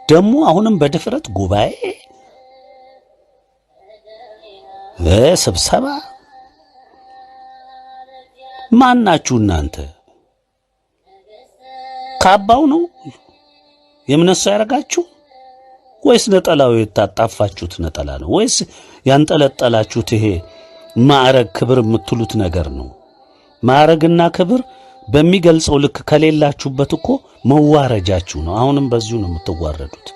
ደግሞ አሁንም በድፍረት ጉባኤ ስብሰባ ማን ናችሁ እናንተ? ካባው ነው የምነሳ ያረጋችሁ ወይስ ነጠላው የታጣፋችሁት ነጠላ ነው? ወይስ ያንጠለጠላችሁት ይሄ ማዕረግ ክብር የምትሉት ነገር ነው? ማዕረግና ክብር በሚገልጸው ልክ ከሌላችሁበት እኮ መዋረጃችሁ ነው። አሁንም በዚሁ ነው የምትዋረዱት።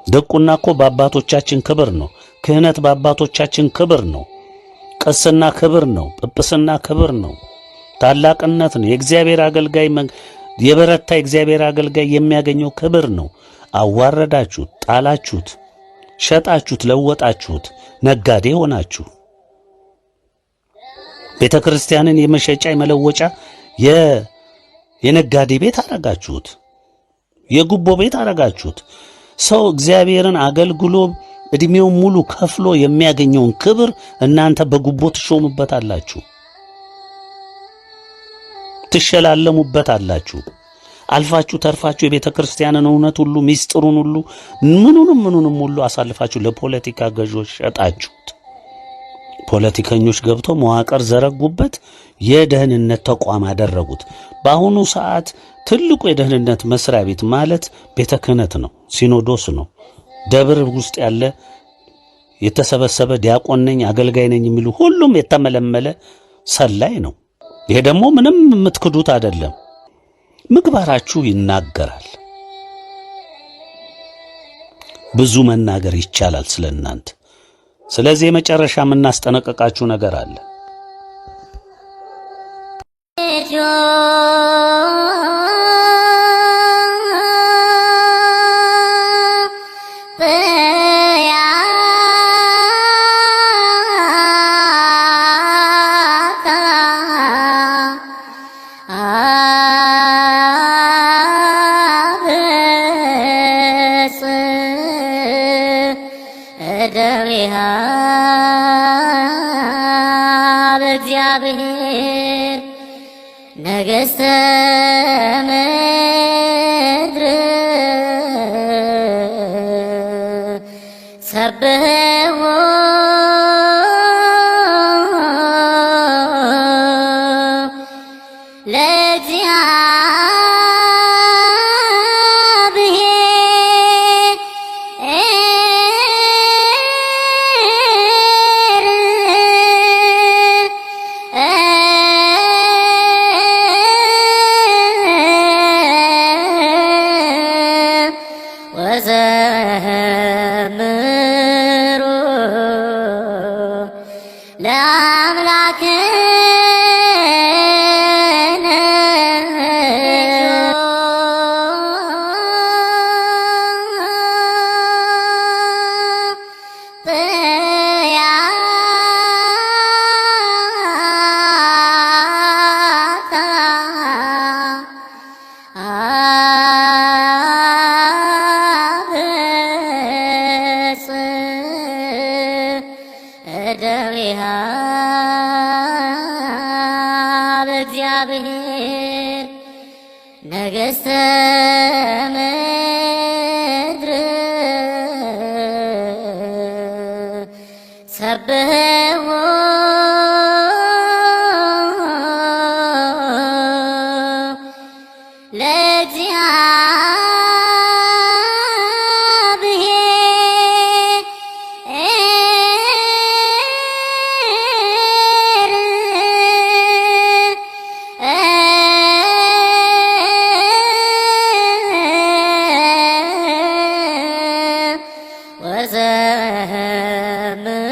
ድቁና እኮ በአባቶቻችን ክብር ነው። ክህነት በአባቶቻችን ክብር ነው። ቅስና ክብር ነው። ጵጵስና ክብር ነው። ታላቅነት ነው። የእግዚአብሔር አገልጋይ የበረታ የእግዚአብሔር አገልጋይ የሚያገኘው ክብር ነው። አዋረዳችሁት፣ ጣላችሁት፣ ሸጣችሁት፣ ለወጣችሁት፣ ነጋዴ ሆናችሁ ቤተ ክርስቲያንን የመሸጫ የመለወጫ የነጋዴ ቤት አረጋችሁት። የጉቦ ቤት አረጋችሁት። ሰው እግዚአብሔርን አገልግሎ እድሜውን ሙሉ ከፍሎ የሚያገኘውን ክብር እናንተ በጉቦ ትሾሙበታላችሁ፣ ትሸላለሙበታላችሁ። አልፋችሁ ተርፋችሁ የቤተ ክርስቲያንን እውነት ሁሉ ሚስጥሩን ሁሉ ምኑንም ሁሉ አሳልፋችሁ ለፖለቲካ ገዦች ሸጣችሁት። ፖለቲከኞች ገብተው መዋቅር ዘረጉበት፣ የደህንነት ተቋም አደረጉት። በአሁኑ ሰዓት ትልቁ የደህንነት መስሪያ ቤት ማለት ቤተ ክህነት ነው፣ ሲኖዶስ ነው። ደብር ውስጥ ያለ የተሰበሰበ ዲያቆን ነኝ አገልጋይ ነኝ የሚሉ ሁሉም የተመለመለ ሰላይ ነው። ይሄ ደግሞ ምንም የምትክዱት አይደለም። ምግባራችሁ ይናገራል። ብዙ መናገር ይቻላል ስለናንተ። ስለዚህ የመጨረሻ የምናስጠነቀቃችሁ ነገር አለ። እግዚአብሔር ነገሥተ ምድር ሰብሕዎ ወዘምሩ ለአምላክነ ጥያታ ፍሬሃ በእግዚአብሔር ነገሥተ ምድር ሰብሕዎ ወዘምሩ